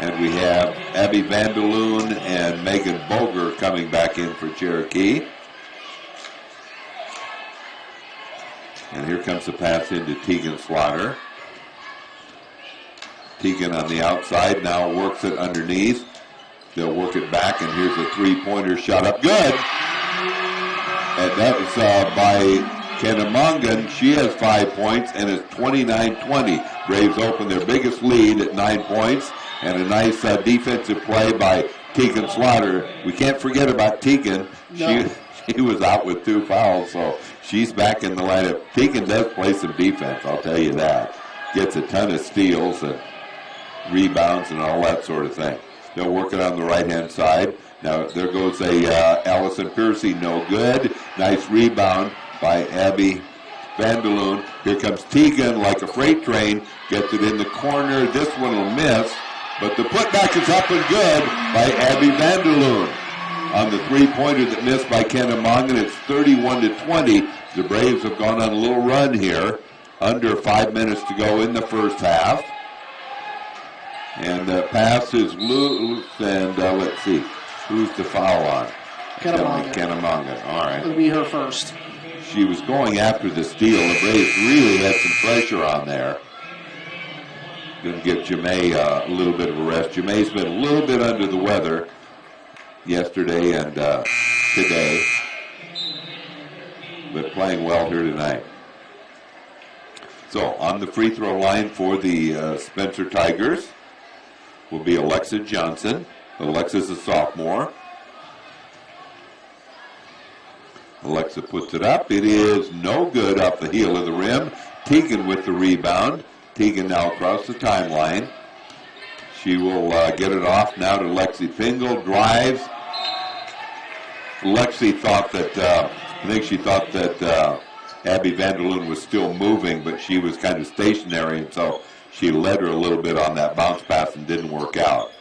And we have Abby Vanderloon and Megan Boger coming back in for Cherokee. And here comes the pass into Tegan Slaughter. Tegan on the outside now works it underneath. They'll work it back, and here's a three-pointer shot up. Good! And that was by Kennemongan. She has 5 points, and it's 29-20. Braves open their biggest lead at 9 points, and a nice defensive play by Tegan Slaughter. We can't forget about Tegan. No. She was out with 2 fouls, so she's back in the lineup. Tegan does play some defense, I'll tell you that. Gets a ton of steals and rebounds and all that sort of thing. They'll work it on the right-hand side. Now, there goes Allison Piercy, no good. Nice rebound by Abby Vanderloon. Here comes Tegan like a freight train. Gets it in the corner. This one will miss. But the putback is up and good by Abby Vanderloon. On the three-pointer that missed by Kennemongan, it's 31-20. The Braves have gone on a little run here. Under 5 minutes to go in the first half. And the pass is loose, and let's see. Who's the foul on? Kennemongan. All right. It'll be her first. She was going after the steal. The Braves really had some pressure on there. Going to give Jamae a little bit of a rest. Jamae's been a little bit under the weather yesterday and today, but playing well here tonight. So on the free throw line for the Spencer Tigers will be Alexa Johnson. Alexa's a sophomore. Alexa puts it up. It is no good off the heel of the rim. Tegan with the rebound. Tegan now across the timeline. She will get it off now to Lexi Pingle. Drives. Lexi thought that, I think she thought that Abby Vanderloon was still moving, but she was kind of stationary, and so she led her a little bit on that bounce pass and didn't work out.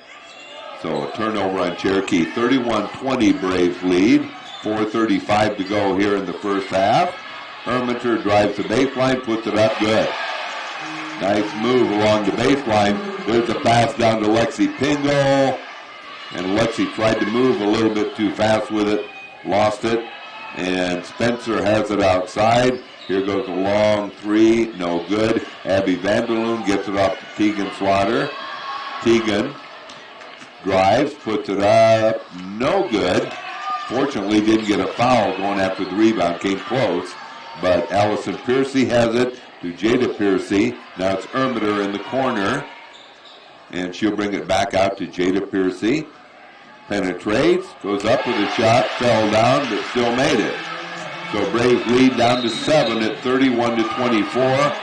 So a turnover on Cherokee. 31-20 Braves lead. 4:35 to go here in the first half. Hermiter drives the baseline, puts it up good. Nice move along the baseline. There's a pass down to Lexi Pingle. And Lexi tried to move a little bit too fast with it. Lost it. And Spencer has it outside. Here goes a long three. No good. Abby Vanderloon gets it off to Tegan Slaughter. Tegan drives, puts it up. No good. Fortunately, didn't get a foul going after the rebound. Came close. But Allison Piercy has it to Jada Piercy. Now it's Ermiter in the corner. And she'll bring it back out to Jada Piercy. Penetrates, goes up with a shot, fell down, but still made it. So Braves lead down to 7 at 31-24.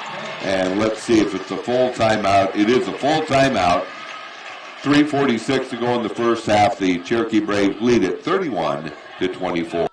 And let's see if it's a full timeout. It is a full timeout. 3:46 to go in the first half. The Cherokee Braves lead at 31-24.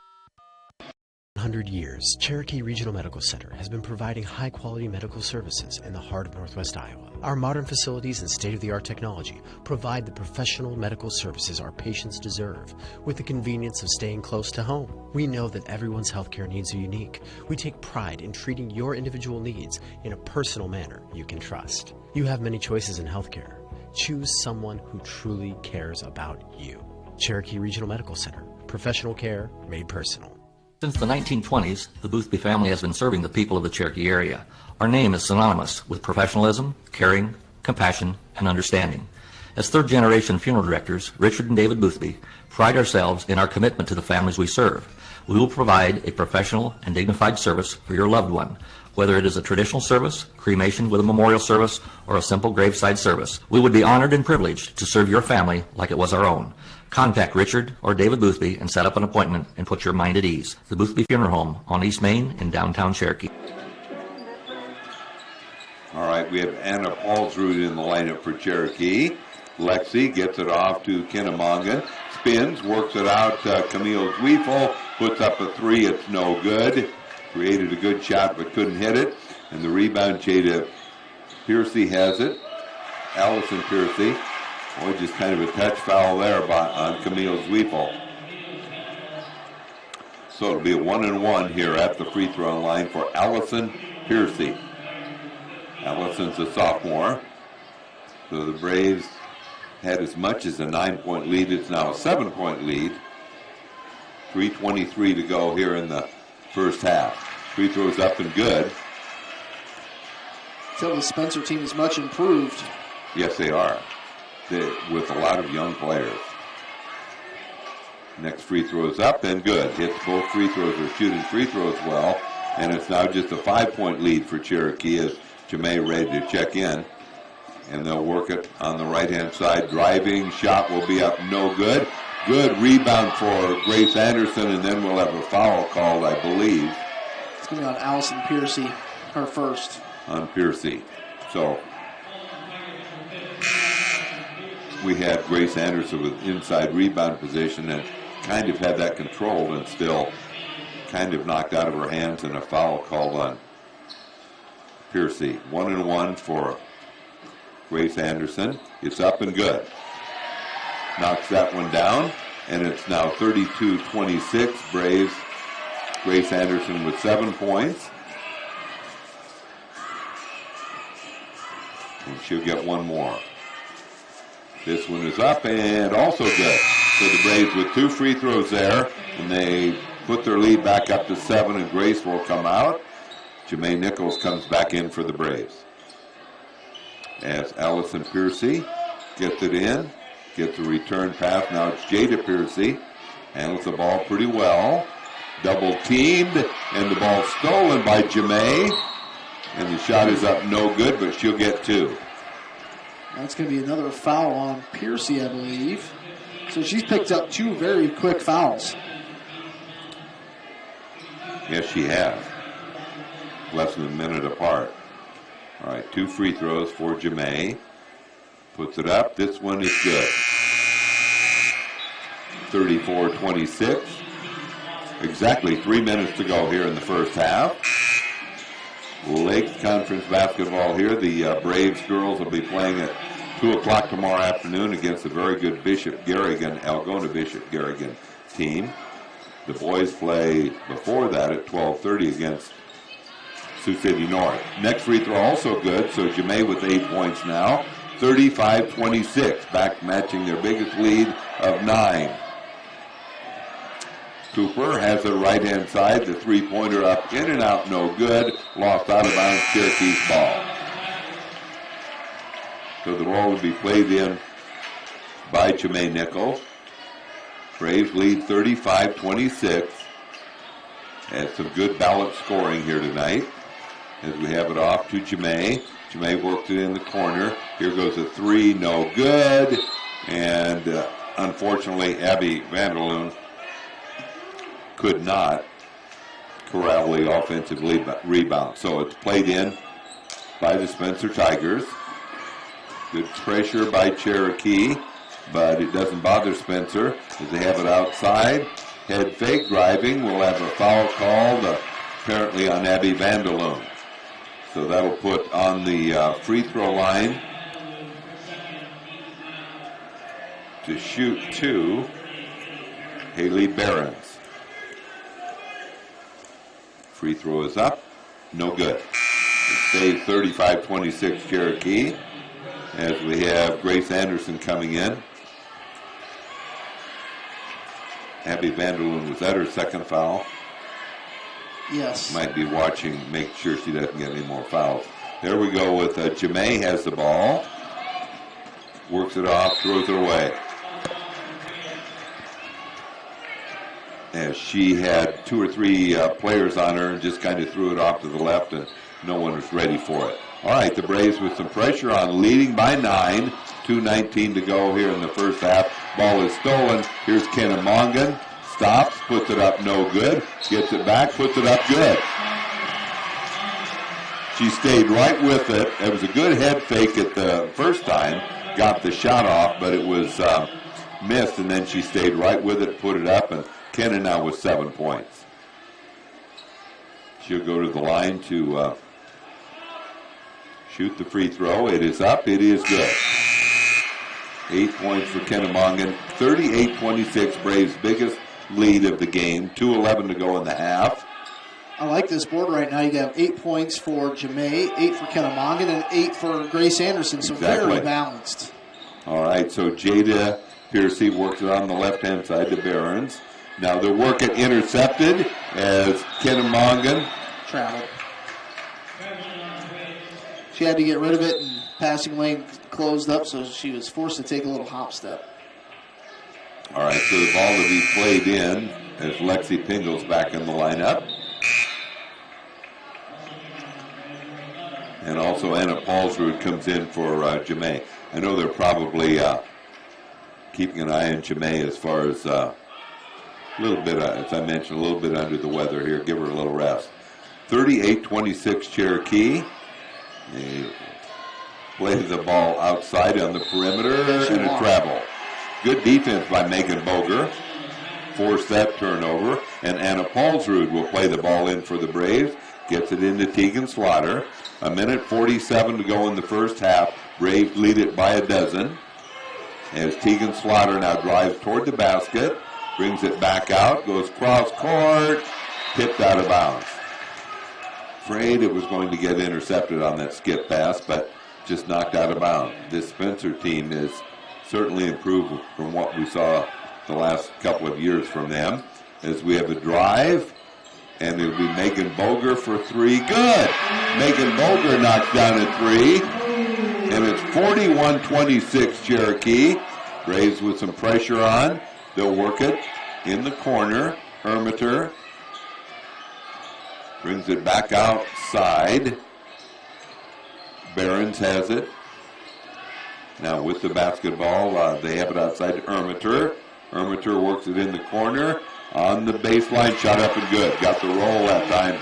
100 years, Cherokee Regional Medical Center has been providing high-quality medical services in the heart of Northwest Iowa. Our modern facilities and state-of-the-art technology provide the professional medical services our patients deserve with the convenience of staying close to home. We know that everyone's healthcare needs are unique. We take pride in treating your individual needs in a personal manner you can trust. You have many choices in healthcare. Choose someone who truly cares about you. Cherokee Regional Medical Center. Professional care made personal. Since the 1920s, the Boothby family has been serving the people of the Cherokee area. Our name is synonymous with professionalism, caring, compassion, and understanding. As third-generation funeral directors, Richard and David Boothby pride ourselves in our commitment to the families we serve. We will provide a professional and dignified service for your loved one, whether it is a traditional service, cremation with a memorial service, or a simple graveside service. We would be honored and privileged to serve your family like it was our own. Contact Richard or David Boothby and set up an appointment and put your mind at ease. The Boothby Funeral Home on East Main in downtown Cherokee. All right, we have Anna Paulsrud in the lineup for Cherokee. Lexi gets it off to Kennemongan. Spins, works it out. Camille Zweifel puts up a three. It's no good. Created a good shot but couldn't hit it. And the rebound, Jada Piercy has it. Allison Piercy. Boy, just kind of a touch foul there on Camille Zweifel. So it'll be a 1-and-1 here at the free throw line for Allison Piercy. Allison's a sophomore. So the Braves had as much as a 9-point lead. It's now a 7-point lead. 3:23 to go here in the first half. Free throws up and good. So the Spencer team is much improved. Yes, they are. With a lot of young players. Next free throw is up and good. Hits both free throws. Are shooting free throws well. And it's now just a 5-point lead for Cherokee as Jemay ready to check in. And they'll work it on the right-hand side. Driving shot will be up, no good. Good rebound for Grace Anderson, and then we'll have a foul called, I believe. It's going to be on Allison Piercy, her first. On Piercy. So we had Grace Anderson with inside rebound position and kind of had that controlled and still kind of knocked out of her hands, and a foul called on Piercy. 1-and-1 for Grace Anderson. It's up and good. Knocks that one down, and it's now 32-26. Braves. Grace Anderson with 7 points. And she'll get one more. This one is up and also good. So the Braves with 2 free throws there, and they put their lead back up to 7, and Grace will come out. Jemay Nichols comes back in for the Braves. As Allison Piercy gets it in, gets a return pass. Now it's Jada Piercy. Handles the ball pretty well. Double teamed, and the ball stolen by Jemay. And the shot is up no good, but she'll get 2. That's going to be another foul on Piercy, I believe. So she's picked up 2 very quick fouls. Yes, she has. Less than a minute apart. All right, 2 free throws for Jemay. Puts it up. This one is good. 34-26. Exactly 3 minutes to go here in the first half. Lakes Conference basketball here. The Braves girls will be playing at 2 o'clock tomorrow afternoon against a very good Bishop Garrigan, Algona Bishop Garrigan team. The boys play before that at 12:30 against Sioux City North. Next free throw also good, so Jemay with 8 points now. 35-26, back matching their biggest lead of 9. Cooper has the right-hand side, the three-pointer up, in and out, no good. Lost out of bounds, Cherokee's ball. So the ball will be played in by Jemay Nichols. Braves lead 35-26. And some good balanced scoring here tonight. As we have it off to Jemay. Jemay worked it in the corner. Here goes a 3, no good. And unfortunately, Abby Vanderloon could not corral the offensive rebound. So it's played in by the Spencer Tigers. Good pressure by Cherokee, but it doesn't bother Spencer as they have it outside. Head fake driving. We'll have a foul called apparently on Abby Vanderloon. So that'll put on the free throw line to shoot 2, Haley Behrens. Free throw is up. No good. It stays 35-26 Cherokee as we have Grace Anderson coming in. Abby Vanderloon, was that her second foul? Yes. Might be watching, make sure she doesn't get any more fouls. There we go with Jemay has the ball. Works it off, throws it away. As she had 2 or 3 players on her and just kind of threw it off to the left and no one was ready for it. All right, the Braves with some pressure on, leading by 9. 2:19 to go here in the first half. Ball is stolen. Here's Kennemongan. Stops, puts it up, no good. Gets it back, puts it up, good. She stayed right with it. It was a good head fake at the first time. Got the shot off, but it was missed, and then she stayed right with it, put it up, and Kenna now with 7 points. She'll go to the line to shoot the free throw. It is up. It is good. 8 points for Kennemongan. 38-26, Braves' biggest lead of the game. 2:11 to go in the half. I like this board right now. You have 8 points for Jemay, 8 for Kennemongan, and 8 for Grace Anderson. So exactly. Very balanced. All right, so Jada Piercy works it on the left-hand side to Behrens. Now they'll work it intercepted as Kennemongan. Traveled. She had to get rid of it, and passing lane closed up, so she was forced to take a little hop step. All right, so the ball to be played in as Lexi Pingle's back in the lineup. And also Anna Paulsrud comes in for Jemay. I know they're probably keeping an eye on Jemay as far as a little bit, as I mentioned, a little bit under the weather here. Give her a little rest. 38-26 Cherokee. They play the ball outside on the perimeter and a travel. Good defense by Megan Boger. Forced that turnover. And Anna Paulsrud will play the ball in for the Braves. Gets it into Tegan Slaughter. 1:47 to go in the first half. Braves lead it by a dozen. As Tegan Slaughter now drives toward the basket. Brings it back out. Goes cross court. Tipped out of bounds. Afraid it was going to get intercepted on that skip pass, but just knocked out of bounds. This Spencer team is certainly improved from what we saw the last couple of years from them. As we have a drive, and it'll be Megan Boger for three. Good! Megan Boger knocks down a three, and it's 41-26 Cherokee. Braves with some pressure on. They'll work it in the corner. Hermiter brings it back outside. Behrens has it. Now with the basketball, they have it outside to Hermiter. Hermiter works it in the corner. On the baseline, shot up and good. Got the roll that time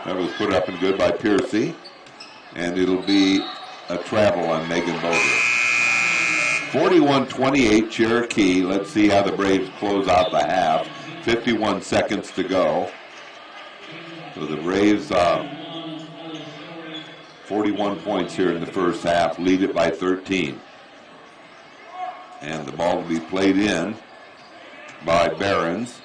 that was put up and good by Piercy. And it'll be a travel on Megan Boger. 41-28 Cherokee. Let's see how the Braves close out the half. 51 seconds to go. So the Braves, 41 points here in the first half, lead it by 13. And the ball to be played in by Behrens.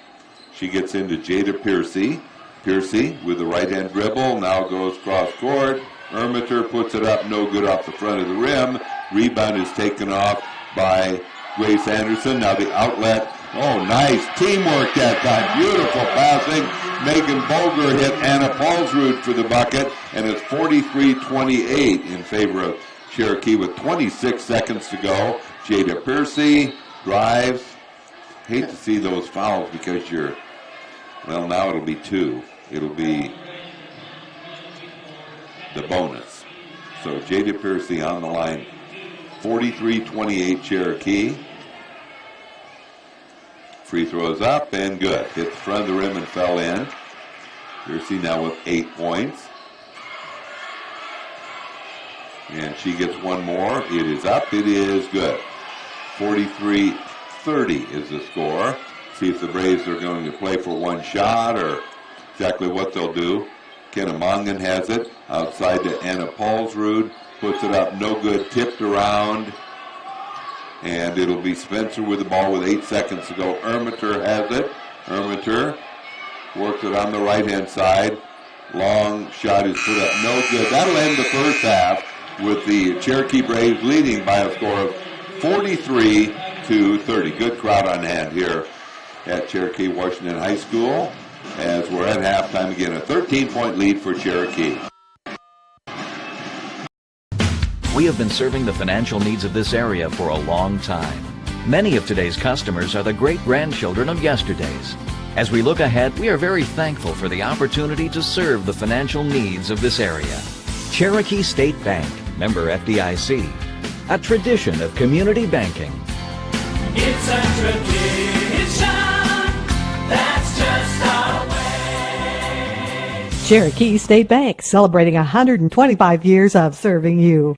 She gets into Jada Piercy. Piercy with the right-hand dribble, now goes cross court. Hermiter puts it up, no good off the front of the rim. Rebound is taken off by Grace Anderson. Now the outlet. Oh, nice teamwork that time. Beautiful passing. Megan Boger hit Anna Paulsrud for the bucket, and it's 43-28 in favor of Cherokee with 26 seconds to go. Jada Piercy drives. Hate to see those fouls because well, now it'll be two. It'll be the bonus. So Jada Piercy on the line. 43-28 Cherokee. Free throws up and good. Hit the front of the rim and fell in. Piercy now with 8 points. And she gets one more. It is up. It is good. 43-30 is the score. See if the Braves are going to play for one shot or exactly what they'll do. Kennemongan has it. Outside to Anna Paulsrud. Puts it up. No good. Tipped around. And it'll be Spencer with the ball with 8 seconds to go. Hermiter has it. Hermiter works it on the right-hand side. Long shot is put up. No good. That'll end the first half with the Cherokee Braves leading by a score of 43-30. Good crowd on hand here at Cherokee Washington High School as we're at halftime again. A 13-point lead for Cherokee. We have been serving the financial needs of this area for a long time. Many of today's customers are the great-grandchildren of yesterday's. As we look ahead, we are very thankful for the opportunity to serve the financial needs of this area. Cherokee State Bank, member FDIC, a tradition of community banking. It's a tradition, that's just our way. Cherokee State Bank, celebrating 125 years of serving you.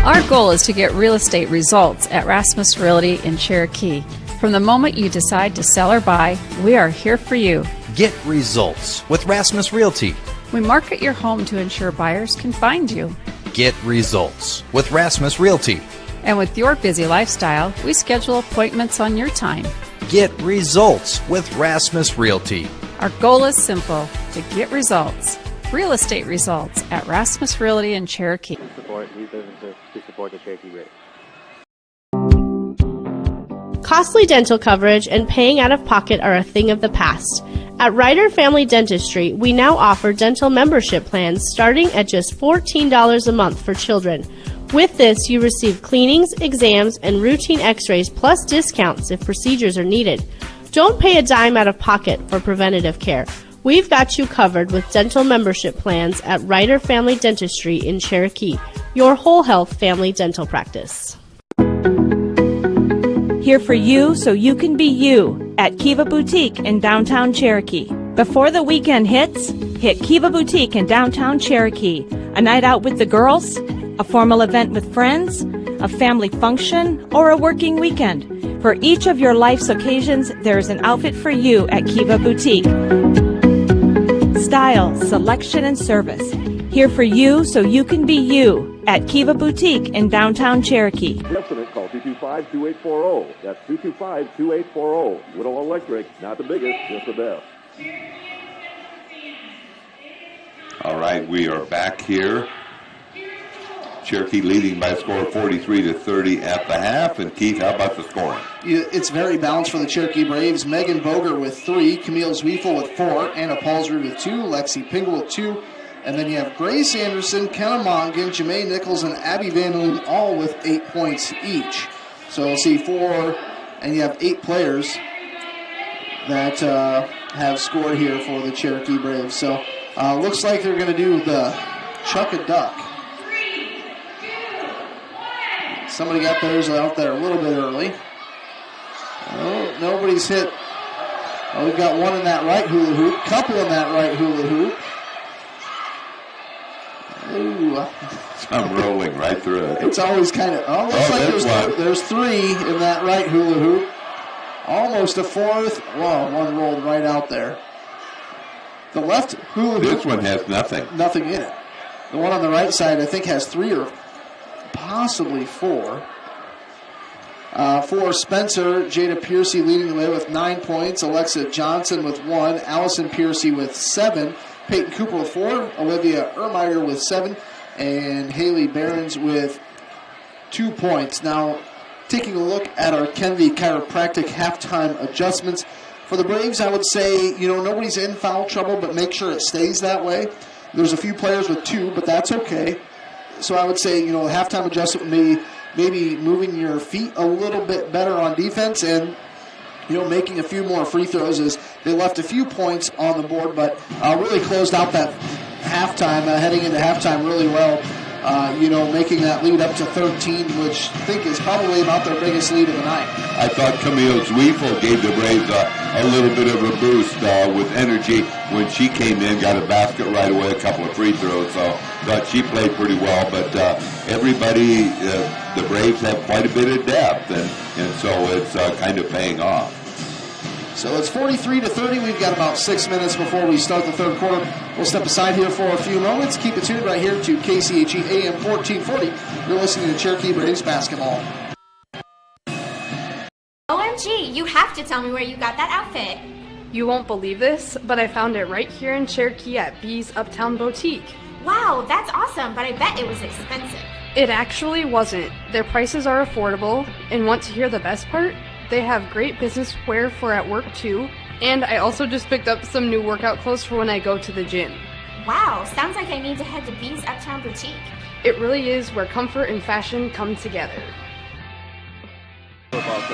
Our goal is to get real estate results at Rasmus Realty in Cherokee. From the moment you decide to sell or buy, we are here for you. Get results with Rasmus Realty. We market your home to ensure buyers can find you. Get results with Rasmus Realty. And with your busy lifestyle, we schedule appointments on your time. Get results with Rasmus Realty. Our goal is simple, to get results. Real estate results at Rasmus Realty in Cherokee. support these businesses to support the Cherokee Braves. Costly dental coverage and paying out of pocket are a thing of the past. At Ryder Family Dentistry, we now offer dental membership plans starting at just $14 a month for children. With this, you receive cleanings, exams, and routine x-rays plus discounts if procedures are needed. Don't pay a dime out of pocket for preventative care. We've got you covered with dental membership plans at Ryder Family Dentistry in Cherokee, your whole health family dental practice. Here for you so you can be you at Kiva Boutique in downtown Cherokee. Before the weekend hits, hit Kiva Boutique in downtown Cherokee. A night out with the girls, a formal event with friends, a family function, or a working weekend. For each of your life's occasions, there is an outfit for you at Kiva Boutique. Style, selection, and service. Here for you so you can be you at Kiva Boutique in downtown Cherokee. Estimate, call 225-2840. That's 225-2840. Woodall Electric, not the biggest, just the best. All right, we are back here. Cherokee leading by a score of 43-30 at the half. And Keith, how about the scoring? It's very balanced for the Cherokee Braves. Megan Boger with 3, Camille Zwiefel with 4, Anna Paulsrud with 2, Lexi Pingle with 2, and then you have Grace Anderson, Kenna Mongan, Jamae Nichols, and Abby Vanderloon all with 8 points each. So we'll see 4, and you have 8 players that have scored here for the Cherokee Braves. So looks like they're going to do the Chuck a Duck. Somebody got theirs out there a little bit early. Oh, nobody's hit. Oh, we've got one in that right hula hoop, couple in that right hula hoop. Ooh. I'm rolling right through it. It's always kind of, looks like there's 3 in that right hula hoop. Almost a 4th. Wow, one rolled right out there. The left hula hoop. This one has nothing. Nothing in it. The one on the right side, I think, has 3 or possibly 4. For Spencer, Jada Piercy leading the way with 9 points. Alexa Johnson with 1. Allison Piercy with 7. Peyton Cooper with 4. Olivia Ermeyer with 7. And Haley Behrens with 2 points. Now, taking a look at our Kennedy Chiropractic halftime adjustments. For the Braves, I would say, nobody's in foul trouble, but make sure it stays that way. There's a few players with 2, but that's okay. So I would say, halftime adjustment maybe moving your feet a little bit better on defense and, making a few more free throws as they left a few points on the board, but really closed out that halftime, heading into halftime really well, making that lead up to 13, which I think is probably about their biggest lead of the night. I thought Camille Zwiefel gave the Braves a little bit of a boost with energy when she came in, got a basket right away, a couple of free throws, so thought she played pretty well, but everybody, the Braves have quite a bit of depth, and so it's kind of paying off. So it's 43-30. We've got about 6 minutes before we start the third quarter. We'll step aside here for a few moments. Keep it tuned right here to KCHE AM 1440. You're listening to Cherokee Braves basketball. OMG, you have to tell me where you got that outfit. You won't believe this, but I found it right here in Cherokee at B's Uptown Boutique. Wow, that's awesome, but I bet it was expensive. It actually wasn't. Their prices are affordable, and want to hear the best part? They have great business wear for at work too, and I also just picked up some new workout clothes for when I go to the gym. Wow, sounds like I need to head to B's Uptown Boutique. It really is where comfort and fashion come together. Thank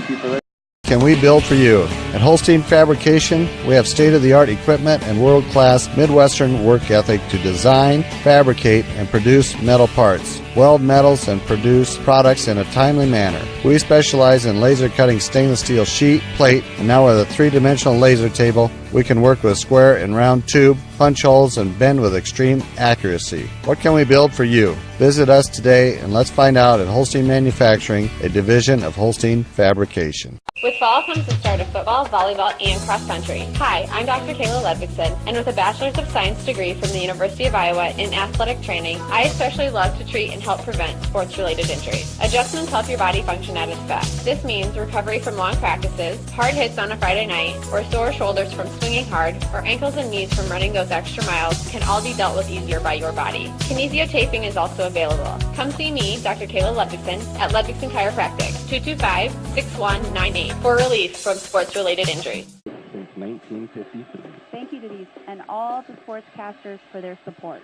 you for that. Can we build for you? At Holstein Fabrication, we have state-of-the-art equipment and world-class Midwestern work ethic to design, fabricate, and produce metal parts, weld metals, and produce products in a timely manner. We specialize in laser cutting stainless steel sheet, plate, and now with a 3-dimensional laser table, we can work with square and round tube, punch holes, and bend with extreme accuracy. What can we build for you? Visit us today and let's find out at Holstein Manufacturing, a division of Holstein Fabrication. With fall comes the start of football, volleyball, and cross country. Hi, I'm Dr. Kayla Ludvigson, and with a Bachelor's of Science degree from the University of Iowa in athletic training, I especially love to treat and help prevent sports-related injuries. Adjustments help your body function at its best. This means recovery from long practices, hard hits on a Friday night, or sore shoulders from swinging hard, or ankles and knees from running those extra miles can all be dealt with easier by your body. Kinesiotaping is also available. Come see me, Dr. Kayla Ludvigson, at Ludvigson Chiropractic, 225-6198. For relief from sports-related injuries. Since 1953. Thank you to these and all the sportscasters for their support.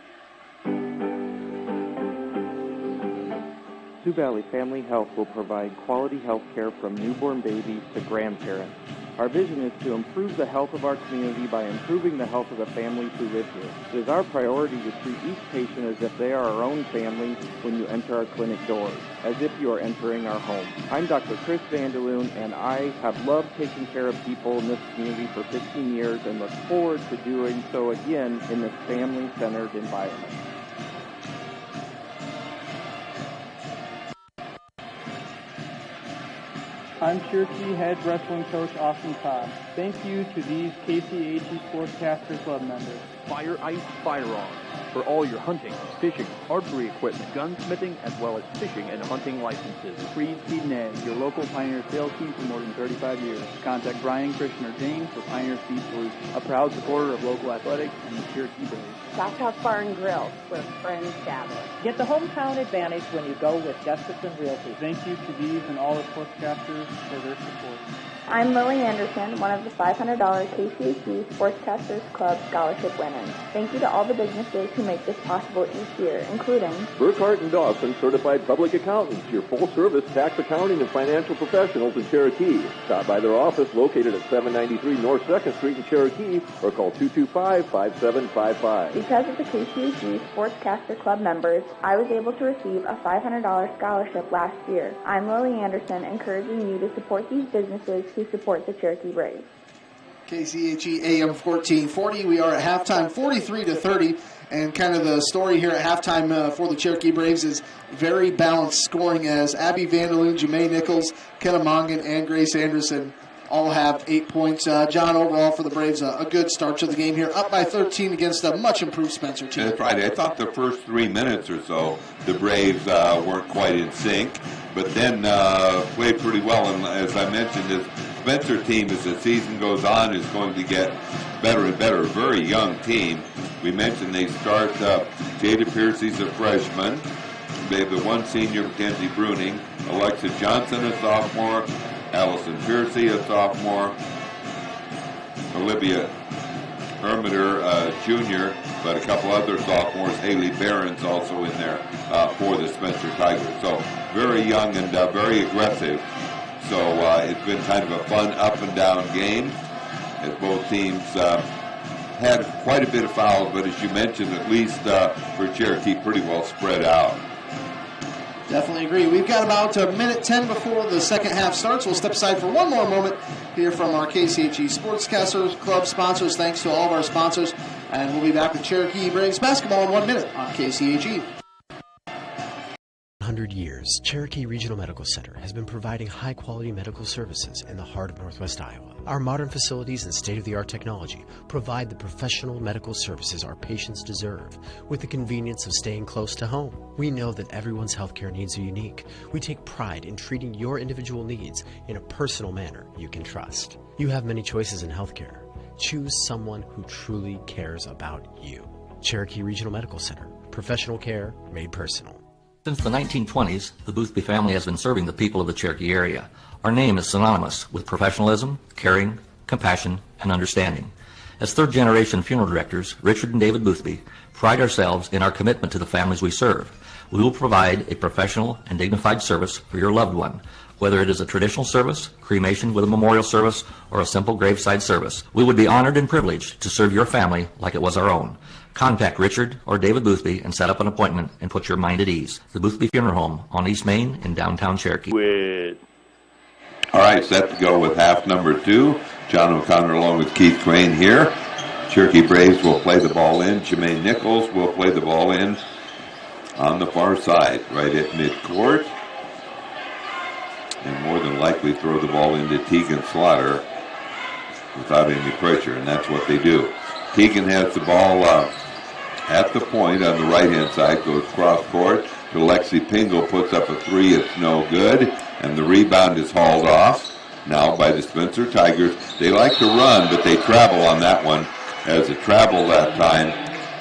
Sioux Valley Family Health will provide quality health care from newborn babies to grandparents. Our vision is to improve the health of our community by improving the health of the families who live here. It is our priority to treat each patient as if they are our own family when you enter our clinic doors, as if you are entering our home. I'm Dr. Chris Vanderloon, and I have loved taking care of people in this community for 15 years and look forward to doing so again in this family-centered environment. I'm Cherokee head wrestling coach Austin Todd. Thank you to these KCAG Sportscaster Club members. Fire Ice Firearms for all your hunting, fishing, archery equipment, gunsmithing, as well as fishing and hunting licenses. Freed Seed and Ag, your local Pioneer sales team for more than 35 years. Contact Brian, Christian, or James for Pioneer Seed Solutions, a proud supporter of local athletics and the Cherokee Braves. Stockhouse Bar and Grill, where friends gather. Get the hometown advantage when you go with Gustafson Realty. Thank you to these and all the sportscasters for their support. I'm Lily Anderson, one of the $500 KCAG Sportscasters Club scholarship winners. Thank you to all the businesses who make this possible each year, including Burkhart and Dawson Certified Public Accountants, your full-service tax accounting and financial professionals in Cherokee. Stop by their office located at 793 North 2nd Street in Cherokee or call 225-5755. Because of the KCAG Sportscaster Club members, I was able to receive a $500 scholarship last year. I'm Lily Anderson, encouraging you to support these businesses who support the Cherokee Braves. KCHE AM 1440. We are at halftime, 43-30, and kind of the story here at halftime for the Cherokee Braves is very balanced scoring as Abby Vanderloon, Jamae Nichols, Kenna Mongan, and Grace Anderson all have 8 points. John, overall for the Braves, a good start to the game here, up by 13 against a much improved Spencer team. That's right. I thought the first 3 minutes or so, the Braves weren't quite in sync, but then played pretty well. And as I mentioned, this Spencer team, as the season goes on, is going to get better and better. A very young team. We mentioned they start Jada Piercy's a freshman. They have the one senior, Mackenzie Bruning, Alexa Johnson, a sophomore, Allison Piercy, a sophomore, Olivia Hermiter, junior, but a couple other sophomores. Haley Barron's also in there for the Spencer Tigers. So very young and very aggressive. So it's been kind of a fun up and down game as both teams had quite a bit of fouls, but as you mentioned, at least for Cherokee, pretty well spread out. Definitely agree. We've got about a minute 10 before the second half starts. We'll step aside for one more moment, hear from our KCHE Sportscasters Club sponsors. Thanks to all of our sponsors. And we'll be back with Cherokee Braves basketball in 1 minute on KCHE. 100 years, Cherokee Regional Medical Center has been providing high-quality medical services in the heart of Northwest Iowa. Our modern facilities and state-of-the-art technology provide the professional medical services our patients deserve with the convenience of staying close to home. We know that everyone's healthcare needs are unique. We take pride in treating your individual needs in a personal manner you can trust. You have many choices in healthcare. Choose someone who truly cares about you. Cherokee Regional Medical Center. Professional care made personal. Since the 1920s, the Boothby family has been serving the people of the Cherokee area. Our name is synonymous with professionalism, caring, compassion, and understanding. As third-generation funeral directors, Richard and David Boothby pride ourselves in our commitment to the families we serve. We will provide a professional and dignified service for your loved one, whether it is a traditional service, cremation with a memorial service, or a simple graveside service. We would be honored and privileged to serve your family like it was our own. Contact Richard or David Boothby and set up an appointment and put your mind at ease. The Boothby Funeral Home on East Main in downtown Cherokee. All right, set to go with half number 2. John O'Connor along with Keith Crane here. Cherokee Braves will play the ball in. Jamae Nichols will play the ball in on the far side, right at midcourt. And more than likely throw the ball into Tegan Slaughter without any pressure, and that's what they do. Tegan has the ball at the point on the right-hand side, goes cross-court to Lexi Pingle, puts up a three, it's no good, and the rebound is hauled off now by the Spencer Tigers. They like to run, but they travel on that one, as the travel that time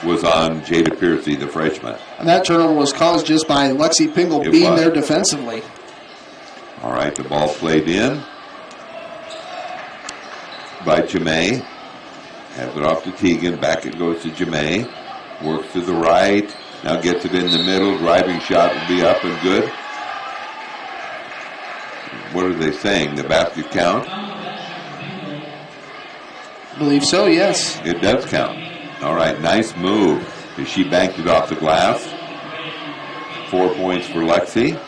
was on Jada Piercy, the freshman. And that turnover was caused just by Lexi Pingle being there defensively. All right, the ball played in by Jemay. Has it off to Tegan. Back it goes to Jemay. Works to the right. Now gets it in the middle. Driving shot will be up and good. What are they saying? The basket count? I believe so, yes. It does count. All right, nice move. She banked it off the glass. 4 points for Lexi.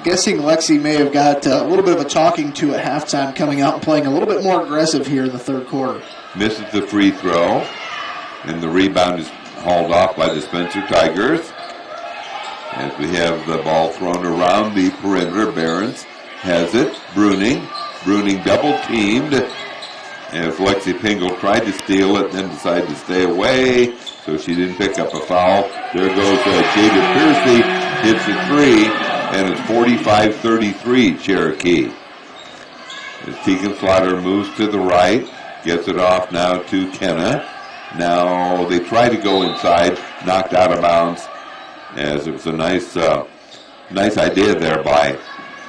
Guessing Lexi may have got a little bit of a talking to at halftime, coming out and playing a little bit more aggressive here in the third quarter. Misses the free throw, and the rebound is hauled off by the Spencer Tigers. As we have the ball thrown around the perimeter, Behrens has it. Bruning double teamed as Lexi Pingle tried to steal it, then decided to stay away, so she didn't pick up a foul. There goes Jada Piercy, hits a three, and it's 45-33 Cherokee. As Tegan Slaughter moves to the right, gets it off now to Kenna. Now they try to go inside, knocked out of bounds, as it was a nice idea there by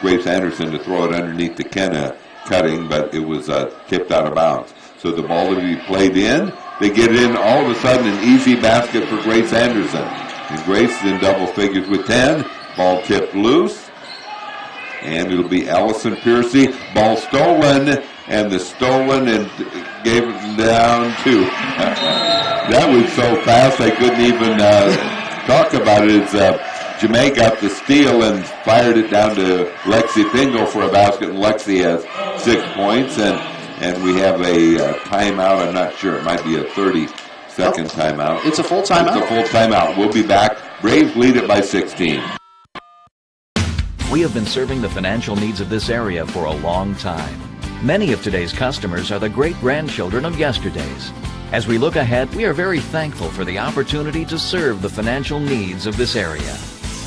Grace Anderson to throw it underneath the Kenna cutting, but it was tipped out of bounds. So the ball will be played in. They get it in, all of a sudden an easy basket for Grace Anderson. And Grace is in double figures with 10. Ball tipped loose. And it'll be Allison Piercy. Ball stolen, and the stolen and gave it down to. That was so fast I couldn't even talk about it. It's Jemay got the steal and fired it down to Lexi Pingle for a basket, and Lexi has 6 points, and we have a timeout. I'm not sure. It might be a 30-second timeout. It's a full timeout. It's a full timeout. We'll be back. Braves lead it by 16. We have been serving the financial needs of this area for a long time. Many of today's customers are the great-grandchildren of yesterday's. As we look ahead, we are very thankful for the opportunity to serve the financial needs of this area.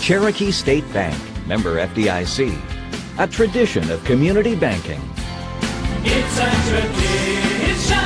Cherokee State Bank, member FDIC, a tradition of community banking. It's a tradition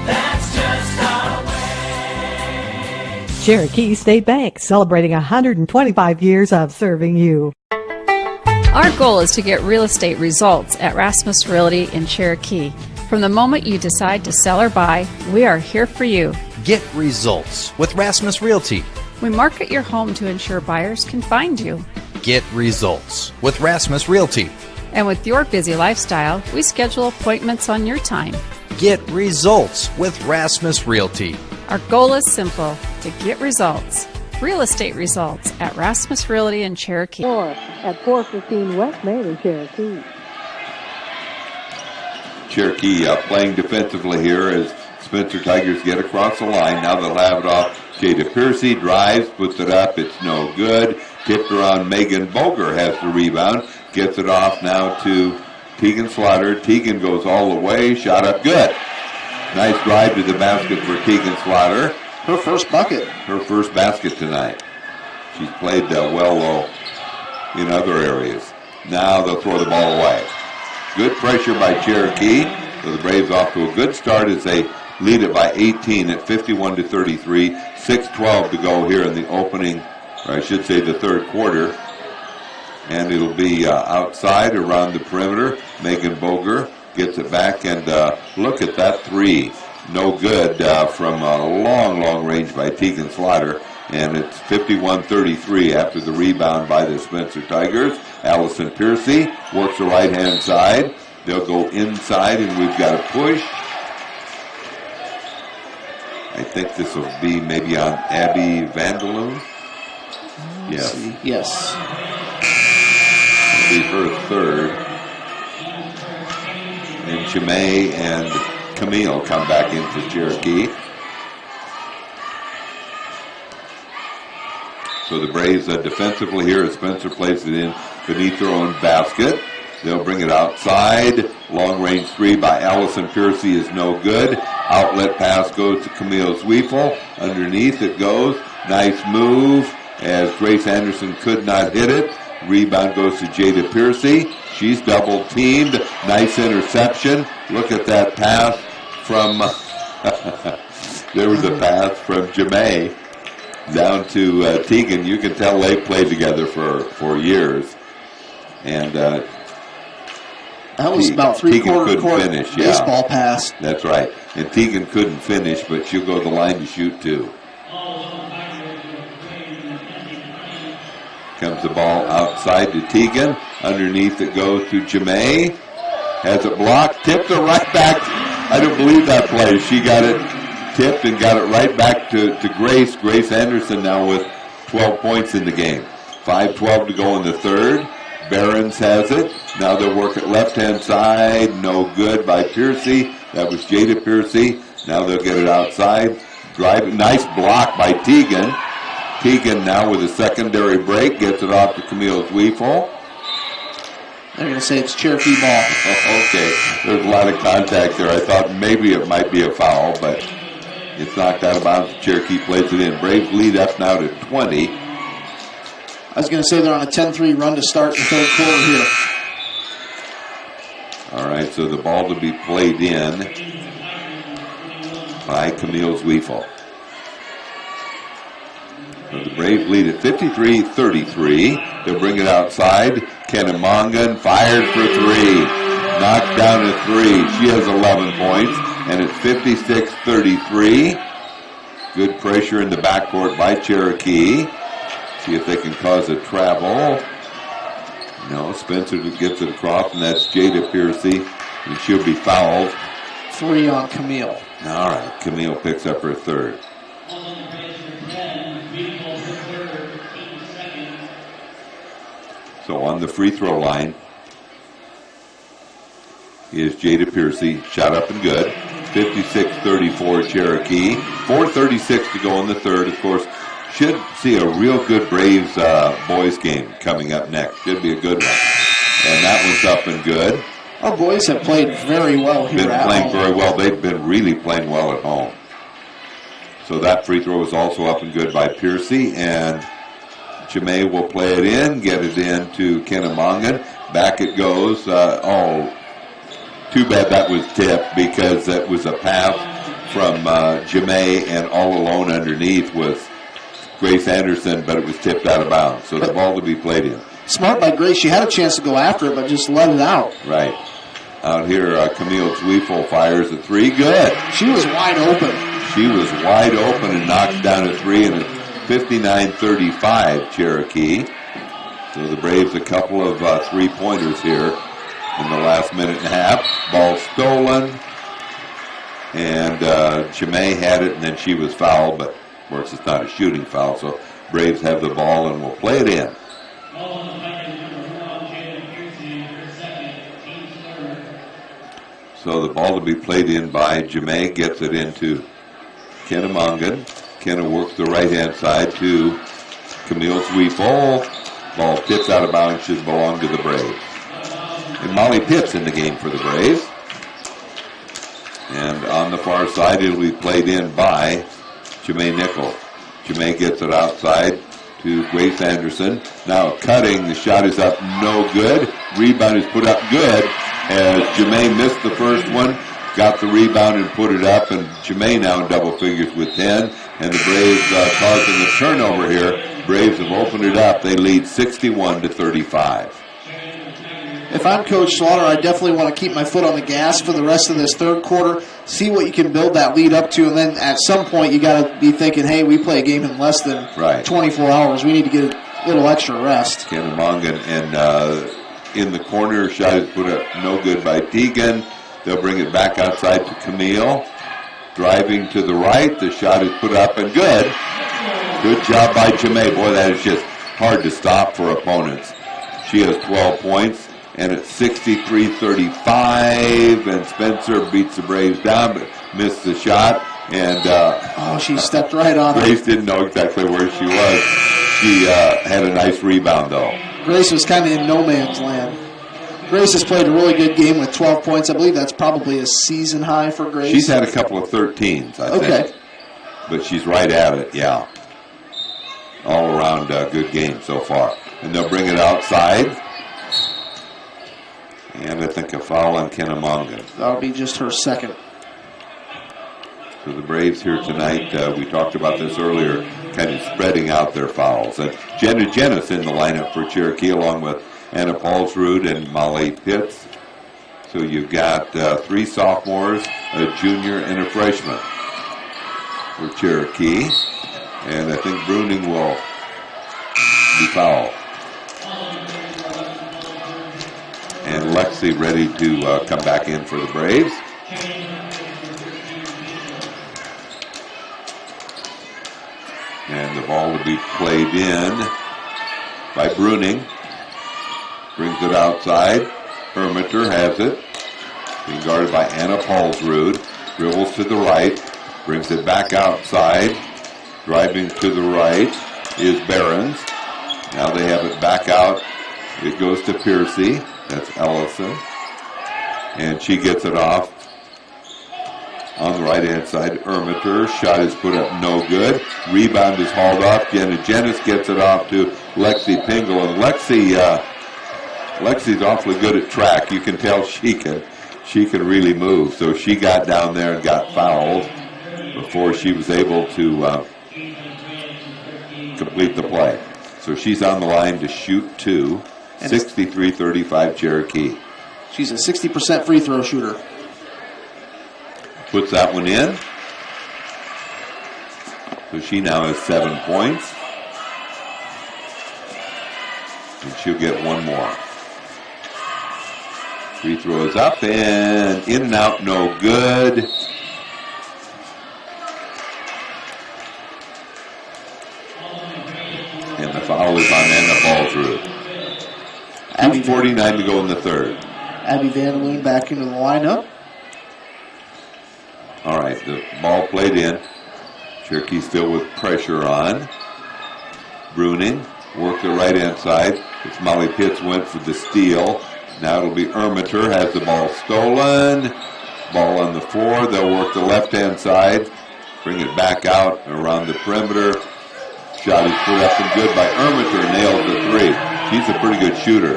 that's just our way. Cherokee State Bank, celebrating 125 years of serving you. Our goal is to get real estate results at Rasmus Realty in Cherokee. From the moment you decide to sell or buy, we are here for you. Get results with Rasmus Realty. We market your home to ensure buyers can find you. Get results with Rasmus Realty. And with your busy lifestyle, we schedule appointments on your time. Get results with Rasmus Realty. Our goal is simple, to get results. Real estate results at Rasmus Realty in Cherokee. Or at 415 West Main in Cherokee. Cherokee playing defensively here as Spencer Tigers get across the line. Now they'll have it off. Jada Piercy drives, puts it up. It's no good. Tipped around. Megan Boger has the rebound. Gets it off now to Tegan Slaughter. Tegan goes all the way. Shot up good. Nice drive to the basket for Tegan Slaughter. Her first bucket. Her first basket tonight. She's played well in other areas. Now they'll throw the ball away. Good pressure by Cherokee. So the Braves off to a good start as they lead it by 18 at 51-33. 6:12 to go here in the opening, or I should say the third quarter. And it'll be outside around the perimeter. Megan Boger gets it back, and look at that three. No good from a long range by Tegan Slaughter. And it's 51-33 after the rebound by the Spencer Tigers. Allison Piercy works the right-hand side. They'll go inside, and we've got a push. I think this will be maybe on Abby Vanderloon. Yes. Yes. It'll be her third. And Jemay and Camille come back into Cherokee. So the Braves defensively here as Spencer plays it in beneath their own basket. They'll bring it outside. Long-range three by Allison Piercy is no good. Outlet pass goes to Camille Zwiefel. Underneath it goes. Nice move as Grace Anderson could not hit it. Rebound goes to Jada Piercy. She's double teamed. Nice interception. Look at that pass from, there was a pass from Jemay down to Tegan. You can tell they played together for years. And that was about three-quarter court finish, baseball pass. That's right. And Tegan couldn't finish, but she'll go to the line to shoot too. Comes the ball outside to Tegan. Underneath it goes to Jemay. Has it blocked. Tipped it right back. I don't believe that play. She got it tipped and got it right back to Grace. Grace Anderson now with 12 points in the game. 5:12 to go in the third. Behrens has it. Now they'll work it left-hand side. No good by Piercy. That was Jada Piercy. Now they'll get it outside. Drive. Nice block by Tegan. Tegan now with a secondary break. Gets it off to Camille Zwiefel. They're going to say it's Cherokee ball. Okay. There's a lot of contact there. I thought maybe it might be a foul, but it's knocked out of bounds. Cherokee plays it in. Braves lead up now to 20. I was going to say they're on a 10-3 run to start the third quarter here. All right, so the ball to be played in by Camille Zwiefel. So the Braves lead at 53-33. They'll bring it outside. Kennemongan fires for three. Knocked down a three. She has 11 points, and it's 56-33. Good pressure in the backcourt by Cherokee. See if they can cause a travel. No, Spencer gets it across, and that's Jada Piercy, and she'll be fouled. 3 on Camille. All right, Camille picks up her third. So on the free throw line is Jada Piercy, shot up and good. 56-34 Cherokee. 4:36 to go in the third. Of course, should see a real good Braves boys game coming up next. Should be a good one. And that one's up and good. Our boys have played very well here Been playing very well. They've been really playing well at home. So that free throw is also up and good by Piercy. And Jemay will play it in, get it in to Kennemongan. Back it goes. Too bad that was tipped because that was a pass from Jemay, and all alone underneath was Grace Anderson, but it was tipped out of bounds. So the ball to be played in. Smart by Grace. She had a chance to go after it, but just let it out. Right. Out here, Camille Zwiefel fires a three. Good. She was wide open. She was wide open and knocked down a three, and it's 59-35 Cherokee. So the Braves a couple of three-pointers here in the last minute and a half. Ball stolen, and Jemay had it, and then she was fouled, but of course it's not a shooting foul, so Braves have the ball and will play it in. So the ball to be played in by Jemay, gets it into Kennemongan. Kenna works the right-hand side to Camille Zwiefel. Ball tipped out of bounds, should belong to the Braves. And Molly Pitts in the game for the Braves. And on the far side, it'll be played in by Jemay Nickel. Jemay gets it outside to Grace Anderson. Now cutting, the shot is up, no good. Rebound is put up good as Jemay missed the first one. Got the rebound and put it up, and Jemay now in double figures with 10. And the Braves causing a turnover here. Braves have opened it up. They lead 61-35. If I'm Coach Slaughter, I definitely want to keep my foot on the gas for the rest of this third quarter, see what you can build that lead up to, and then at some point you got to be thinking, hey, we play a game in less than 24 hours. We need to get a little extra rest. Kennemongan and in the corner, shot is put up no good by Tegan. They'll bring it back outside to Camille. Driving to the right, the shot is put up and good. Good job by Jemay. Boy, that is just hard to stop for opponents. She has 12 points, and it's 63-35, and Spencer beats the Braves down, but missed the shot. And she stepped right on her. Grace didn't know exactly where she was. She had a nice rebound, though. Grace was kind of in no man's land. Grace has played a really good game with 12 points. I believe that's probably a season high for Grace. She's had a couple of 13s, I think. But she's right at it, yeah. All around good game so far. And they'll bring it outside. And I think a foul on Kennemongan. That'll be just her second. So the Braves here tonight, we talked about this earlier, kind of spreading out their fouls. And Jenna Jennis in the lineup for Cherokee along with Anna Paulsrud and Molly Pitts. So you've got 3 sophomores, a junior, and a freshman for Cherokee. And I think Bruning will be fouled. And Lexi ready to come back in for the Braves. And the ball to be played in by Bruning. Brings it outside. Hermiter has it. Being guarded by Anna Paulsrud. Dribbles to the right. Brings it back outside. Driving to the right is Behrens. Now they have it back out. It goes to Piercy. That's Ellison. And she gets it off. On the right-hand side, Ermiter. Shot is put up no good. Rebound is hauled off. Jenna Jennis gets it off to Lexi Pingle. And Lexi's awfully good at track. You can tell she can really move. So she got down there and got fouled before she was able to complete the play. So she's on the line to shoot 2. 63-35 Cherokee. She's a 60% free throw shooter. Puts that one in. So she now has 7 points. And she'll get one more. Free throw is up and in and out, no good. And the foul is on Anna Paulsrud. 2:49 to go in the third. Abby Vanderloon back into the lineup. All right, the ball played in. Cherokee still with pressure on. Bruning worked the right-hand side. It's Molly Pitts went for the steal. Now it'll be Ermiter, has the ball stolen. Ball on the floor. They'll work the left-hand side. Bring it back out around the perimeter. Shot is put up and good by Ermiter. Nails the 3. She's a pretty good shooter.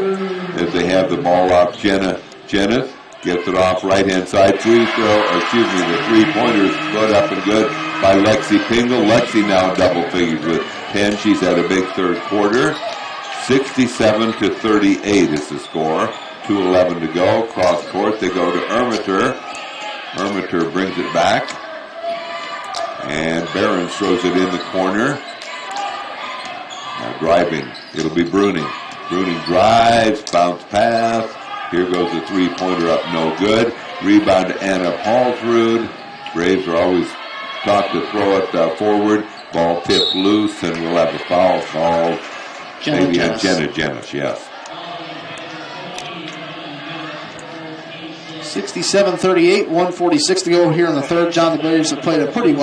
As they have the ball off, Jenna Jennis gets it off right-hand side. The three-pointers put up and good by Lexi Pingle. Lexi now double figures with 10. She's had a big third quarter. 67-38 is the score. 2:11 to go. Cross court, they go to Ermiter. Ermiter brings it back. And Behrens throws it in the corner. Now driving, it'll be Bruning. Bruning drives, bounce pass. Here goes the three-pointer up, no good. Rebound to Anna Paulsrud. Braves are always taught to throw it forward. Ball tipped loose, and we'll have a foul called. Maybe on Jenna Jennis, yes. 67-38, 1:46 to go here in the third. John, the Braves have played a pretty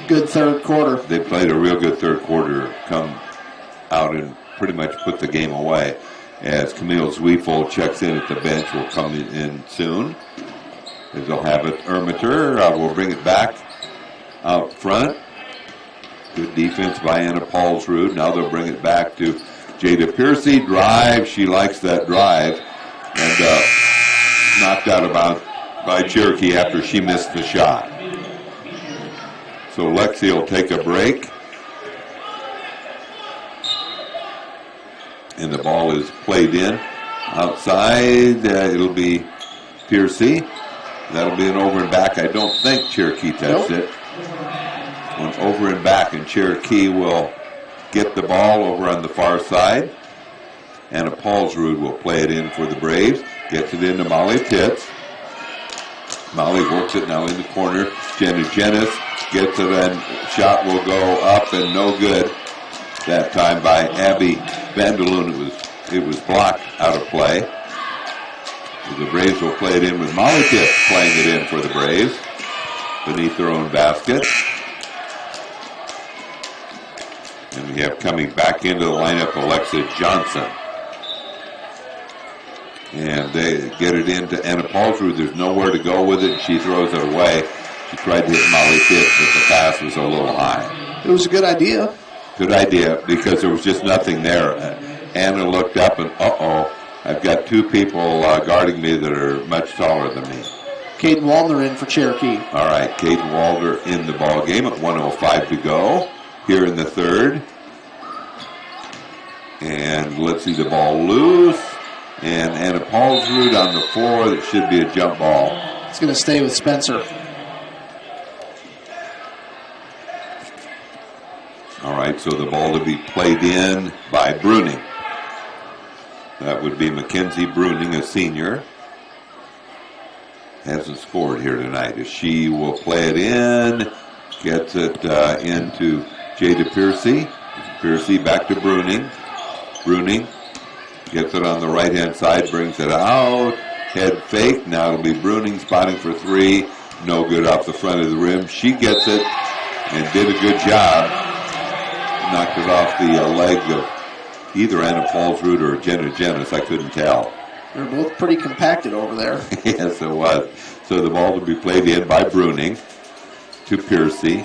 good third quarter. They played a real good third quarter, come out and pretty much put the game away. As Camille Zwiefel checks in at the bench, will come in soon. As they'll have it, Ermiter will bring it back out front. Good defense by Anna Paulsrud. Now they'll bring it back to Jada Piercy. Drive. She likes that drive. And knocked out by Cherokee after she missed the shot. So Lexi will take a break. And the ball is played in. Outside, it'll be Piercy. That'll be an over and back. I don't think Cherokee touched it. One over and back, and Cherokee will get the ball over on the far side. Anna Paulsrud will play it in for the Braves. Gets it into Molly Pitts. Molly works it now in the corner. Jenna Jennis gets it, and shot will go up and no good. That time by Abby Vanderloon. It was blocked out of play. So the Braves will play it in with Molly Pitts playing it in for the Braves beneath their own basket. And we have coming back into the lineup Alexa Johnson. And they get it into Anna Paulsrud. There's nowhere to go with it. She throws it away. She tried to hit Molly Pitt, but the pass was a little high. It was a good idea. Good idea, because there was just nothing there. Anna looked up and, I've got two people guarding me that are much taller than me. Caden Waldner in for Cherokee. All right, Caden Waldner in the ball game at 1:05 to go here in the third. And let's see, the ball loose. And Anna Paulsrud on the floor. That should be a jump ball. It's going to stay with Spencer. All right, so the ball to be played in by Bruning. That would be Mackenzie Bruning, a senior. Hasn't scored here tonight. She will play it in. Gets it into Jada Piercy. Piercy back to Bruning. Bruning gets it on the right-hand side, brings it out. Head fake. Now it'll be Bruning spotting for three. No good off the front of the rim. She gets it and did a good job. Knocked it off the leg of either Anna Paulsrud or Jenna Jennis. I couldn't tell. They're both pretty compacted over there. Yes, it was. So the ball will be played in by Bruning to Piercy.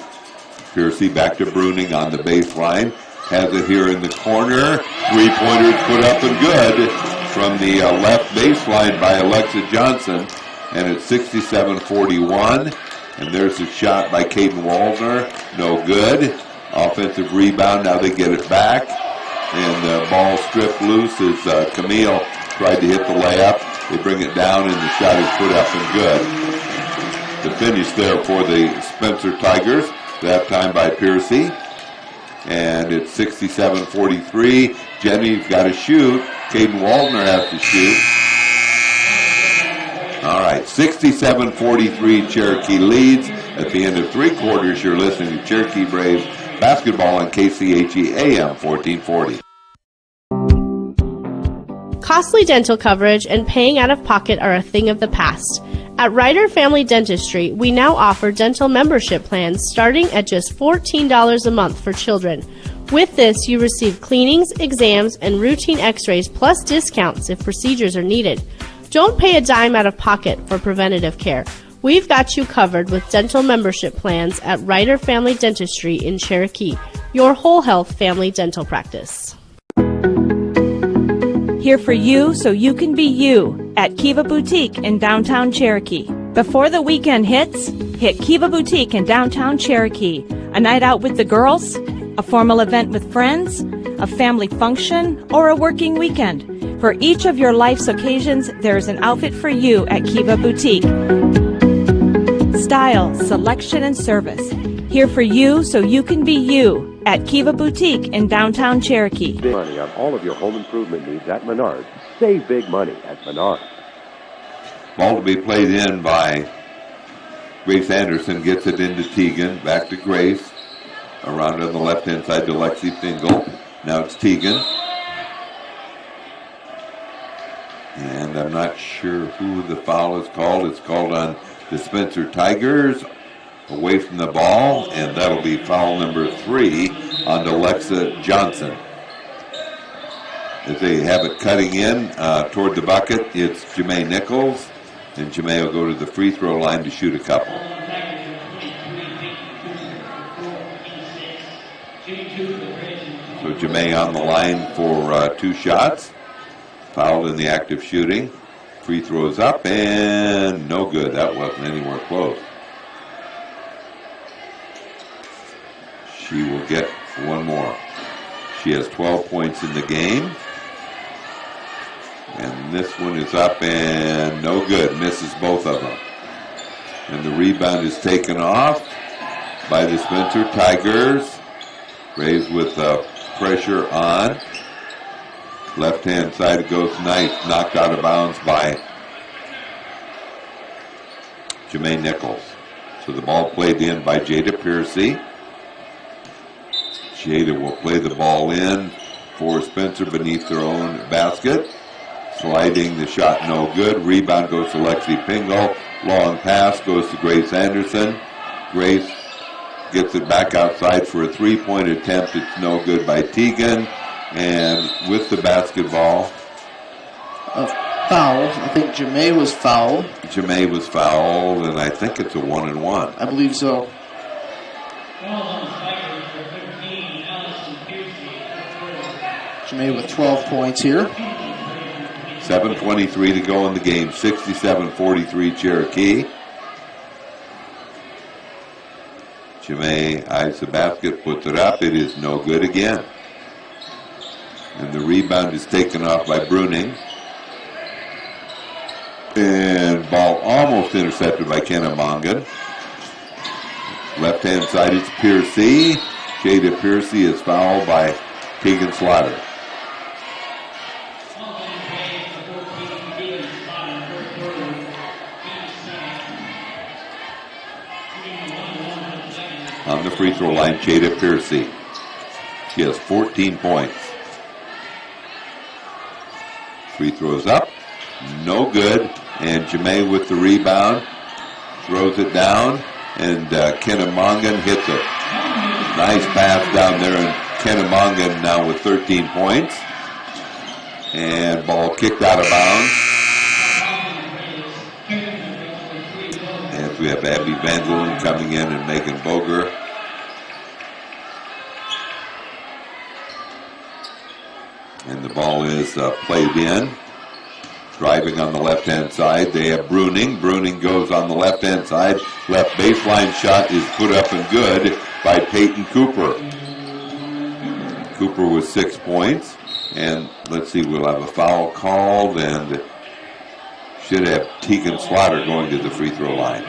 Piercy back to Bruning on the baseline. Has it here in the corner. Three-pointers put up and good from the left baseline by Alexa Johnson. And it's 67-41. And there's a shot by Caden Waldner. No good. Offensive rebound. Now they get it back. And the ball stripped loose as Camille tried to hit the layup. They bring it down and the shot is put up and good. The finish there for the Spencer Tigers. That time by Piercy. And it's 67-43. Jenny's got to shoot. Caden Waldner has to shoot. All right, 67-43, Cherokee leads. At the end of three quarters, you're listening to Cherokee Braves basketball on KCHE AM 1440. Costly dental coverage and paying out of pocket are a thing of the past. At Ryder Family Dentistry, we now offer dental membership plans starting at just $14 a month for children. With this, you receive cleanings, exams, and routine x-rays plus discounts if procedures are needed. Don't pay a dime out of pocket for preventative care. We've got you covered with dental membership plans at Ryder Family Dentistry in Cherokee, your whole health family dental practice. Here for you so you can be you at Kiva Boutique in downtown Cherokee. Before the weekend hits, hit Kiva Boutique in downtown Cherokee. A night out with the girls, a formal event with friends, a family function, or a working weekend. For each of your life's occasions, there's an outfit for you at Kiva Boutique. Style, selection, and service. Here for you so you can be you at Kiva Boutique in downtown Cherokee. Big money on all of your home improvement needs at Menards. Save big money at Menards. Ball to be played in by Grace Anderson. Gets it into Teagan. Back to Grace. Around on the left-hand side to Lexi Fingal. Now it's Teagan. And I'm not sure who the foul is called. It's called on the Spencer Tigers. Away from the ball, and that'll be foul number 3 on Alexa Johnson. As they have it cutting in toward the bucket, it's Jamae Nichols, and Jamae will go to the free throw line to shoot a couple. So Jamae on the line for 2 shots. Fouled in the act of shooting. Free throws up, and no good. That wasn't anywhere close. She will get one more. She has 12 points in the game. And this one is up and no good. Misses both of them. And the rebound is taken off by the Spencer Tigers. Braves with pressure on. Left-hand side goes nice. Knocked out of bounds by Jamae Nichols. So the ball played in by Jada Piercy. Jada will play the ball in for Spencer beneath their own basket. Sliding the shot, no good. Rebound goes to Lexi Pingle. Long pass goes to Grace Anderson. Grace gets it back outside for a 3-point attempt. It's no good by Teagan. And with the basketball. A foul. I think Jamae was fouled. Jamae was fouled, and I think it's a 1-and-1. I believe so. Jamae with 12 points here. 7:23 to go in the game. 67-43 Cherokee. Jamae eyes the basket, puts it up. It is no good again. And the rebound is taken off by Bruning. And ball almost intercepted by Kennemongan. Left-hand side is Piercy. Jada Piercy is fouled by Tegan Slaughter. On the free throw line, Jada Piercy. She has 14 points. Free throws up. No good. And Jamae with the rebound. Throws it down. And Kennemongan hits it. Nice pass down there. And Kennemongan now with 13 points. And ball kicked out of bounds. As we have Abby Vanderlyn coming in and Megan Boger. And the ball is played in. Driving on the left-hand side, they have Bruning. Bruning goes on the left-hand side. Left baseline shot is put up and good by Peyton Cooper. Cooper with 6 points. And let's see, we'll have a foul called and should have Tegan Slaughter going to the free throw line.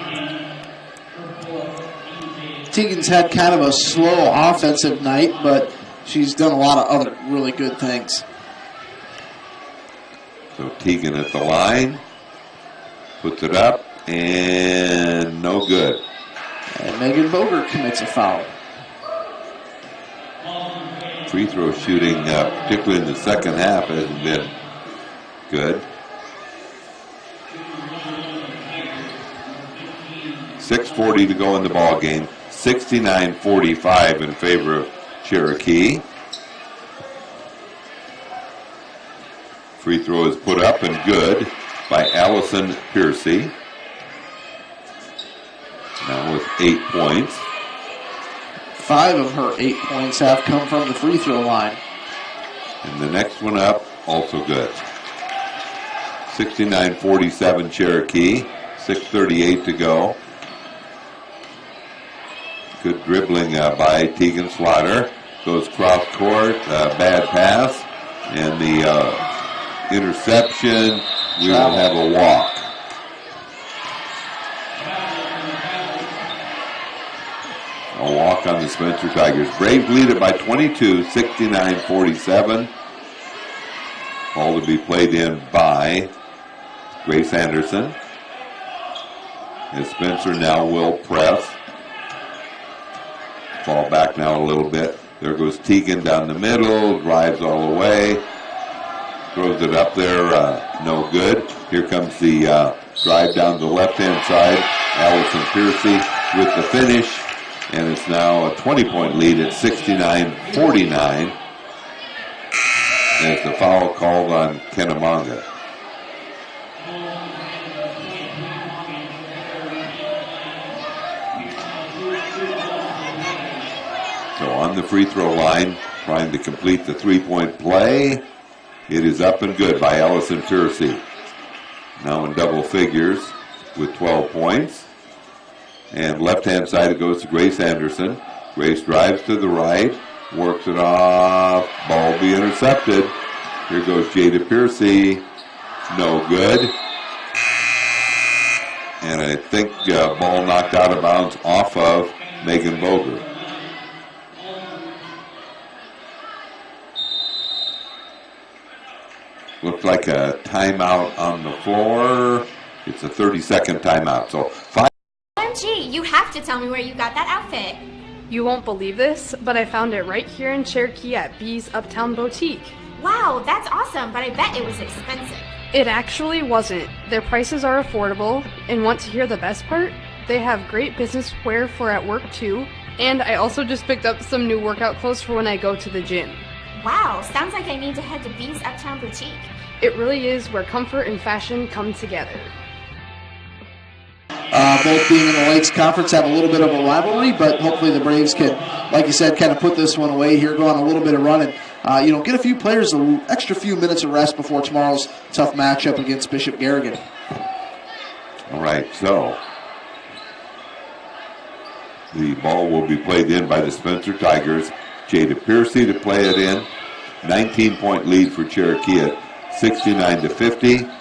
Tegan's had kind of a slow offensive night, but she's done a lot of other really good things. So Tegan at the line, puts it up, and no good. And Megan Boger commits a foul. Free throw shooting, particularly in the second half, hasn't been good. 6:40 to go in the ball game. 69-45 in favor of Cherokee. Free throw is put up and good by Allison Piercy. Now with 8 points. 5 of her 8 points have come from the free throw line. And the next one up, also good. 69-47 Cherokee. 6:38 to go. Good dribbling by Tegan Slaughter. Goes cross court, bad pass, and the interception. We will have a walk. A walk on the Spencer Tigers. Braves lead it by 22, 69-47. Ball to be played in by Grace Anderson. And Spencer now will press. Fall back now a little bit. There goes Tegan down the middle, drives all the way, throws it up there, no good. Here comes the drive down the left-hand side. Allison Piercy with the finish, and it's now a 20-point lead at 69-49. And it's a foul called on Kennemongan. So on the free throw line, trying to complete the three-point play. It is up and good by Allison Piercy. Now in double figures with 12 points. And left-hand side it goes to Grace Anderson. Grace drives to the right, works it off, ball be intercepted. Here goes Jada Piercy, no good. And I think ball knocked out of bounds off of Megan Boger. Looks like a timeout on the floor. It's a 30-second timeout. So 5. OMG, you have to tell me where you got that outfit. You won't believe this, but I found it right here in Cherokee at B's Uptown Boutique. Wow, that's awesome, but I bet it was expensive. It actually wasn't. Their prices are affordable, and want to hear the best part? They have great business wear for at work too, and I also just picked up some new workout clothes for when I go to the gym. Wow, sounds like I need to head to B's Uptown Boutique. It really is where comfort and fashion come together. Both being in the Lakes Conference have a little bit of a rivalry, but hopefully the Braves can, like you said, kind of put this one away here, go on a little bit of run, and get a few players an extra few minutes of rest before tomorrow's tough matchup against Bishop Garrigan. All right, so the ball will be played in by the Spencer Tigers. Jada Piercy to play it in. 19-point lead for Cherokee at 69-50.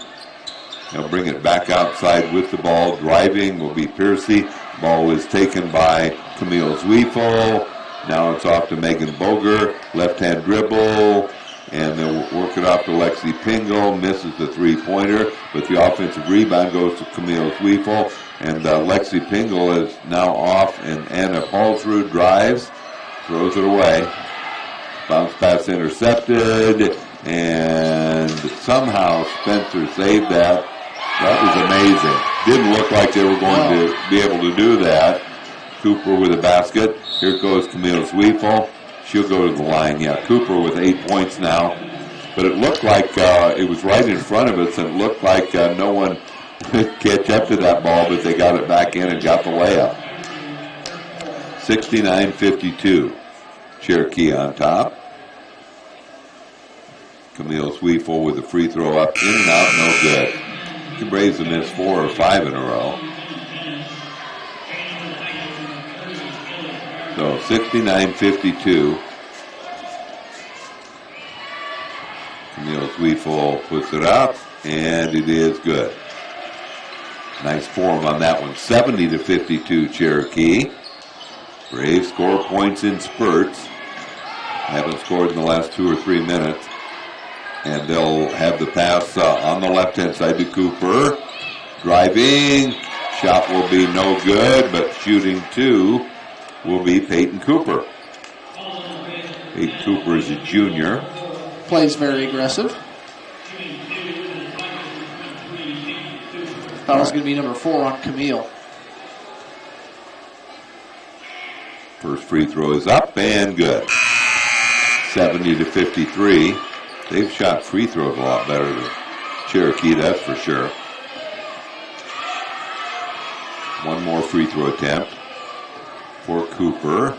They'll bring it back outside with the ball. Driving will be Piercy. Ball is taken by Camille Zwiefel. Now it's off to Megan Boger. Left-hand dribble. And they'll work it off to Lexi Pingle. Misses the three-pointer. But the offensive rebound goes to Camille Zwiefel. And Lexi Pingle is now off. And Anna Paulsrud drives. Throws it away. Bounce pass intercepted. And somehow Spencer saved that. That was amazing. Didn't look like they were going to be able to do that. Cooper with a basket. Here goes Camille Zwiefel. She'll go to the line. Yeah, Cooper with 8 points now. But it looked like it was right in front of us, and it looked like no one could catch up to that ball, but they got it back in and got the layup. 69-52. Cherokee on top. Camille Zwiefel with a free throw up, in and out, no good. The Braves have missed 4 or 5 in a row. So 69-52. Camille Zwiefel puts it up, and it is good. Nice form on that one. 70-52 Cherokee. Braves score points in spurts. Haven't scored in the last 2 or 3 minutes. And they'll have the pass on the left-hand side to Cooper. Driving. Shot will be no good, but shooting 2 will be Peyton Cooper. Peyton Cooper is a junior. Plays very aggressive. Foul's going to be number 4 on Camille. First free throw is up and good. 70-53. They've shot free throws a lot better than Cherokee, that's for sure. One more free throw attempt for Cooper.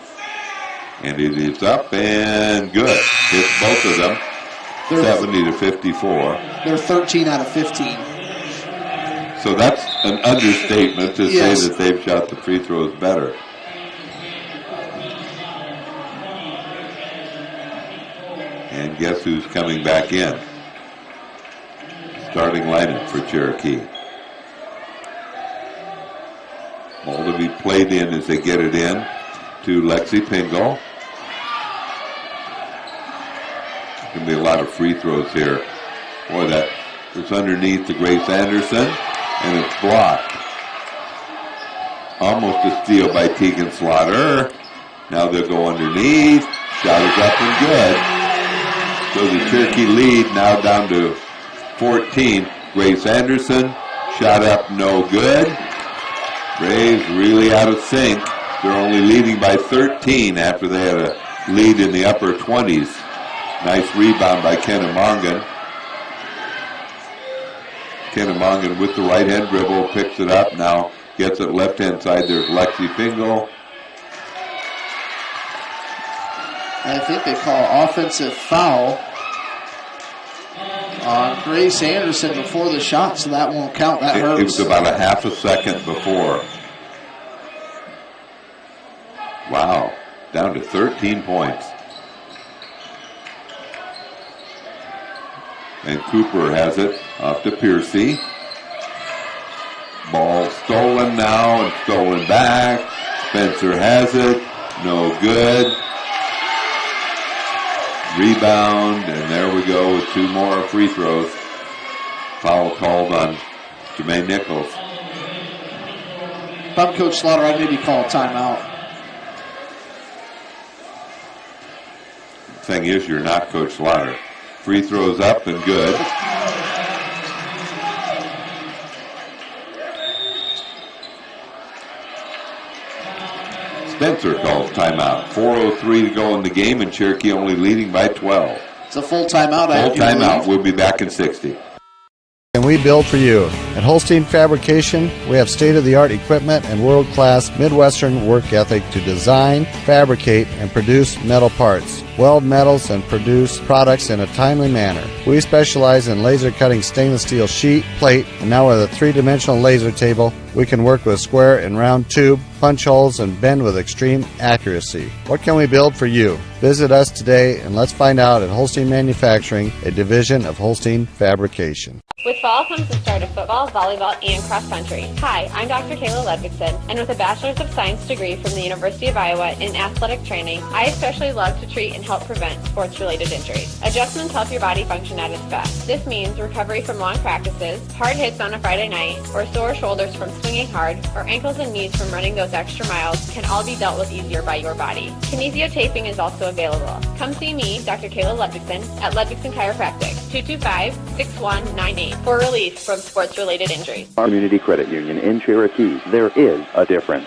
And it is up and good. Hits both of them. 70-54. They're 13 out of 15. So that's an understatement to say that they've shot the free throws better. And guess who's coming back in? Starting lineup for Cherokee. Ball to be played in as they get it in to Lexi Pingle. Going to be a lot of free throws here. Boy, that was underneath to Grace Anderson, and it's blocked. Almost a steal by Tegan Slaughter. Now they'll go underneath. Shot is up and good. So the Cherokee lead now down to 14. Grace Anderson, shot up no good. Braves really out of sync. They're only leading by 13 after they had a lead in the upper 20s. Nice rebound by Kenna Mongan. Kenna Mongan with the right-hand dribble, picks it up, now gets it left-hand side. There's Lexi Pingle. I think they call offensive foul on Grace Anderson before the shot, so that won't count. That hurts. It was about a half a second before. Wow, down to 13 points. And Cooper has it off to Piercy. Ball stolen now and stolen back. Spencer has it. No good. Rebound, and there we go with 2 more free throws. Foul called on Jermaine Nichols. If I'm Coach Slaughter, I'd maybe call a timeout. Thing is, you're not Coach Slaughter. Free throws up and good. Spencer calls timeout. 4:03 to go in the game, and Cherokee only leading by 12. It's a full timeout. Full timeout. We'll be back in 60. And we build for you. At Holstein Fabrication, we have state-of-the-art equipment and world-class Midwestern work ethic to design, fabricate, and produce metal parts, weld metals, and produce products in a timely manner. We specialize in laser cutting stainless steel sheet, plate, and now with a three-dimensional laser table, we can work with square and round tube, punch holes, and bend with extreme accuracy. What can we build for you? Visit us today and let's find out at Holstein Manufacturing, a division of Holstein Fabrication. With fall comes the start of football, volleyball, and cross country. Hi, I'm Dr. Kayla Ludvigson, and with a Bachelor's of Science degree from the University of Iowa in athletic training, I especially love to treat and help prevent sports-related injuries. Adjustments help your body function at its best. This means recovery from long practices, hard hits on a Friday night, or sore shoulders from swinging hard, or ankles and knees from running those extra miles can all be dealt with easier by your body. Kinesiotaping is also available. Come see me, Dr. Kayla Ludvigson, at Ludvigson Chiropractic, 225-6198. For relief from sports-related injuries. Our Community Credit Union in Cherokee, there is a difference.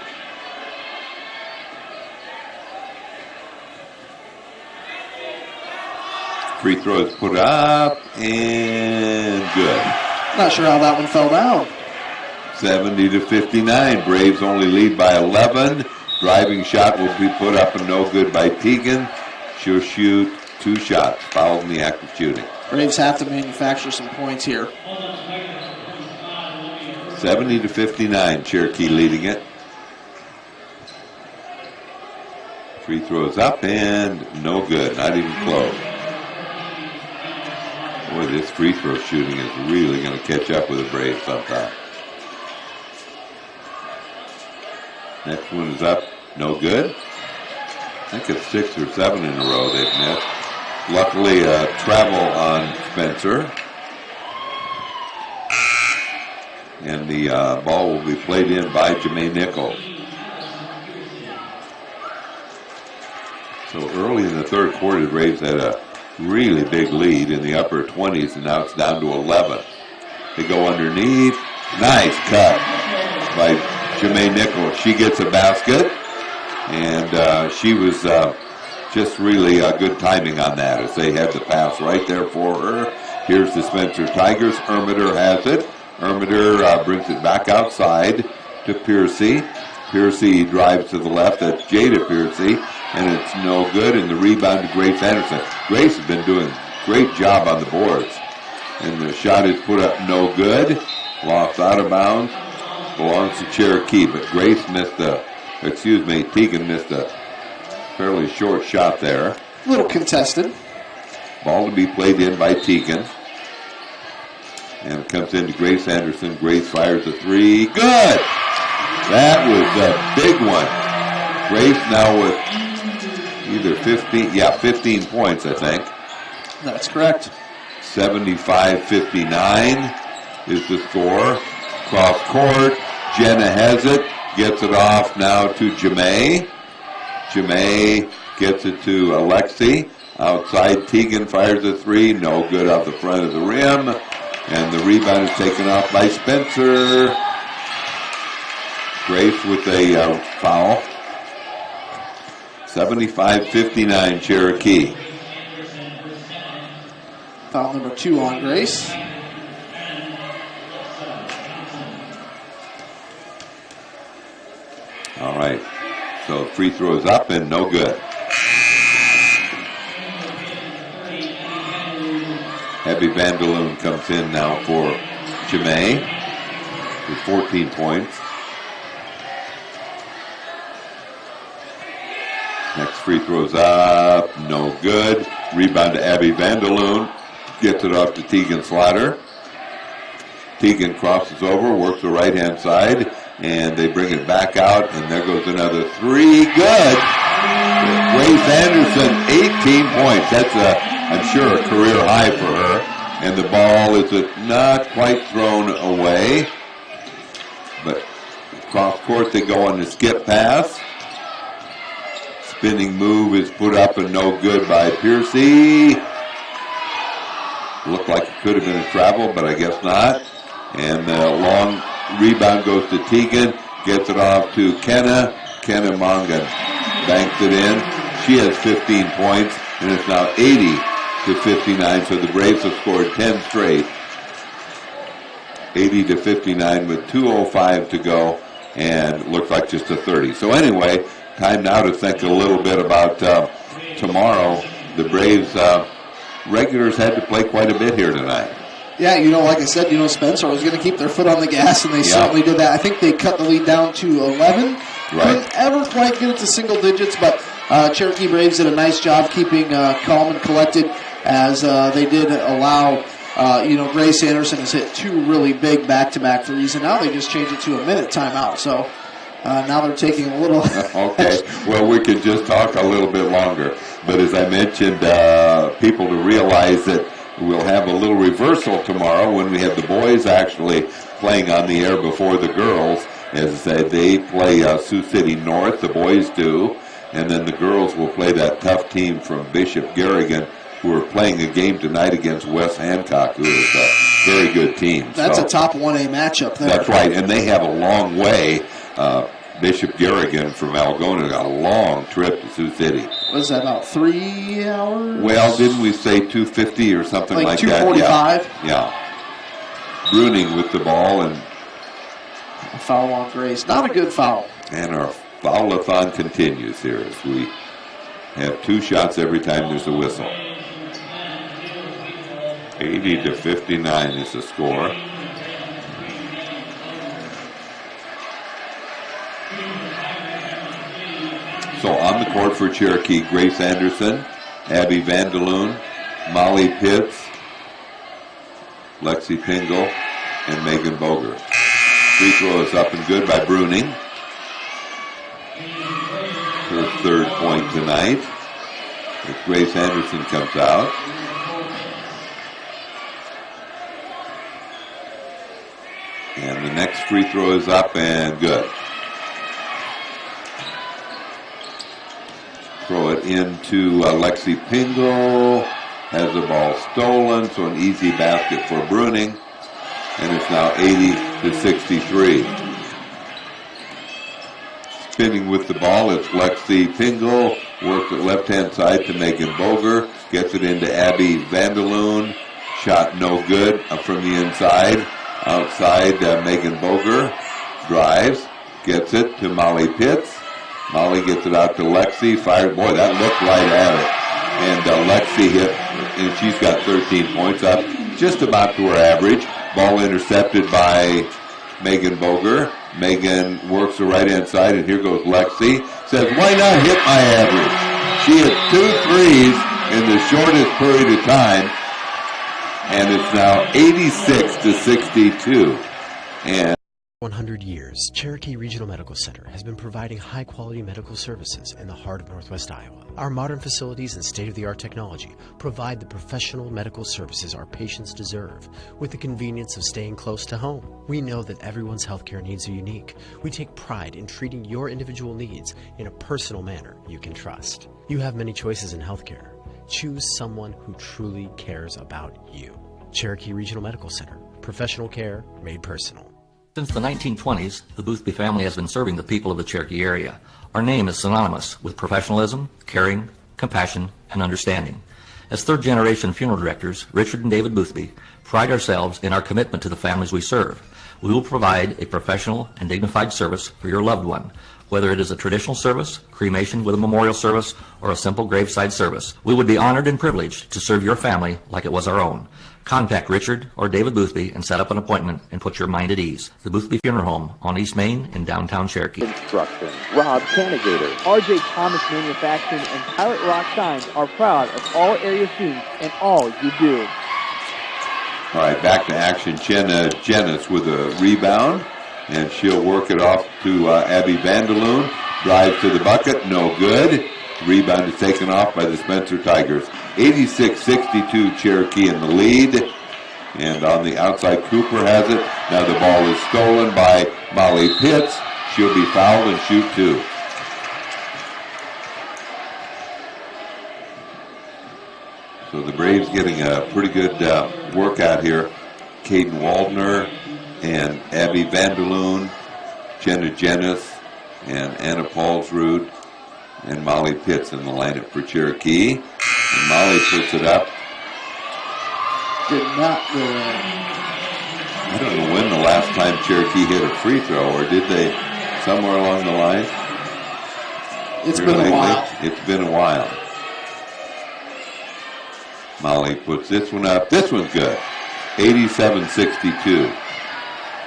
Free throws put up and good. Not sure how that one fell down. 70-59. Braves only lead by 11. Driving shot will be put up and no good by Teagan. She'll shoot 2 shots, fouled in the act of shooting. Braves have to manufacture some points here. 70-59, Cherokee leading it. Free throws up and no good, not even close. Boy, this free throw shooting is really going to catch up with the Braves sometime. Next one is up, no good. I think it's 6 or 7 in a row they've missed. Luckily, travel on Spencer. And the ball will be played in by Jermaine Nichols. So early in the third quarter, the Braves had a really big lead in the upper 20s, and now it's down to 11. They go underneath. Nice cut by Jermaine Nichols. She gets a basket, and she was just really good timing on that as they had the pass right there for her. Here's the Spencer Tigers. Ermitter has it. Ermitter brings it back outside to Piercy. Piercy drives to the left. That's Jada Piercy, and it's no good. And the rebound to Grace Anderson. Grace has been doing a great job on the boards. And the shot is put up no good. Lost out of bounds. Belongs to Cherokee, but Grace missed Teagan missed a fairly short shot there. A little contested. Ball to be played in by Teagan. And it comes into Grace Anderson. Grace fires a 3. Good! That was a big one. Grace now with either 15 points, I think. That's correct. 75-59 is the score. Cross court. Jenna has it. Gets it off now to Jamae. Jamae gets it to Alexi. Outside, Teagan fires a 3. No good off the front of the rim. And the rebound is taken off by Spencer. Grace with a foul. 75-59 Cherokee. Foul number 2 on Grace. All right. So free throws up and no good. Abby Vanderloon comes in now for Jamae with 14 points. Next free throws up, no good. Rebound to Abby Vanderloon. Gets it off to Teagan Slaughter. Teagan crosses over, works the right-hand side, and they bring it back out, and there goes another 3. Good! Grace Anderson, 18 points. That's I'm sure a career high for her. And the ball is not quite thrown away. But cross court, they go on the skip pass. Spinning move is put up and no good by Piercy. Looked like it could have been a travel, but I guess not. And the long rebound goes to Teagan. Gets it off to Kenna. Kenna Mongan banks it in. She has 15 points, and it's now to 59. So the Braves have scored 10 straight. 80 to 59 with 2:05 to go, and looks like just a 30. So anyway, time now to think a little bit about tomorrow. The Braves regulars had to play quite a bit here tonight. Yeah, like I said, Spencer was going to keep their foot on the gas, and they certainly did that. I think they cut the lead down to 11. Right. Couldn't ever quite get it to single digits, but Cherokee Braves did a nice job keeping calm and collected as they did allow, Grace Anderson has hit 2 really big back-to-back threes, and now they just changed it to a minute timeout. So now they're taking a little... Okay, well, we could just talk a little bit longer. But as I mentioned, people to realize that we'll have a little reversal tomorrow when we have the boys actually playing on the air before the girls. As I said, they play Sioux City North, the boys do, and then the girls will play that tough team from Bishop Garrigan, who are playing a game tonight against West Hancock, who is a very good team. That's a top 1A matchup there. That's right, and they have a long way. Bishop Garrigan from Algona got a long trip to Sioux City. What is that, about 3 hours? Well, didn't we say 250 or something like that? 245? Yeah. Bruning with the ball, and a foul on Grace. Not a good foul. And our foul-a-thon continues here as we have 2 shots every time there's a whistle. 80 to 59 is the score. So on the court for Cherokee, Grace Anderson, Abby Vandeloon, Molly Pitts, Lexi Pingle, and Megan Boger. Free throw is up and good by Bruning. Her 3rd point tonight. As Grace Anderson comes out. And the next free throw is up and good. Throw it into Lexi Pingle. Has the ball stolen, so an easy basket for Bruning. And it's now 80 to 63. Spinning with the ball, it's Lexi Pingle. Works it left-hand side to Megan Boger. Gets it into Abby Vandeloon. Shot no good from the inside. Outside, Megan Boger drives. Gets it to Molly Pitts. Molly gets it out to Lexi. Fired. Boy, that looked right at it. And Lexi hit, and she's got 13 points up. Just about to her average. Ball intercepted by Megan Boger. Megan works the right-hand side, and here goes Lexi. Says, why not hit my average? She hit 2 threes in the shortest period of time, and it's now 86 to 62. And 100 years, Cherokee Regional Medical Center has been providing high-quality medical services in the heart of Northwest Iowa. Our modern facilities and state-of-the-art technology provide the professional medical services our patients deserve with the convenience of staying close to home. We know that everyone's healthcare needs are unique. We take pride in treating your individual needs in a personal manner you can trust. You have many choices in healthcare. Choose someone who truly cares about you. Cherokee Regional Medical Center. Professional care made personal. Since the 1920s, the Boothby family has been serving the people of the Cherokee area. Our name is synonymous with professionalism, caring, compassion, and understanding. As third-generation funeral directors, Richard and David Boothby pride ourselves in our commitment to the families we serve. We will provide a professional and dignified service for your loved one, whether it is a traditional service, cremation with a memorial service, or a simple graveside service. We would be honored and privileged to serve your family like it was our own. Contact Richard or David Boothby and set up an appointment and put your mind at ease. The Boothby Funeral Home on East Main in downtown Cherokee. Construction. Rob Canigator. RJ Thomas Manufacturing and Pilot Rock Signs are proud of all area students and all you do. All right, back to action. Jenna Jennis with a rebound, and she'll work it off to Abby Vandeloon. Drives to the bucket, no good. Rebound is taken off by the Spencer Tigers. 86-62 Cherokee in the lead. And on the outside, Cooper has it. Now the ball is stolen by Molly Pitts. She'll be fouled and shoot 2. So the Braves getting a pretty good workout here. Caden Waldner and Abby Vandeloon, Jenna Jennis, and Anna Paulsrud, and Molly Pitts in the lineup for Cherokee. And Molly puts it up did not go in. I don't know when the last time Cherokee hit a free throw, or did they somewhere along the line? It's been a while. It's been a while. Molly puts this one up. This one's good. 87-62.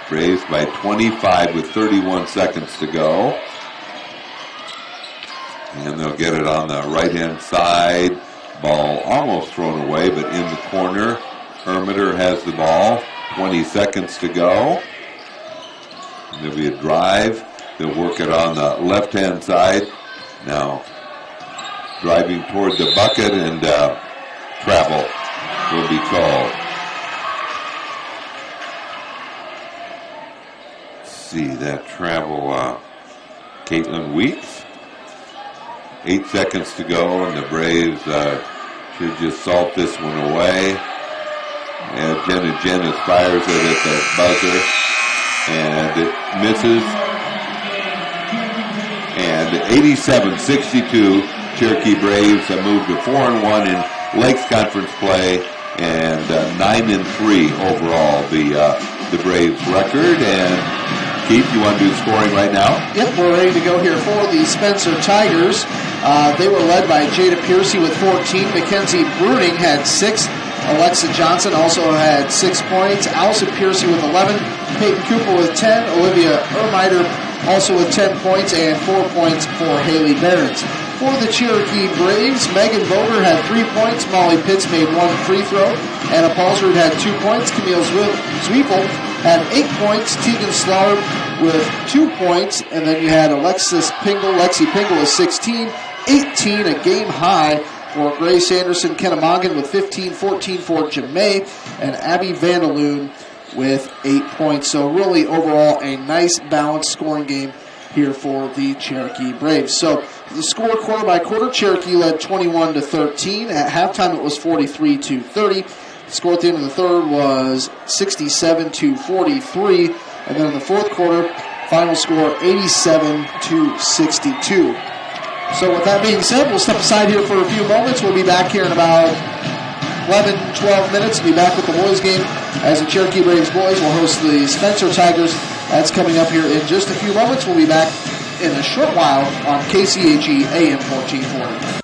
Braves by 25 with 31 seconds to go. And they'll get it on the right-hand side. Ball almost thrown away, but in the corner. Hermiter has the ball. 20 seconds to go. And there'll be a drive. They'll work it on the left-hand side. Now, driving toward the bucket, and travel will be called. Let's see, that travel, Caitlin Weeks. 8 seconds to go, and the Braves should just salt this one away. And Jenna Jennis fires it at the buzzer, and it misses. And 87-62, Cherokee Braves move to 4-1 in Lakes Conference play, and 9-3 overall the Braves record. And Keith, you want to do the scoring right now? Yep, we're ready to go here for the Spencer Tigers. They were led by Jada Piercy with 14. Mackenzie Bruning had 6. Alexa Johnson also had 6 points. Allison Piercy with 11. Peyton Cooper with 10. Olivia Ermiter also with 10 points, and 4 points for Haley Behrens. For the Cherokee Braves, Megan Boger had 3 points. Molly Pitts made 1 free throw. Anna Paulsrud had 2 points. Camille Zwiefel had 8 points. Tegan Slarb with 2 points. And then you had Lexi Pingle with 16. 18, a game high for Grace Anderson. Kennemongan with 15. 14 for Jamay. And Abby Vandaloon with 8 points. So really overall a nice balanced scoring game here for the Cherokee Braves. So the score quarter by quarter, Cherokee led 21-13. At halftime it was 43-30. The score at the end of the third was 67-43. And then in the fourth quarter, final score 87-62. So with that being said, we'll step aside here for a few moments. We'll be back here in about 11-12 minutes. We'll be back with the boys game as the Cherokee Braves boys will host the Spencer Tigers. That's coming up here in just a few moments. We'll be back in a short while on KCHE AM 1440.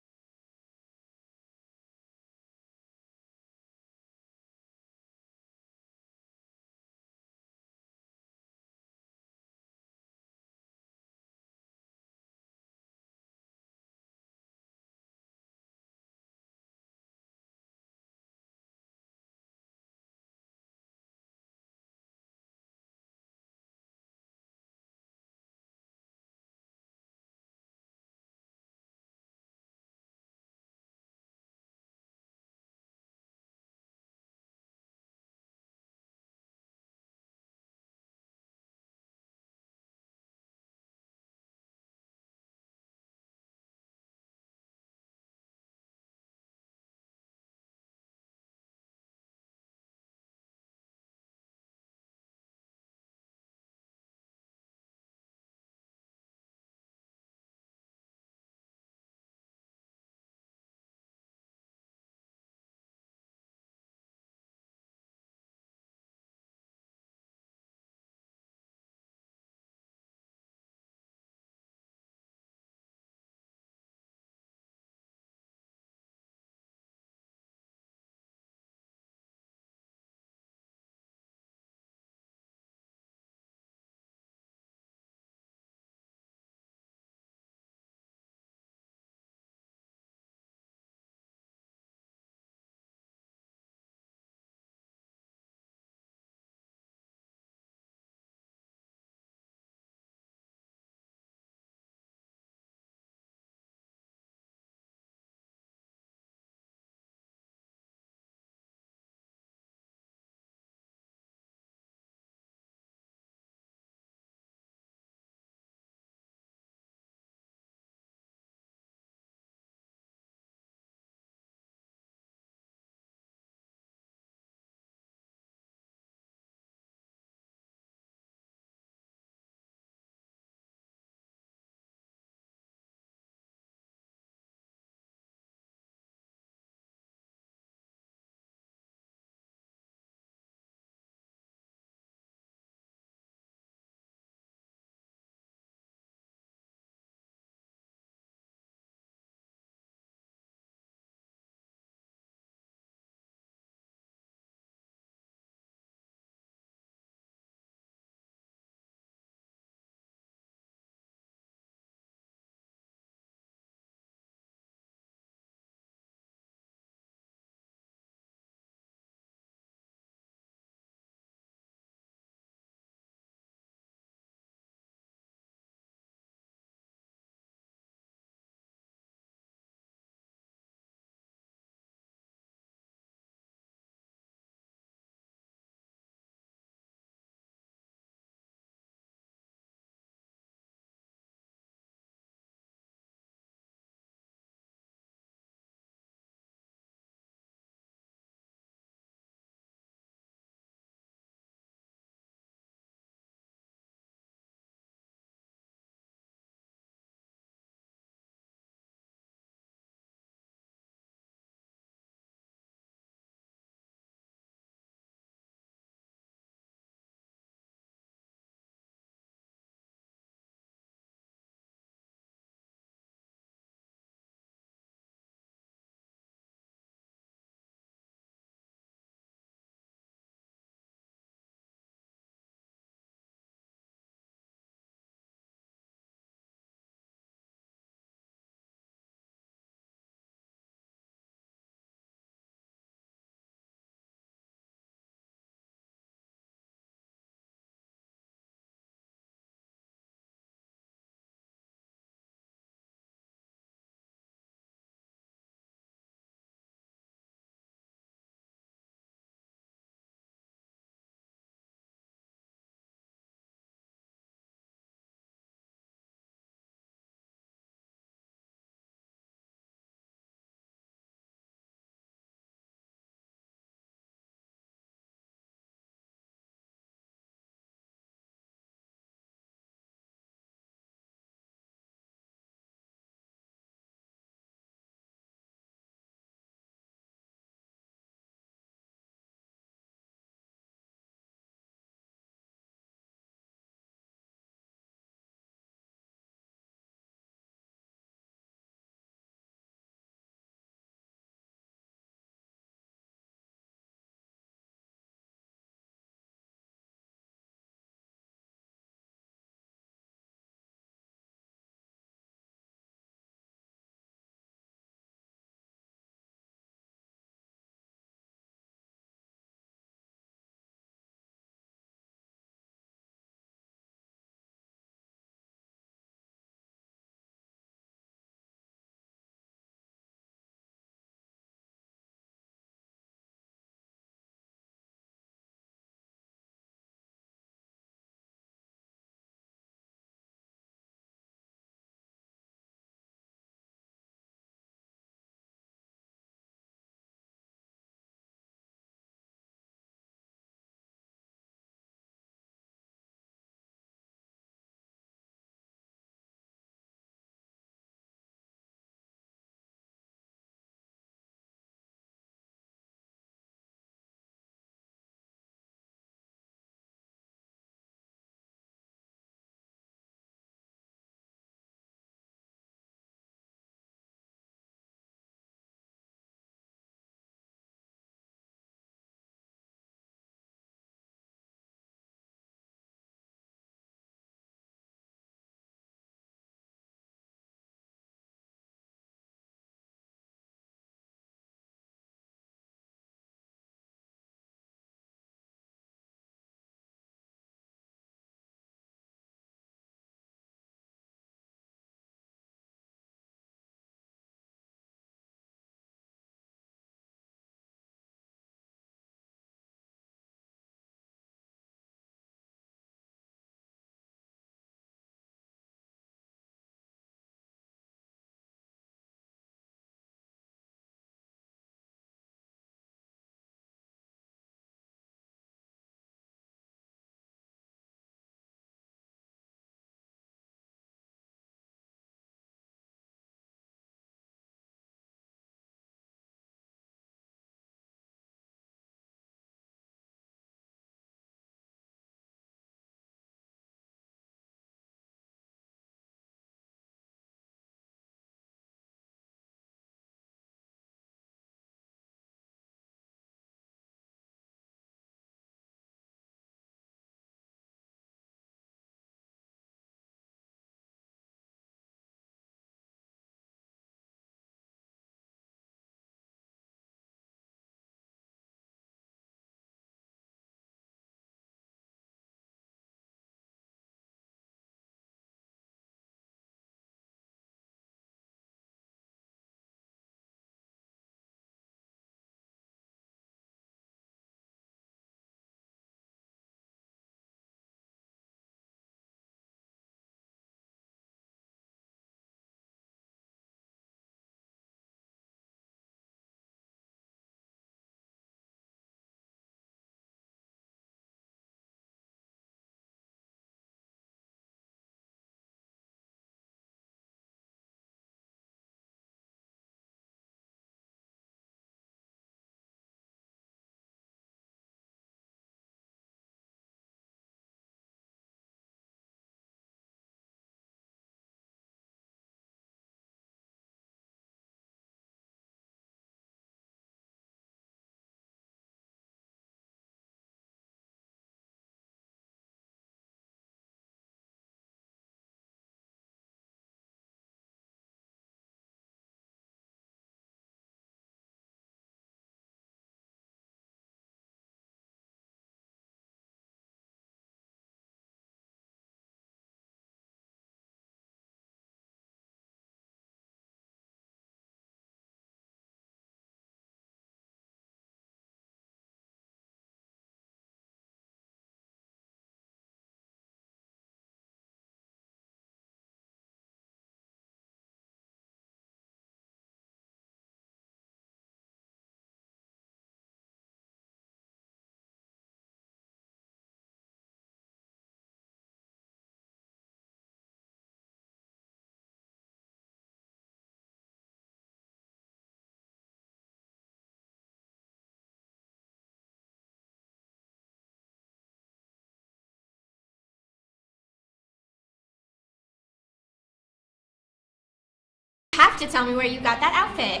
have to tell me where you got that outfit.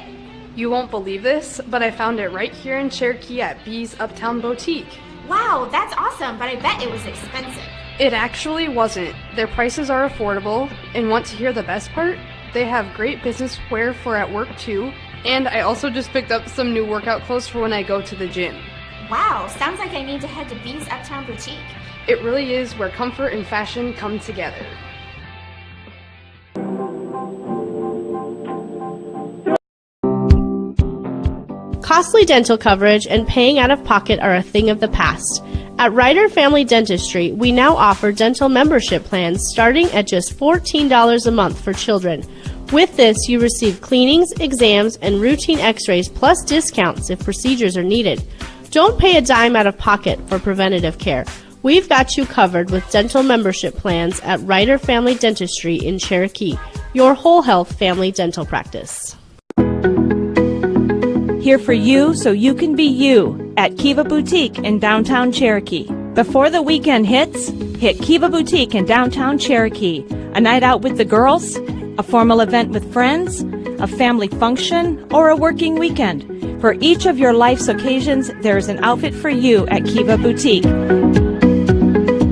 You won't believe this, but I found it right here in Cherokee at B's Uptown Boutique. Wow, that's awesome, but I bet it was expensive. It actually wasn't. Their prices are affordable, and want to hear the best part? They have great business wear for at work too, and I also just picked up some new workout clothes for when I go to the gym. Wow, sounds like I need to head to B's Uptown Boutique. It really is where comfort and fashion come together. Costly dental coverage and paying out of pocket are a thing of the past. At Ryder Family Dentistry, we now offer dental membership plans starting at just $14 a month for children. With this, you receive cleanings, exams, and routine x-rays plus discounts if procedures are needed. Don't pay a dime out of pocket for preventative care. We've got you covered with dental membership plans at Ryder Family Dentistry in Cherokee, your whole health family dental practice. Here for you so you can be you at Kiva Boutique in downtown Cherokee. Before the weekend hits, hit Kiva Boutique in downtown Cherokee. A night out with the girls, a formal event with friends, a family function, or a working weekend. For each of your life's occasions, there is an outfit for you at Kiva Boutique.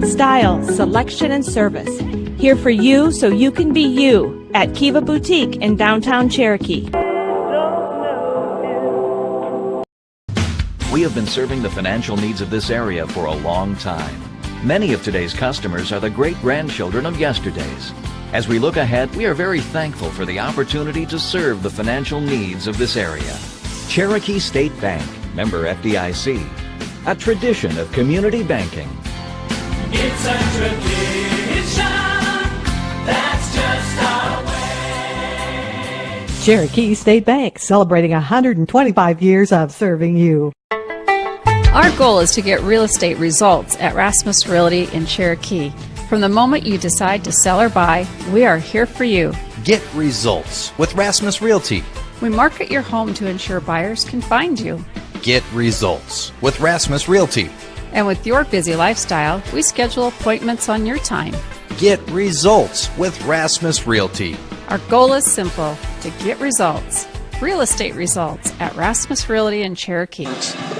Style, selection, and service. Here for you so you can be you at Kiva Boutique in downtown Cherokee. We have been serving the financial needs of this area for a long time. Many of today's customers are the great-grandchildren of yesterday's. As we look ahead, we are very thankful for the opportunity to serve the financial needs of this area. Cherokee State Bank, member FDIC, a tradition of community banking. It's a tradition that's just our way. Cherokee State Bank, celebrating 125 years of serving you. Our goal is to get real estate results at Rasmus Realty in Cherokee. From the moment you decide to sell or buy, we are here for you. Get results with Rasmus Realty. We market your home to ensure buyers can find you. Get results with Rasmus Realty. And with your busy lifestyle, we schedule appointments on your time. Get results with Rasmus Realty. Our goal is simple, to get results. Real estate results at Rasmus Realty in Cherokee.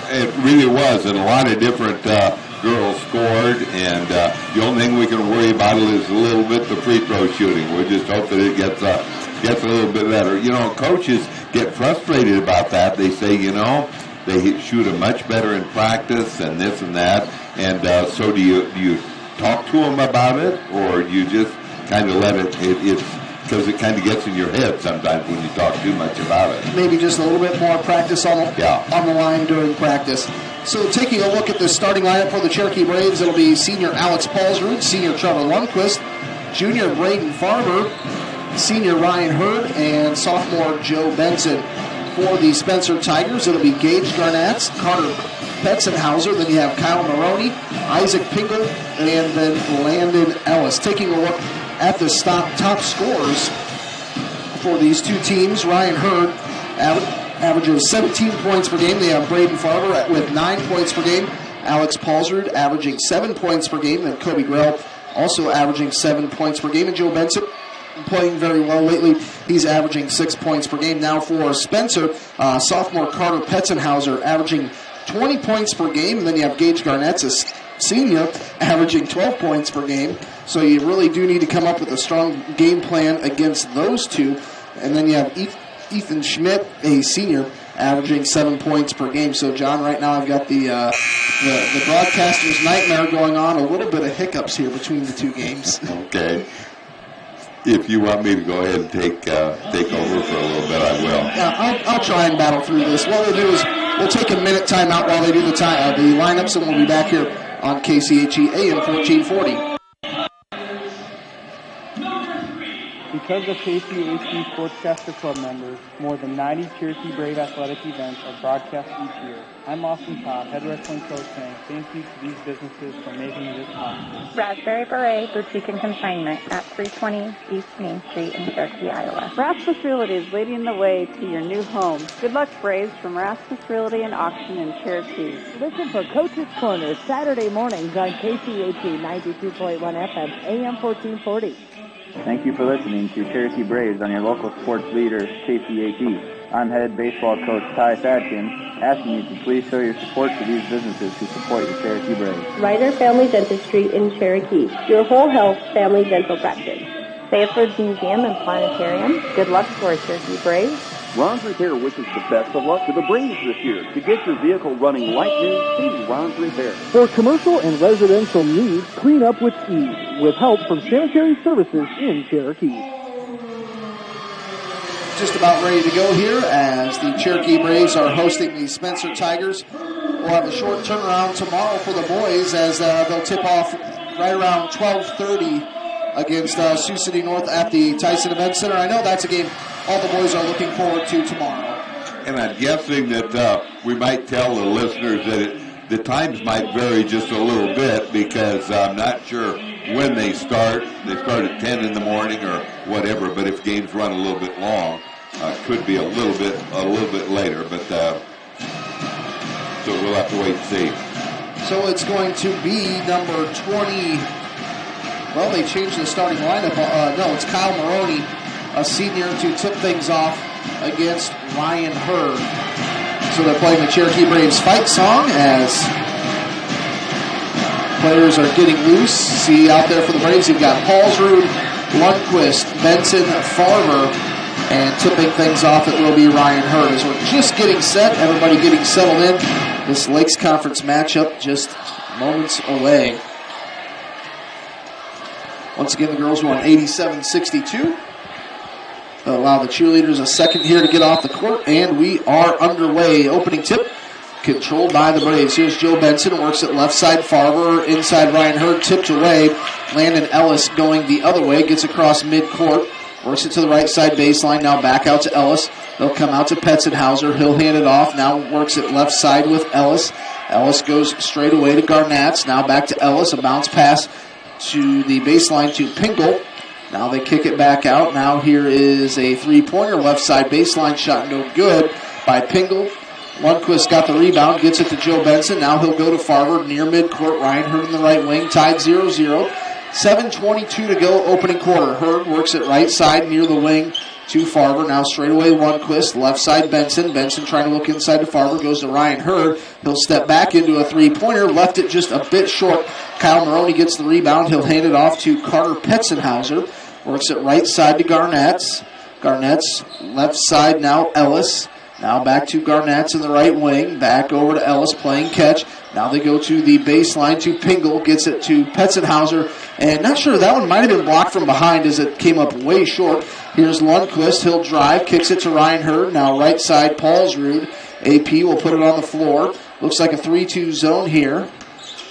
It really was, and a lot of different girls scored, and the only thing we can worry about is a little bit the free throw shooting. We just hope that it gets a little bit better. You know, coaches get frustrated about that. They say, you know, they shoot them much better in practice and this and that, and so do you talk to them about it, or you just kind of let it's because it kind of gets in your head sometimes when you talk too much about it. Maybe just a little bit more practice on the line during practice. So taking a look at the starting lineup for the Cherokee Braves, it'll be senior Alex Paulsrud, senior Trevor Lundquist, junior Braden Farmer, senior Ryan Hurd, and sophomore Joe Benson. For the Spencer Tigers, it'll be Gage Garnatz, Carter Petzenhauser, then you have Kyle Maroney, Isaac Pingle, and then Landon Ellis. Taking a look at the top scorers for these two teams, Ryan Hurd averages 17 points per game. They have Braden Farber with 9 points per game. Alex Paulsrud averaging 7 points per game. And Kobe Grell also averaging 7 points per game. And Joe Benson playing very well lately. He's averaging 6 points per game. Now for Spencer, sophomore Carter Petzenhauser averaging 20 points per game. And then you have Gage Garnetz, a senior, averaging 12 points per game. So you really do need to come up with a strong game plan against those two. And then you have Ethan Schmidt, a senior, averaging 7 points per game. So, John, right now I've got the broadcaster's nightmare going on. A little bit of hiccups here between the two games. Okay. If you want me to go ahead and take over for a little bit, I will. Yeah, I'll try and battle through this. What we'll do is we'll take a minute timeout while they do the lineups, and we'll be back here on KCHE AM 1440. Because of KCHD Sportscaster Club members, more than 90 Cherokee Brave athletic events are broadcast each year. I'm Austin Todd, head wrestling coach, saying thank you to these businesses for making this possible. Raspberry Beret Boutique and Consignment at 320 East Main Street in Cherokee, Iowa. Rasmus Realty is leading the way to your new home. Good luck, Braves, from Rasmus Realty and Auction in Cherokee. Listen for Coach's Corner Saturday mornings on KCHE 92.1 FM, AM 1440. Thank you for listening to Cherokee Braves on your local sports leader, KCAT. I'm head baseball coach Ty Sadkin, asking you to please show your support to these businesses who support the Cherokee Braves. Ryder Family Dentistry in Cherokee, your whole health family dental practice. Sanford's Museum and Planetarium, good luck to our Cherokee Braves. Ron's Repair wishes the best of luck to the Braves this year. To get your vehicle running like new, see Ron's Repair. For commercial and residential needs, clean up with ease, with help from sanitary services in Cherokee. Just about ready to go here as the Cherokee Braves are hosting the Spencer Tigers. We'll have a short turnaround tomorrow for the boys as they'll tip off right around 12:30 against Sioux City North at the Tyson Event Center. I know that's a game all the boys are looking forward to tomorrow. And I'm guessing that we might tell the listeners that the times might vary just a little bit because I'm not sure when they start. They start at 10 in the morning or whatever, but if games run a little bit long, it could be a little bit later. But so we'll have to wait and see. So it's going to be number 20. Well, they changed the starting lineup. No, it's Kyle Maroney, a senior, to tip things off against Ryan Hurd. So they're playing the Cherokee Braves fight song as players are getting loose. See out there for the Braves, you've got Paulsrud, Lundquist, Benson, Farmer, and tipping things off, it will be Ryan Hurd. As we're just getting set, everybody getting settled in. This Lakes Conference matchup just moments away. Once again, the girls won 87-62. They'll allow the cheerleaders a second here to get off the court, and we are underway. Opening tip, controlled by the Braves. Here's Joe Benson, works it left side. Farber inside Ryan Hurd, tipped away. Landon Ellis going the other way, gets across midcourt, works it to the right side baseline. Now back out to Ellis. They'll come out to Petzenhauser. He'll hand it off. Now works it left side with Ellis. Ellis goes straight away to Garnatz. Now back to Ellis. A bounce pass to the baseline to Pingle. Now they kick it back out. Now here is a three-pointer left side baseline shot. No good by Pingle. Lundquist got the rebound, gets it to Joe Benson. Now he'll go to Farver near midcourt. Ryan Hurd in the right wing, tied 0-0. 7:22 to go, opening quarter. Hurd works it right side near the wing to Farver. Now straight away Lundquist, left side Benson. Benson trying to look inside to Farver, goes to Ryan Hurd. He'll step back into a three-pointer, left it just a bit short. Kyle Maroney gets the rebound. He'll hand it off to Carter Petzenhauser. Works it right side to Garnatz. Garnatz, left side now Ellis. Now back to Garnatz in the right wing. Back over to Ellis playing catch. Now they go to the baseline to Pingle. Gets it to Petzenhauser. And not sure, that one might have been blocked from behind as it came up way short. Here's Lundquist. He'll drive. Kicks it to Ryan Hurd. Now right side Paulsrud. AP will put it on the floor. Looks like a 3-2 zone here.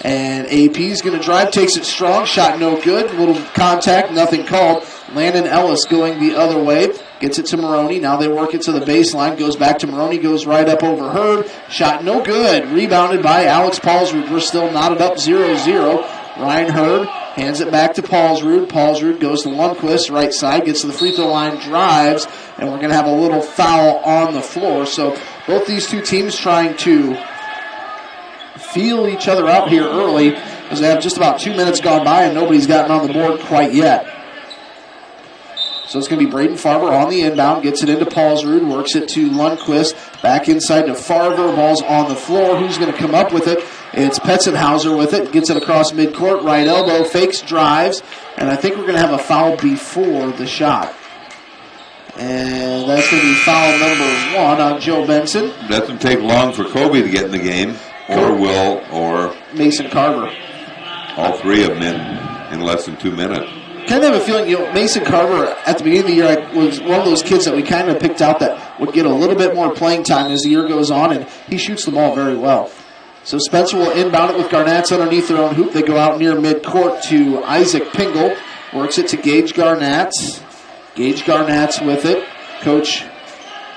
And AP's going to drive. Takes it strong. Shot no good. Little contact. Nothing called. Landon Ellis going the other way. Gets it to Maroney. Now they work it to the baseline. Goes back to Maroney. Goes right up over Hurd. Shot no good. Rebounded by Alex Paulsrud. We're still knotted up 0-0. Ryan Hurd hands it back to Paulsrud. Paulsrud goes to Lundquist. Right side. Gets to the free throw line. Drives. And we're going to have a little foul on the floor. So both these two teams trying to feel each other out here early as they have just about 2 minutes gone by and nobody's gotten on the board quite yet. So it's going to be Braden Farber on the inbound, gets it into Paulsrud, works it to Lundquist, back inside to Farber, ball's on the floor. Who's going to come up with it? It's Petzenhauser with it, gets it across midcourt, right elbow, fakes, drives, and I think we're going to have a foul before the shot. And that's going to be foul number 1 on Joe Benson. Doesn't take long for Kobe to get in the game, or Will, or Mason Carver. All three of them in less than 2 minutes. Kind of have a feeling, Mason Carver at the beginning of the year was one of those kids that we kind of picked out that would get a little bit more playing time as the year goes on, and he shoots the ball very well. So Spencer will inbound it with Garnatz underneath their own hoop. They go out near midcourt to Isaac Pingle. Works it to Gage Garnatz. Gage Garnatz with it. Coach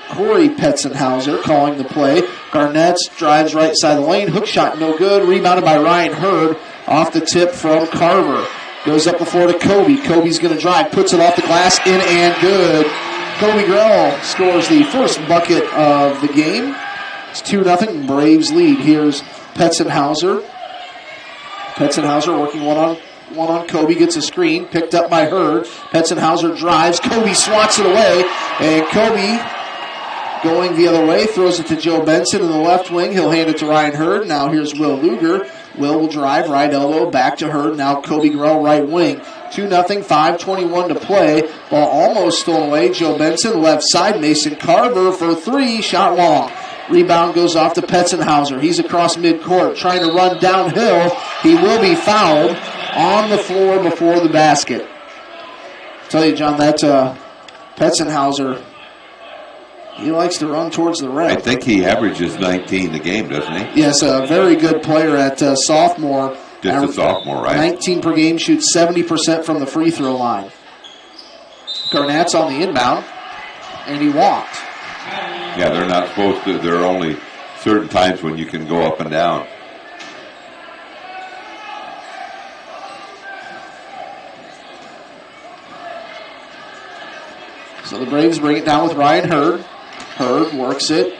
Corey Petzenhauser calling the play. Garnatz drives right side of the lane. Hook shot no good. Rebounded by Ryan Hurd off the tip from Carver. Goes up the floor to Kobe. Kobe's going to drive. Puts it off the glass. In and good. Kobe Grell scores the first bucket of the game. It's 2-0. Braves lead. Here's Petzenhauser. Petzenhauser working One on Kobe, gets a screen, picked up by Hurd. Petzenhauser drives, Kobe swats it away, and Kobe going the other way, throws it to Joe Benson in the left wing. He'll hand it to Ryan Hurd. Now here's Will Luger. Will drive, right elbow, back to Hurd. Now Kobe Grell, right wing. 2-0, 5:21 to play. Ball almost stolen away. Joe Benson, left side. Mason Carver for three, shot long. Rebound goes off to Petzenhauser. He's across midcourt, trying to run downhill. He will be fouled on the floor before the basket. I'll tell you, John, that Petzenhauser, he likes to run towards the rim. I think he averages 19 a game, doesn't he? Yes, a very good player at sophomore. Just a sophomore, right? 19 per game, shoots 70% from the free throw line. Garnett's on the inbound, and he walked. Yeah, they're not supposed to. There are only certain times when you can go up and down. So the Braves bring it down with Ryan Hurd. Hurd works it.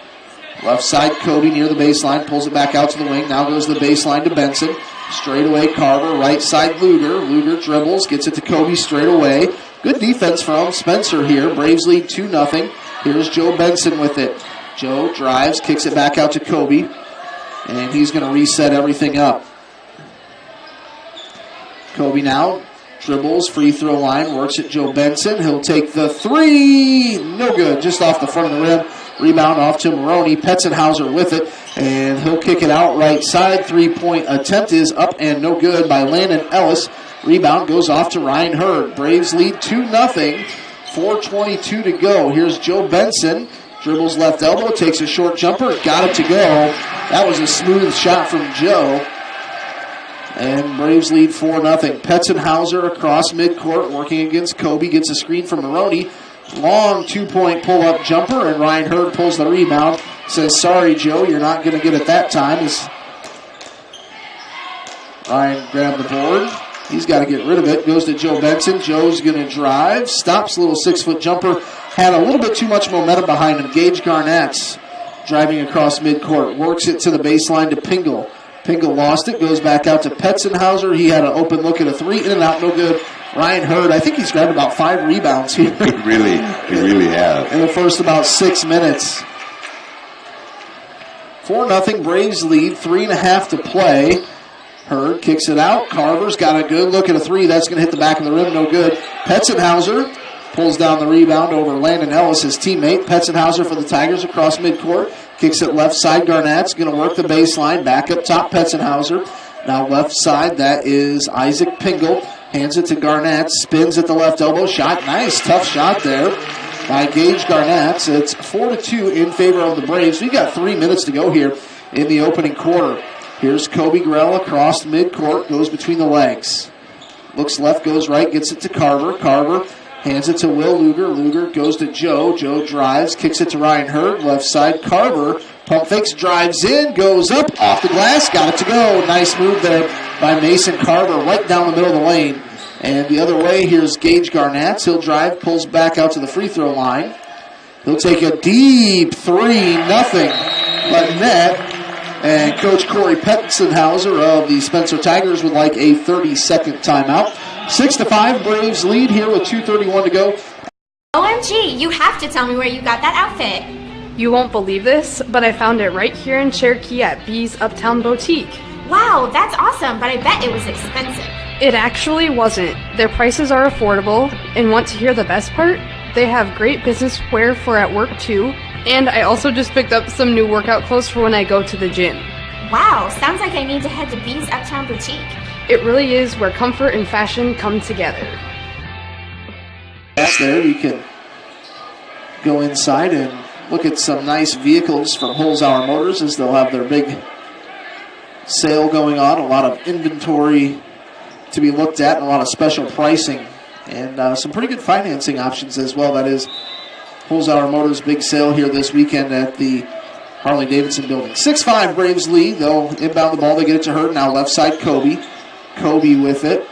Left side, Kobe near the baseline, pulls it back out to the wing. Now goes the baseline to Benson. Straight away, Carver. Right side, Luger. Luger dribbles, gets it to Kobe straight away. Good defense from Spencer here. Braves lead 2-0. Here's Joe Benson with it. Joe drives, kicks it back out to Kobe, and he's going to reset everything up. Kobe now dribbles, free throw line, works at Joe Benson. He'll take the three. No good, just off the front of the rim. Rebound off to Maroney. Petzenhauser with it, and he'll kick it out right side. 3-point attempt is up and no good by Landon Ellis. Rebound goes off to Ryan Hurd. Braves lead 2-0. 4:22 to go. Here's Joe Benson. Dribbles left elbow, takes a short jumper, got it to go. That was a smooth shot from Joe. And Braves lead 4-0. Petzenhauser across midcourt, working against Kobe, gets a screen from Maroney. Long 2-point pull-up jumper, and Ryan Hurd pulls the rebound. Says, sorry, Joe, you're not going to get it that time. As Ryan grabbed the board. He's got to get rid of it. Goes to Joe Benson. Joe's going to drive. Stops, little 6-foot jumper. Had a little bit too much momentum behind him. Gage Garnett's driving across midcourt. Works it to the baseline to Pingle. Pingle lost it. Goes back out to Petzenhauser. He had an open look at a three. In and out, no good. Ryan Hurd, I think he's grabbed about 5 rebounds here. He really has. In the first about 6 minutes. 4-0 Braves lead. 3.5 to play. Hurd kicks it out. Carver's got a good look at a three. That's going to hit the back of the rim. No good. Petzenhauser pulls down the rebound over Landon Ellis, his teammate. Petzenhauser for the Tigers across midcourt. Kicks it left side. Garnett's going to work the baseline. Back up top, Petzenhauser. Now left side, that is Isaac Pingle. Hands it to Garnett. Spins at the left elbow. Shot. Nice. Tough shot there by Gage Garnett. It's 4-2 in favor of the Braves. We've got 3 minutes to go here in the opening quarter. Here's Kobe Grell across midcourt. Goes between the legs. Looks left, goes right. Gets it to Carver. Carver hands it to Will Luger. Luger goes to Joe. Joe drives. Kicks it to Ryan Hurd. Left side, Carver. Pump fakes, drives in, goes up, off the glass, got it to go. Nice move there by Mason Carver, right down the middle of the lane. And the other way, here's Gage Garnett. He'll drive, pulls back out to the free throw line. He'll take a deep 3-0 but net. And Coach Corey Petzenhauser of the Spencer Tigers would like a 30-second timeout. 6-5, Braves lead here with 2:31 to go. OMG, you have to tell me where you got that outfit. You won't believe this, but I found it right here in Cherokee at B's Uptown Boutique. Wow, that's awesome, but I bet it was expensive. It actually wasn't. Their prices are affordable, and want to hear the best part? They have great business wear for at work too, and I also just picked up some new workout clothes for when I go to the gym. Wow, sounds like I need to head to B's Uptown Boutique. It really is where comfort and fashion come together. There you can go inside and look at some nice vehicles from Holzhauer Motors as they'll have their big sale going on. A lot of inventory to be looked at and a lot of special pricing. And some pretty good financing options as well. That is Holzhauer Motors' big sale here this weekend at the Harley-Davidson building. 6-5 Braves lead. They'll inbound the ball. They get it to Hurd. Now left side Kobe. Kobe with it.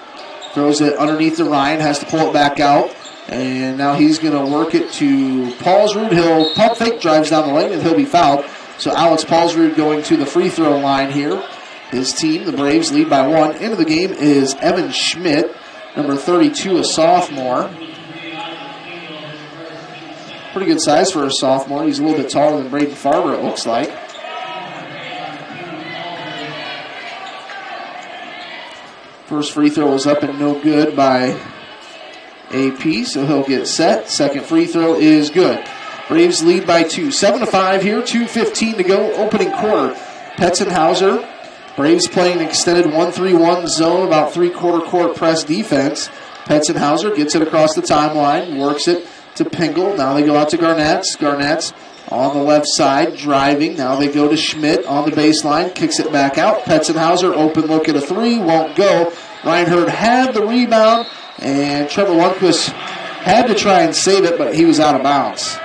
Throws it underneath to Ryan. Has to pull it back out. And now he's going to work it to Paulsrud. He'll pump fake, drives down the lane, and he'll be fouled. So Alex Paulsrud going to the free throw line here. his team. The Braves lead by 1. Into the game is Evan Schmidt, number 32, a sophomore. Pretty good size for a sophomore. He's a little bit taller than Braden Farber, it looks like. First free throw was up and no good by AP, so he'll get set. Second free throw is good. Braves lead by 2. 7-5 here, 2:15 to go, opening quarter. Petzenhauser. Braves playing an extended 1-3-1 zone, about three-quarter court press defense. Petzenhauser gets it across the timeline, works it to Pingle. Now they go out to Garnetz. Garnetz on the left side, driving. Now they go to Schmidt on the baseline, kicks it back out. Petzenhauser, open look at a three, won't go. Reinhardt had the rebound, and Trevor Lundquist had to try and save it, but he was out of bounds.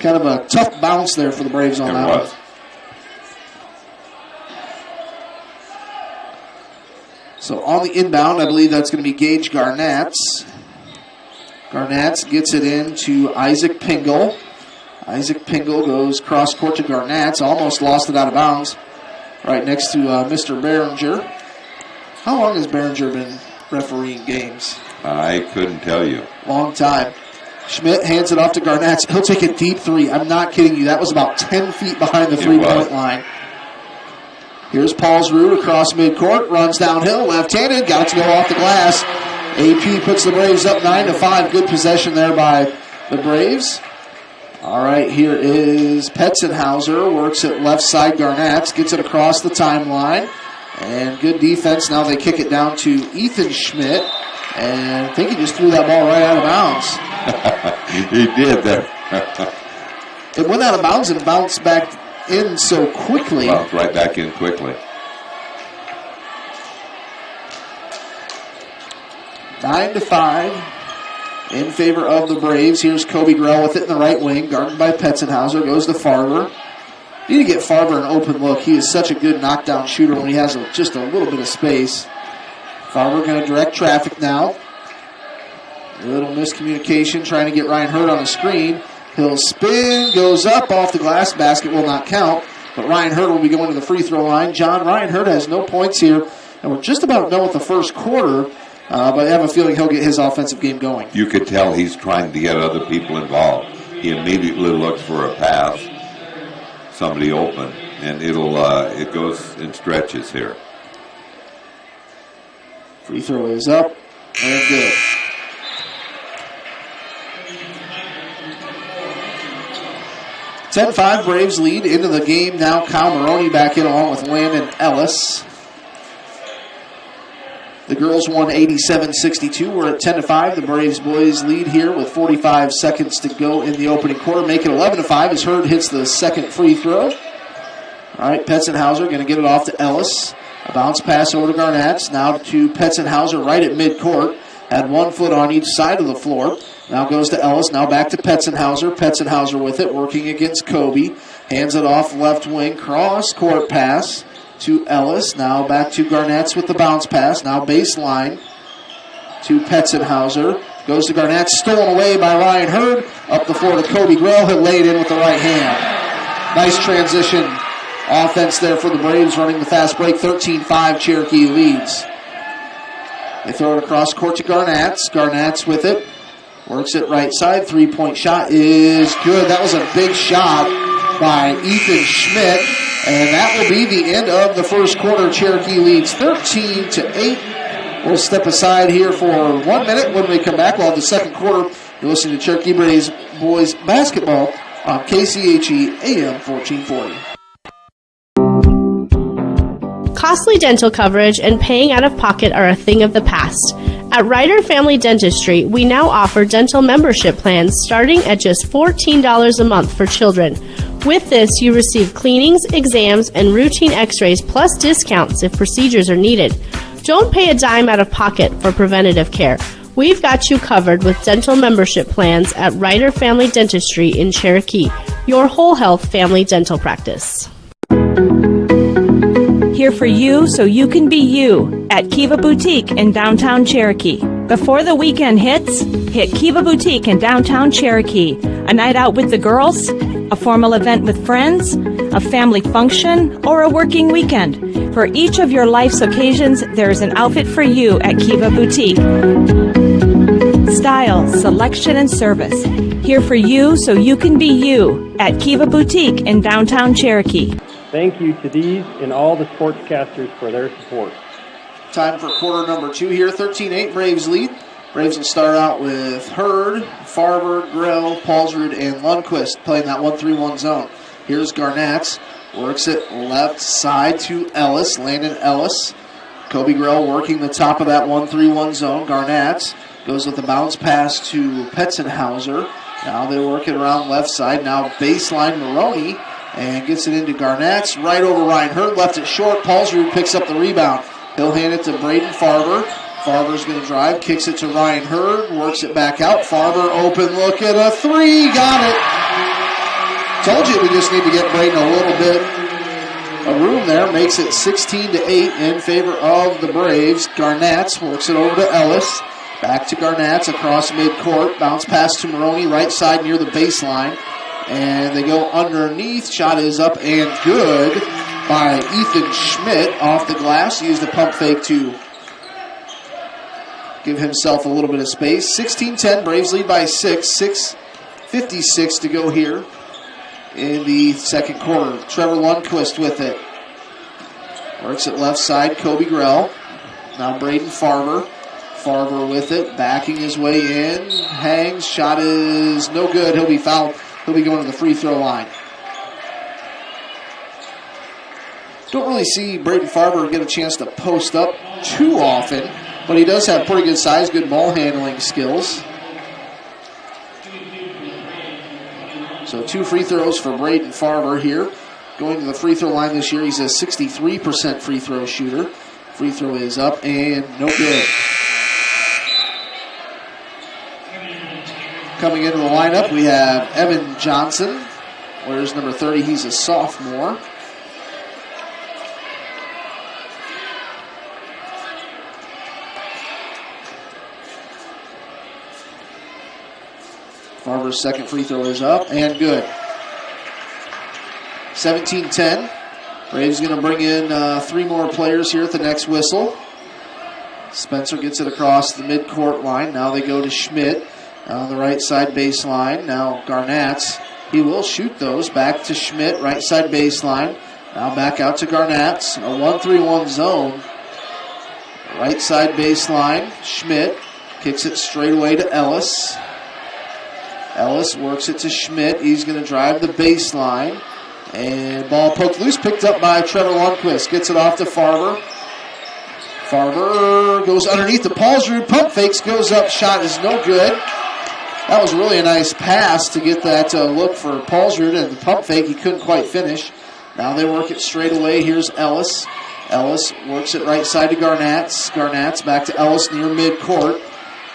Kind of a tough bounce there for the Braves on that one. So on the inbound, I believe that's going to be Gage Garnetz. Garnetz gets it in to Isaac Pingle. Isaac Pingle goes cross court to Garnetz. Almost lost it out of bounds. Right next to Mr. Behringer. How long has Behringer been refereeing games? I couldn't tell you. Long time. Schmidt hands it off to Garnetz. He'll take a deep three. I'm not kidding you. That was about 10 feet behind the three-point line. Here's Paulsrud across midcourt. Runs downhill. Left-handed. Got it to go off the glass. AP puts the Braves up 9-5. Good possession there by the Braves. All right, here is Petzenhauser. Works it left side. Garnetz gets it across the timeline. And good defense. Now they kick it down to Ethan Schmidt. And I think he just threw that ball right out of bounds. He did there. It went out of bounds and bounced back in so quickly. Bounced right back in quickly. 9-5 in favor of the Braves. Here's Kobe Grell with it in the right wing, guarded by Petzenhauser. Goes to Farber. Need to get Farber an open look. He is such a good knockdown shooter when he has just a little bit of space. Farber going to direct traffic now. A little miscommunication, trying to get Ryan Hurd on the screen. He'll spin, goes up off the glass. Basket will not count, but Ryan Hurd will be going to the free throw line. Ryan Hurd has no points here, and we're just about done with the first quarter, but I have a feeling he'll get his offensive game going. You could tell he's trying to get other people involved. He immediately looks for a pass, somebody open, and it goes in stretches here. Free throw is up and good. (10-5) Braves lead into the game now. Kyle Maroney back in along with Landon Ellis. The girls won 87-62. We're at 10-5. The Braves boys lead here with 45 seconds to go in the opening quarter. Make it 11-5 as Hurd hits the second free throw. All right, Petzenhauser going to get it off to Ellis. A bounce pass over to Garnetz. Now to Petzenhauser right at midcourt. Had 1 foot on each side of the floor. Now goes to Ellis. Now back to Petzenhauser. Petzenhauser with it, working against Kobe. Hands it off left wing. Cross court pass to Ellis. Now back to Garnetz with the bounce pass. Now baseline to Petzenhauser. Goes to Garnetz. Stolen away by Ryan Hurd. Up the floor to Kobe Grell. He'll lay it in with the right hand. Nice transition offense there for the Braves, running the fast break. 13-5 Cherokee leads. They throw it across court to Garnetz. Garnetz with it. Works it right side. 3-point shot is good. That was a big shot by Ethan Schmidt. And that will be the end of the first quarter. Cherokee leads 13-8. We'll step aside here for 1 minute. When we come back, we'll have the second quarter. You're listening to Cherokee Braves boys basketball on KCHE AM 1440. Costly dental coverage and paying out of pocket are a thing of the past. At Ryder Family Dentistry, we now offer dental membership plans starting at just $14 a month for children. With this, you receive cleanings, exams, and routine x-rays plus discounts if procedures are needed. Don't pay a dime out of pocket for preventative care. We've got you covered with dental membership plans at Ryder Family Dentistry in Cherokee, your whole health family dental practice. Here for you so you can be you at Kiva Boutique in downtown Cherokee. Before the weekend hits, hit Kiva Boutique in downtown Cherokee. A night out with the girls, a formal event with friends, a family function, or a working weekend. For each of your life's occasions, there's an outfit for you at Kiva Boutique. Style, selection, and service. Here for you so you can be you at Kiva Boutique in downtown Cherokee. Thank you to these and all the sportscasters for their support. Time for quarter number 2 here. 13-8, Braves lead. Braves will start out with Hurd, Farber, Grell, Paulsrud, and Lundquist playing that 1-3-1 zone. Here's Garnatz. Works it left side to Ellis. Landon Ellis. Kobe Grell working the top of that 1-3-1 zone. Garnatz goes with the bounce pass to Petzenhauser. Now they work it around left side. Now baseline Maroney. And gets it into Garnatz. Right over Ryan Hurd. Left it short. Paulsrud picks up the rebound. He'll hand it to Braden Farber. Farber's going to drive. Kicks it to Ryan Hurd. Works it back out. Farber open look at a three. Got it. Told you we just need to get Braden a little bit of room there. Makes it 16-8 in favor of the Braves. Garnatz works it over to Ellis. Back to Garnatz across midcourt. Bounce pass to Maroney. Right side near the baseline. And they go underneath. Shot is up and good by Ethan Schmidt off the glass. Used the pump fake to give himself a little bit of space. 16-10. Braves lead by 6. 6:56 to go here in the second quarter. Trevor Lundquist with it. Works it left side. Kobe Grell. Now Braden Farber. Farber with it. Backing his way in. Hangs. Shot is no good. He'll be fouled. He'll be going to the free throw line. Don't really see Braden Farber get a chance to post up too often, but he does have pretty good size, good ball handling skills. So 2 free throws for Braden Farber here. Going to the free throw line this year, he's a 63% free throw shooter. Free throw is up and no good. Coming into the lineup, we have Evan Johnson. Wears number 30. He's a sophomore. Farber's second free throw is up and good. 17-10. Braves going to bring in 3 more players here at the next whistle. Spencer gets it across the midcourt line. Now they go to Schmidt. On the right side baseline. Now Garnatz. He will shoot those. Back to Schmidt. Right side baseline. Now back out to Garnatz. A 1-3-1 zone. Right side baseline. Schmidt kicks it straight away to Ellis. Ellis works it to Schmidt. He's going to drive the baseline. And ball poked loose. Picked up by Trevor Lundquist. Gets it off to Farber. Farber goes underneath the Paulsrud. Pump fakes. Goes up. Shot is no good. That was really a nice pass to get that look for Paulsrud, and the pump fake he couldn't quite finish. Now they work it straight away. Here's Ellis. Ellis works it right side to Garnatz. Garnatz back to Ellis near midcourt.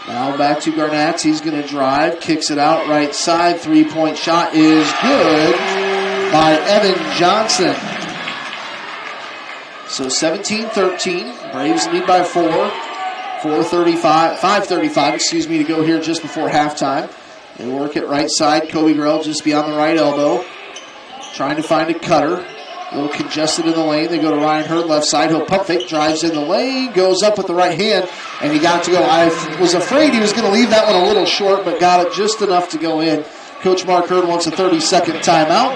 Now back to Garnatz. He's going to drive. Kicks it out right side. 3-point shot is good by Evan Johnson. So 17-13. Braves lead by 4. 5:35 to go here just before halftime. They work it right side. Kobe Grell just beyond the right elbow. Trying to find a cutter. A little congested in the lane. They go to Ryan Hurd left side. He'll pump fake. Drives in the lane. Goes up with the right hand. And he got it to go. I was afraid he was going to leave that one a little short, but got it just enough to go in. Coach Mark Hurd wants a 30-second timeout.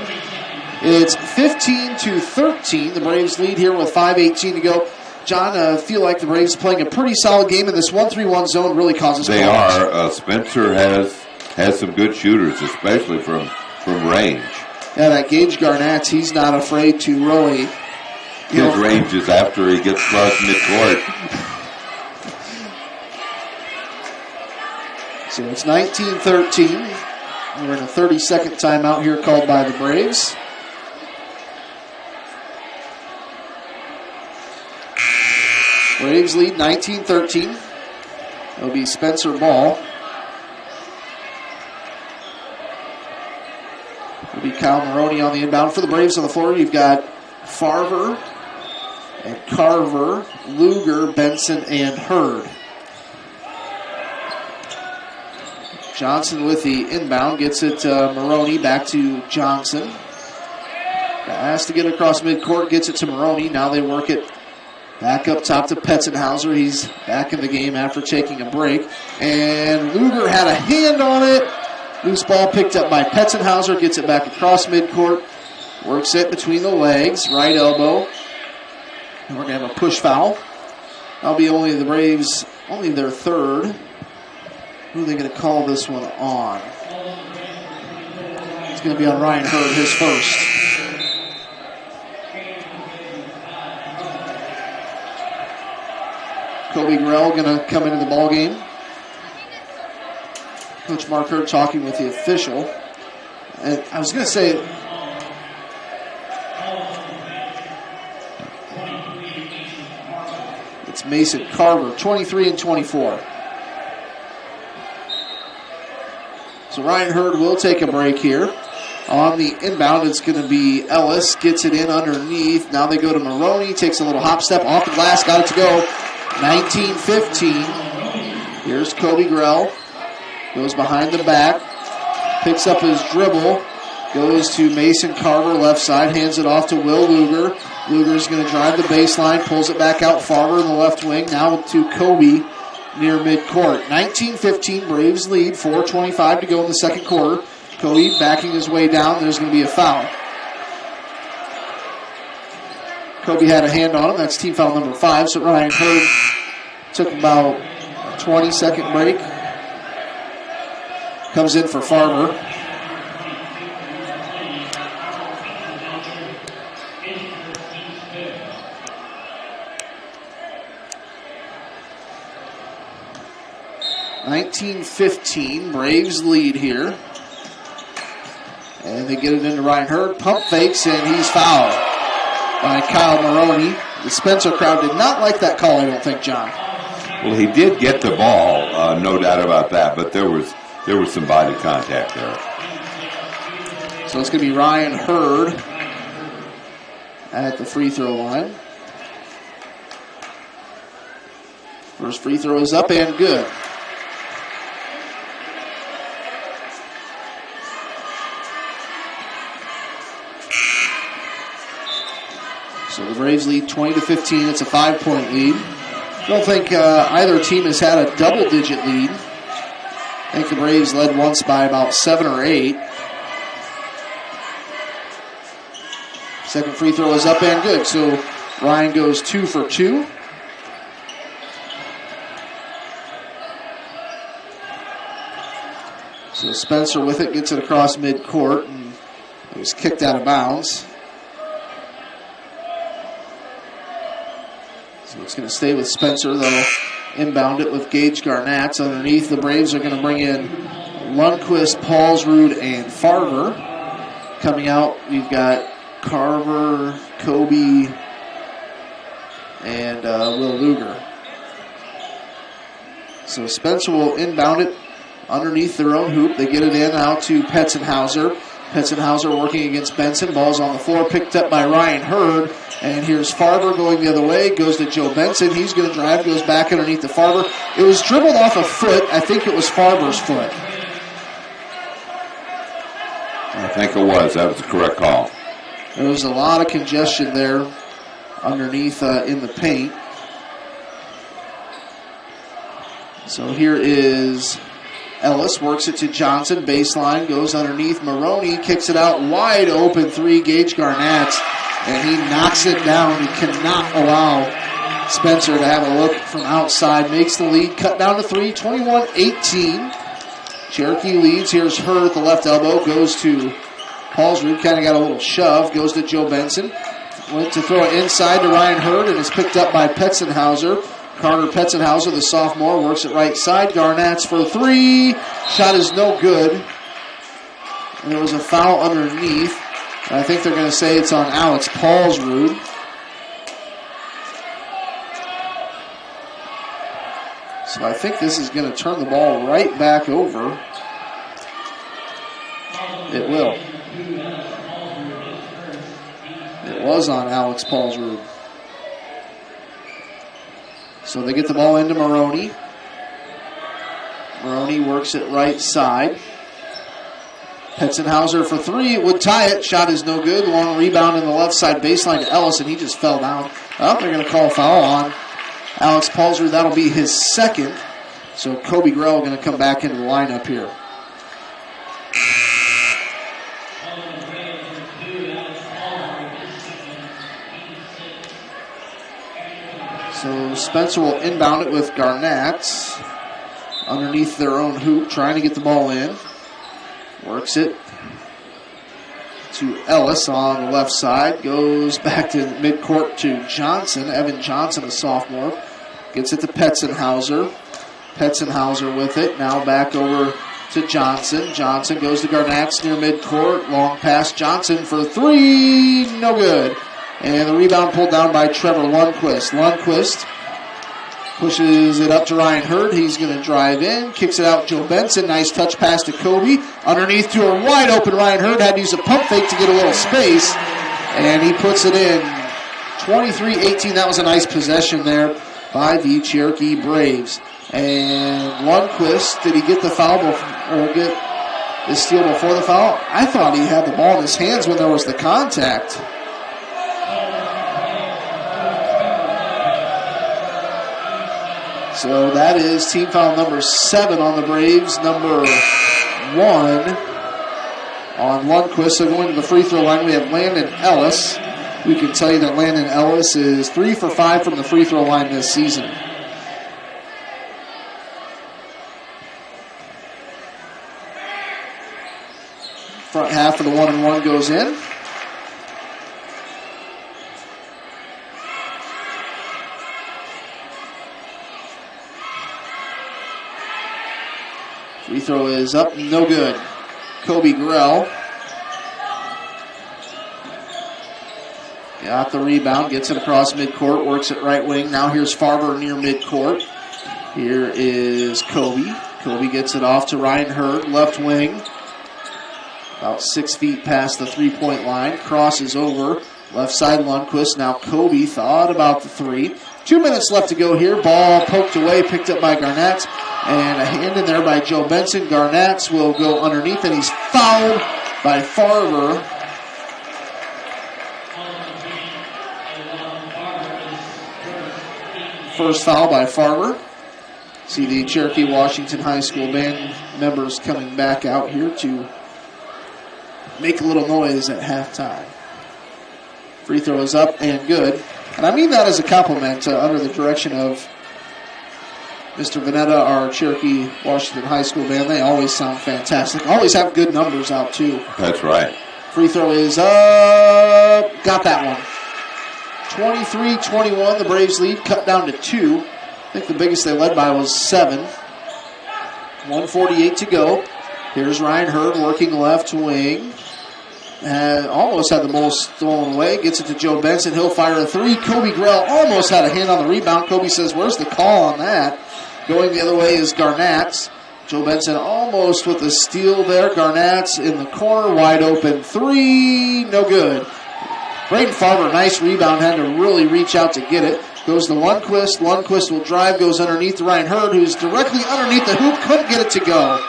It's 15-13. The Braves lead here with 5:18 to go. John, I feel like the Braves playing a pretty solid game, and this 1-3-1 zone really causes problems. They are. Spencer has some good shooters, especially from range. Yeah, that Gage Garnatz, he's not afraid to really... His range is after he gets across midcourt. So it's 19-13. We're in a 30-second timeout here called by the Braves. Braves lead 19-13. It'll be Spencer Ball. It'll be Kyle Maroney on the inbound. For the Braves on the floor, you've got Farber and Carver, Luger, Benson, and Hurd. Johnson with the inbound. Gets it Maroney back to Johnson. Has to get across midcourt, gets it to Maroney. Now they work it back up top to Petzenhauser. He's back in the game after taking a break. And Luger had a hand on it. Loose ball picked up by Petzenhauser. Gets it back across midcourt. Works it between the legs. Right elbow. And we're going to have a push foul. That'll be only the Braves, only their third. Who are they going to call this one on? It's going to be on Ryan Hurd, his first. Kobe Grell going to come into the ball game. Coach Mark Hurd talking with the official. And I was going to say, it's Mason Carver, 23 and 24. So Ryan Hurd will take a break here. On the inbound, it's going to be Ellis. Gets it in underneath. Now they go to Maroney. Takes a little hop step off the glass. Got it to go. 19-15. Here's Kobe Grell. Goes behind the back. Picks up his dribble. Goes to Mason Carver, left side. Hands it off to Will Luger. Luger's going to drive the baseline. Pulls it back out. Farber in the left wing. Now to Kobe near midcourt. 19-15. Braves lead. 4:25 to go in the second quarter. Kobe backing his way down. There's going to be a foul. Kobe had a hand on him. That's team foul number 5. So Ryan Hurd took about a 20-second break. Comes in for Farmer. (19-15) Braves lead here. And they get it into Ryan Hurd. Pump fakes, and he's fouled by Kyle Maroney. The Spencer crowd did not like that call, I don't think, John. Well, he did get the ball, no doubt about that, but there was some body contact there. So it's going to be Ryan Hurd at the free throw line. First free throw is up and good. So the Braves lead 20-15. It's a 5-point lead. I don't think either team has had a double-digit lead. I think the Braves led once by about 7 or 8. Second free throw is up and good. So Ryan goes 2 for 2. So Spencer with it, gets it across midcourt, and it was kicked out of bounds. So it's going to stay with Spencer. They'll inbound it with Gage Garnett. Underneath, the Braves are going to bring in Lundquist, Paulsrud, and Farver. Coming out, we've got Carver, Kobe, and Will Luger. So Spencer will inbound it underneath their own hoop. They get it in out to Petzenhauser. Petzenhauser working against Benson. Ball's on the floor, picked up by Ryan Hurd. And here's Farber going the other way. Goes to Joe Benson. He's going to drive, goes back underneath the Farber. It was dribbled off a foot. I think it was Farber's foot. I think it was. That was the correct call. There was a lot of congestion there underneath in the paint. So here is Ellis, works it to Johnson, baseline, goes underneath Maroney, kicks it out wide open three, Gage Garnett, and he knocks it down. He cannot allow Spencer to have a look from outside, makes the lead, cut down to 3, 21-18. Cherokee leads. Here's Hurd at the left elbow, goes to Paulsrud, kind of got a little shove, goes to Joe Benson, went to throw it inside to Ryan Hurd, and is picked up by Petzenhauser. Carter Petzenhauser, the sophomore, works it right side. Garnett's for 3. Shot is no good. And there was a foul underneath. And I think they're going to say it's on Alex Paulsrud. So I think this is going to turn the ball right back over. It will. It was on Alex Paulsrud. So they get the ball into Maroney. Maroney works it right side. Petzenhauser for three would tie it. Shot is no good. Long rebound in the left side baseline to Ellis, and he just fell down. Well, they're going to call a foul on Alex Palzer. That'll be his second. So Kobe Grell going to come back into the lineup here. So Spencer will inbound it with Garnett underneath their own hoop, trying to get the ball in. Works it to Ellis on the left side. Goes back to midcourt to Johnson. Evan Johnson, a sophomore. Gets it to Petzenhauser. Petzenhauser with it. Now back over to Johnson. Johnson goes to Garnett near midcourt. Long pass. Johnson for three. No good. And the rebound pulled down by Trevor Lundquist. Lundquist pushes it up to Ryan Hurd. He's going to drive in. Kicks it out Joe Benson. Nice touch pass to Kobe. Underneath to a wide open Ryan Hurd. Had to use a pump fake to get a little space. And he puts it in. 23-18. That was a nice possession there by the Cherokee Braves. And Lundquist, did he get the foul or get the steal before the foul? I thought he had the ball in his hands when there was the contact. So that is team foul number 7 on the Braves, number 1 on Lundquist. So going to the free throw line, we have Landon Ellis. We can tell you that Landon Ellis is 3 for 5 from the free throw line this season. Front half of the 1-and-1 goes in. Free throw is up, no good. Kobe Grell got the rebound, gets it across midcourt, works it right wing. Now here's Farber near midcourt. Here is Kobe. Kobe gets it off to Ryan Hurd, left wing. About 6 feet past the three-point line. Crosses over. Left side Lundquist. Now Kobe thought about the three. 2 minutes left to go here. Ball poked away, picked up by Garnett. And a hand in there by Joe Benson. Garnett will go underneath, and he's fouled by Farber. First foul by Farber. See the Cherokee Washington High School band members coming back out here to make a little noise at halftime. Free throw is up and good. And I mean that as a compliment under the direction of Mr. Vanetta, our Cherokee Washington High School band. They always sound fantastic. Always have good numbers out, too. That's right. Free throw is up. Got that one. 23-21, the Braves lead, cut down to 2. I think the biggest they led by was 7. 1:48 to go. Here's Ryan Hurd working left wing. Almost had the ball stolen away. Gets it to Joe Benson. He'll fire a three. Kobe Grell almost had a hand on the rebound. Kobe says, where's the call on that? Going the other way is Garnett. Joe Benson almost with a steal there. Garnett's in the corner. Wide open three. No good. Braden Farber, nice rebound. Had to really reach out to get it. Goes to Lundquist. Lundquist will drive. Goes underneath to Ryan Hurd, who's directly underneath the hoop. Couldn't get it to go.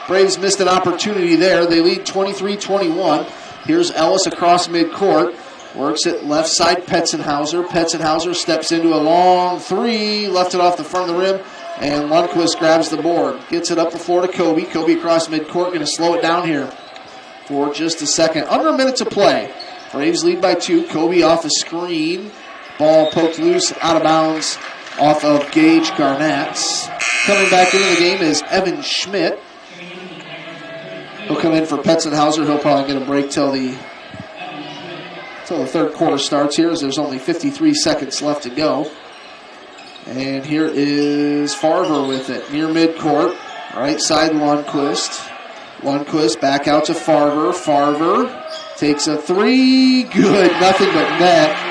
Braves missed an opportunity there. They lead 23-21. Here's Ellis across midcourt. Works it left side, Petzenhauser. Petzenhauser steps into a long three. Left it off the front of the rim. And Lundquist grabs the board. Gets it up the floor to Kobe. Kobe across midcourt. Going to slow it down here for just a second. Under a minute to play. Braves lead by 2. Kobe off a screen. Ball poked loose, out of bounds off of Gage Garnett. Coming back into the game is Evan Schmidt. He'll come in for Petzenhauser. He'll probably get a break till the third quarter starts here, as there's only 53 seconds left to go. And here is Farber with it, near midcourt. Right side Lundquist. Lundquist back out to Farber. Farber takes a three. Good, nothing but net.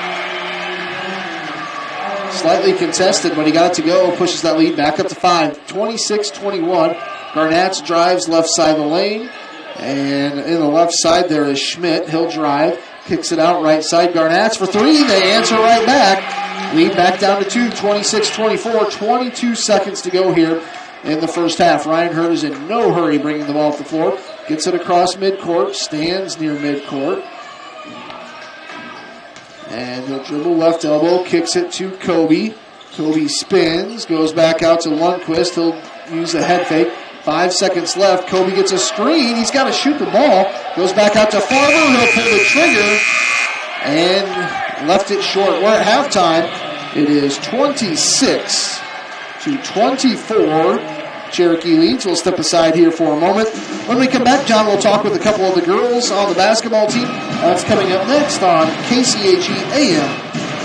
Slightly contested, but he got it to go. Pushes that lead back up to 5. 26-21. Garnett drives left side of the lane. And in the left side there is Schmidt. He'll drive. Kicks it out right side. Garnett's for three. They answer right back. Lead back down to 2. 26-24. 22 seconds to go here in the first half. Ryan Hurd is in no hurry bringing the ball up the floor. Gets it across midcourt, stands near midcourt. And he'll dribble left elbow, kicks it to Kobe. Kobe spins, goes back out to Lundquist. He'll use a head fake. 5 seconds left. Kobe gets a screen. He's got to shoot the ball. Goes back out to Farmer. He'll pull the trigger and left it short. We're at halftime. It is 26-24. Cherokee leads. We'll step aside here for a moment. When we come back, John will talk with a couple of the girls on the basketball team. That's coming up next on KCHE AM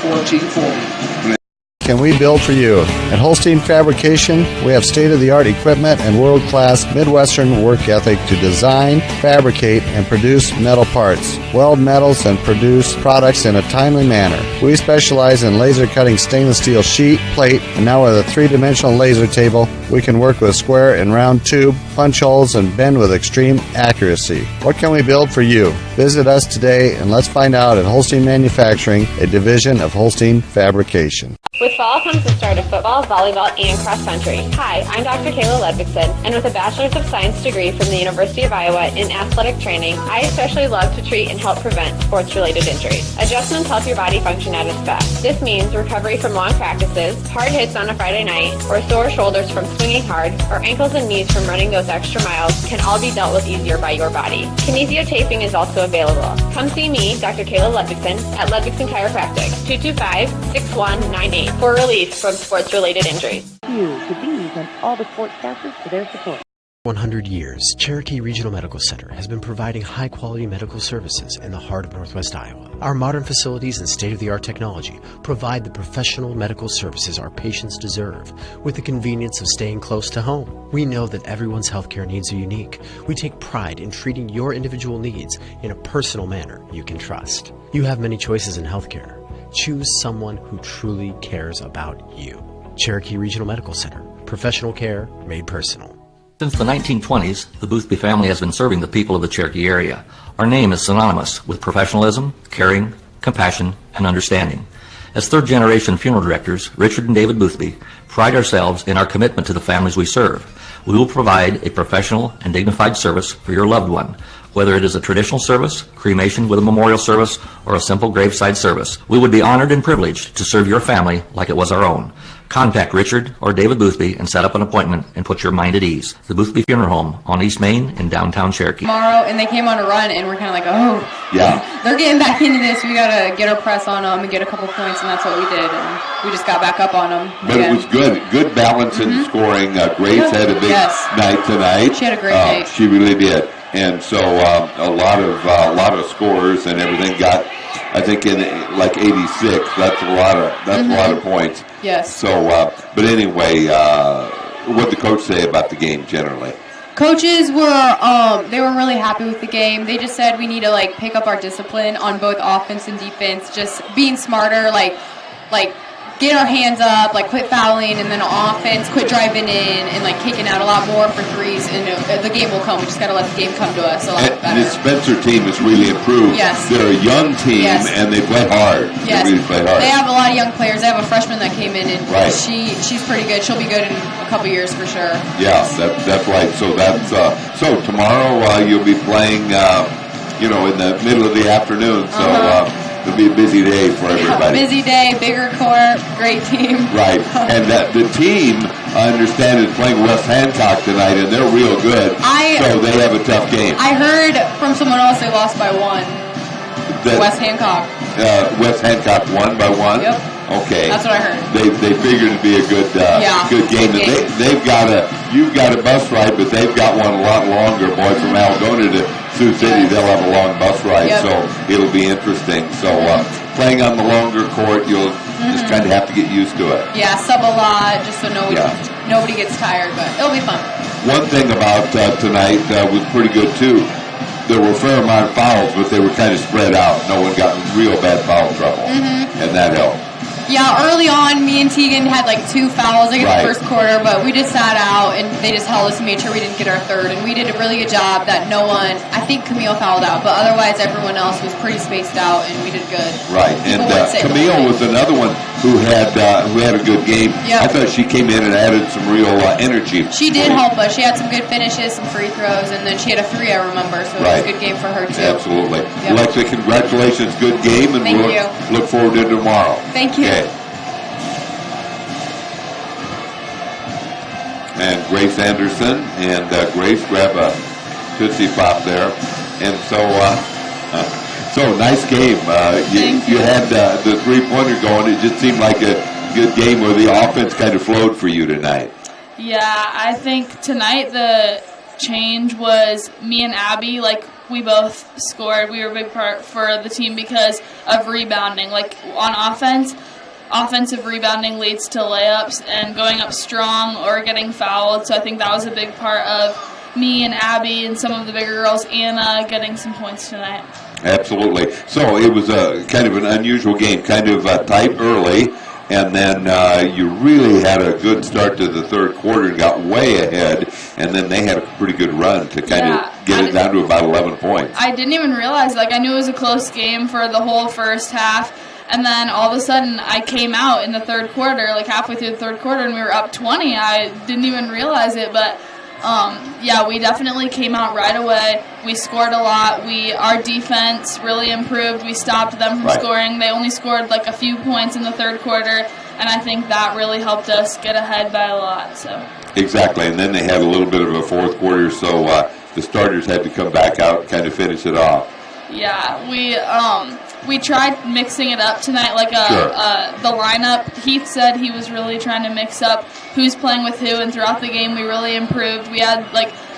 1440. Can we build for you? At Holstein Fabrication, we have state-of-the-art equipment and world-class Midwestern work ethic to design, fabricate, and produce metal parts, weld metals, and produce products in a timely manner. We specialize in laser cutting stainless steel sheet, plate, and now with a 3-dimensional laser table, we can work with square and round tube, punch holes, and bend with extreme accuracy. What can we build for you? Visit us today and let's find out at Holstein Manufacturing, a division of Holstein Fabrication. With fall comes the start of football, volleyball, and cross country. Hi, I'm Dr. Kayla Ludvigsen, and with a Bachelor's of Science degree from the University of Iowa in athletic training, I especially love to treat and help prevent sports-related injuries. Adjustments help your body function at its best. This means recovery from long practices, hard hits on a Friday night, or sore shoulders from swinging hard, or ankles and knees from running those extra miles can all be dealt with easier by your body. Kinesiotaping is also available. Come see me, Dr. Kayla Ludvigsen, at Ludvigsen Chiropractic, 225-6198. For relief from sports-related injuries. Thank you to these and all the sportscasters for their support. 100 years, Cherokee Regional Medical Center has been providing high-quality medical services in the heart of Northwest Iowa. Our modern facilities and state-of-the-art technology provide the professional medical services our patients deserve with the convenience of staying close to home. We know that everyone's healthcare needs are unique. We take pride in treating your individual needs in a personal manner you can trust. You have many choices in healthcare. Choose someone who truly cares about you. Cherokee Regional Medical Center. Professional care made personal. Since the 1920s, the Boothby family has been serving the people of the Cherokee area. Our name is synonymous with professionalism, caring, compassion, and understanding. As third-generation funeral directors, Richard and David Boothby pride ourselves in our commitment to the families we serve. We will provide a professional and dignified service for your loved one. Whether it is a traditional service, cremation with a memorial service, or a simple graveside service, we would be honored and privileged to serve your family like it was our own. Contact Richard or David Boothby and set up an appointment and put your mind at ease. The Boothby Funeral Home on East Main in downtown Cherokee. Tomorrow, and they came on a run, and we're kind of like, oh, yeah, they're getting back into this. We got to get our press on them and get a couple points, and that's what we did. And we just got back up on them. But it was good balance in scoring. Grace had a big night tonight. She had a great night. She really did. And so a lot of scores and everything got, I think, in like 86. That's a lot of points. Yes. So, but anyway, what did the coach say about the game generally? Coaches were they were really happy with the game. They just said we need to like pick up our discipline on both offense and defense. Just being smarter, like get our hands up, like quit fouling, and then on offense, quit driving in and like kicking out a lot more for threes, and the game will come. We just got to let the game come to us a lot better. And the Spencer team has really improved. Yes. They're a young team, and they play hard. Yes. They really play hard. They have a lot of young players. They have a freshman that came in, and right. she's pretty good. She'll be good in a couple years for sure. Yeah, that's right. So that's so tomorrow you'll be playing, in the middle of the afternoon. So. It'll be a busy day for everybody. Busy day, bigger court, great team. Right. And the team, I understand, is playing West Hancock tonight, and they're real good. So they have a tough game. I heard from someone else they lost by 1. West Hancock. West Hancock won by 1? Yep. Okay. That's what I heard. They figured it'd be a good game. And you've got a bus ride, but they've got one a lot longer, boy, from Algona to Sioux City. They'll have a long bus ride, so it'll be interesting. So playing on the longer court, you'll just kind of have to get used to it. Yeah, sub a lot, just so nobody gets tired, but it'll be fun. One thing about tonight was pretty good, too. There were a fair amount of fouls, but they were kind of spread out. No one got in real bad foul trouble, and that helped. Yeah, early on, me and Tegan had like 2 fouls in the first quarter, but we just sat out and they just held us and made sure we didn't get our third. And we did a really good job that no one, I think Camille fouled out, but otherwise everyone else was pretty spaced out and we did good. Right, and Camille was another one. who had a good game. Yep. I thought she came in and added some real energy. She did help us. She had some good finishes, some free throws, and then she had a 3, I remember, so it was a good game for her, too. Absolutely. Yep. Alexa, congratulations. Good game, and Thank we'll you. look forward to tomorrow. Thank you. Okay. And Grace Anderson, and Grace, grab a Tootsie Pop there. And so nice game. You had the three-pointer going. It just seemed like a good game where the offense kind of flowed for you tonight. Yeah, I think tonight the change was me and Abby. Like, we both scored. We were a big part for the team because of rebounding. Like, on offense, offensive rebounding leads to layups and going up strong or getting fouled. So I think that was a big part of me and Abby and some of the bigger girls, Anna, getting some points tonight. Absolutely. So it was a kind of an unusual game, kind of tight early, and then you really had a good start to the third quarter and got way ahead, and then they had a pretty good run to kind of get it down to about 11 points. I didn't even realize, I knew it was a close game for the whole first half, and then all of a sudden I came out in the third quarter, halfway through the third quarter, and we were up 20. I didn't even realize it, but we definitely came out right away. We scored a lot. Our defense really improved. We stopped them from scoring. They only scored a few points in the third quarter, and I think that really helped us get ahead by a lot. So exactly, and then they had a little bit of a fourth quarter, so the starters had to come back out and kind of finish it off. Yeah, we tried mixing it up tonight, the lineup. Heath said he was really trying to mix up who's playing with who, and throughout the game we really improved. We had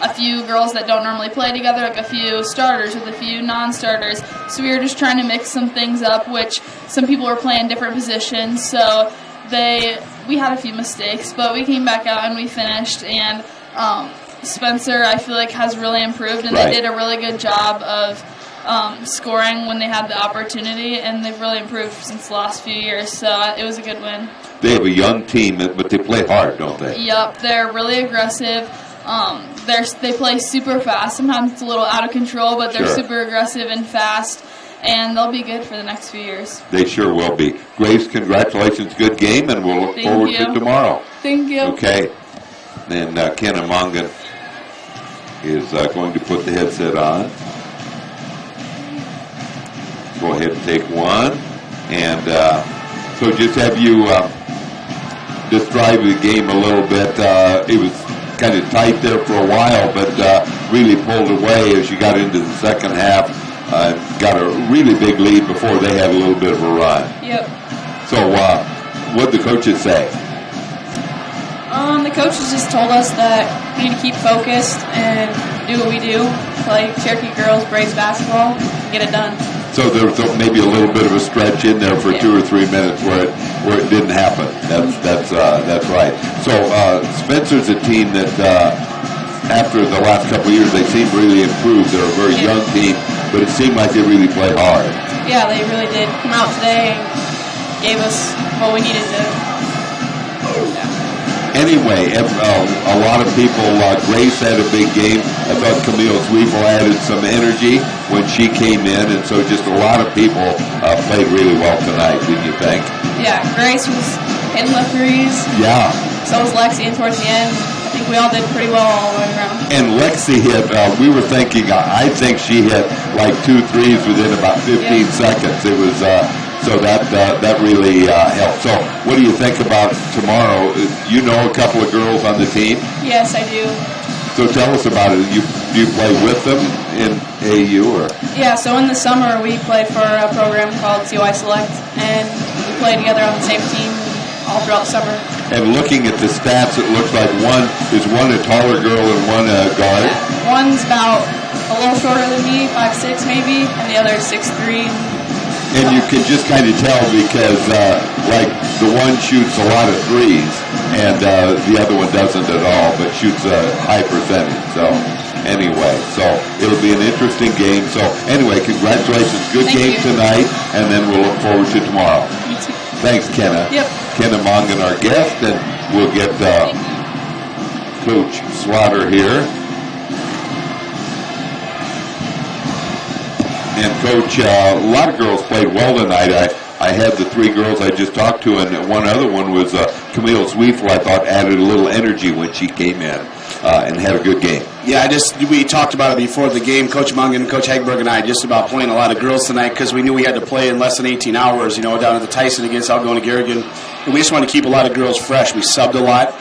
a few girls that don't normally play together, a few starters with a few non-starters. So we were just trying to mix some things up, which some people were playing different positions. So we had a few mistakes, but we came back out and we finished. And Spencer, I feel has really improved, and they did a really good job of scoring when they had the opportunity, and they've really improved since the last few years, so it was a good win. They have a young team, but they play hard, don't they? Yep, they're really aggressive. They play super fast. Sometimes it's a little out of control, but they're super aggressive and fast, and they'll be good for the next few years. They sure will be. Grace, congratulations, good game, and we'll look forward to tomorrow. Thank you. Okay. Then Kenna Mongan is going to put the headset on. Go ahead and take one. And so just have you describe the game a little bit. It was kind of tight there for a while, but really pulled away as you got into the second half. Got a really big lead before they had a little bit of a run. Yep. So what did the coaches say? The coaches just told us that we need to keep focused and do what we do, play Cherokee girls Braves basketball, and get it done. So there was maybe a little bit of a stretch in there for 2 or 3 minutes where it didn't happen. That's right. So Spencer's a team that after the last couple of years they seem really improved. They're a very young team, but it seemed like they really played hard. Yeah, they really did come out today and gave us what we needed to. Anyway, a lot of people, Grace had a big game. I thought Camille Zwiefel added some energy when she came in, and so just a lot of people played really well tonight, didn't you think? Yeah, Grace was hitting the threes. Yeah. So was Lexi, and towards the end, I think we all did pretty well all the way around. And Lexi hit, we were thinking, I think she hit 2 threes within about 15 seconds. It was... So that really helped. So what do you think about tomorrow? You know a couple of girls on the team? Yes, I do. So tell us about it. Do you play with them in AAU? Or? Yeah, so in the summer we played for a program called COI Select, and we played together on the same team all throughout the summer. And looking at the stats, it looks like one a taller girl and one a guard? Yeah. One's about a little shorter than me, 5'6" maybe, and the other is 6'3". And you can just kind of tell because, the one shoots a lot of threes, and the other one doesn't at all, but shoots a high percentage. So, anyway, it'll be an interesting game. So, anyway, congratulations. Good game tonight, and then we'll look forward to tomorrow. You too. Thanks, Kenna. Yep. Kenna Mongan, our guest, and we'll get Coach Slaughter here. And Coach, a lot of girls played well tonight. I had the three girls I just talked to, and one other one was Camille Sweefel. I thought added a little energy when she came in and had a good game. Yeah, we talked about it before the game. Coach Mungan and Coach Hagberg and I just about playing a lot of girls tonight because we knew we had to play in less than 18 hours, down at the Tyson against Algona Garrigan. And we just wanted to keep a lot of girls fresh. We subbed a lot.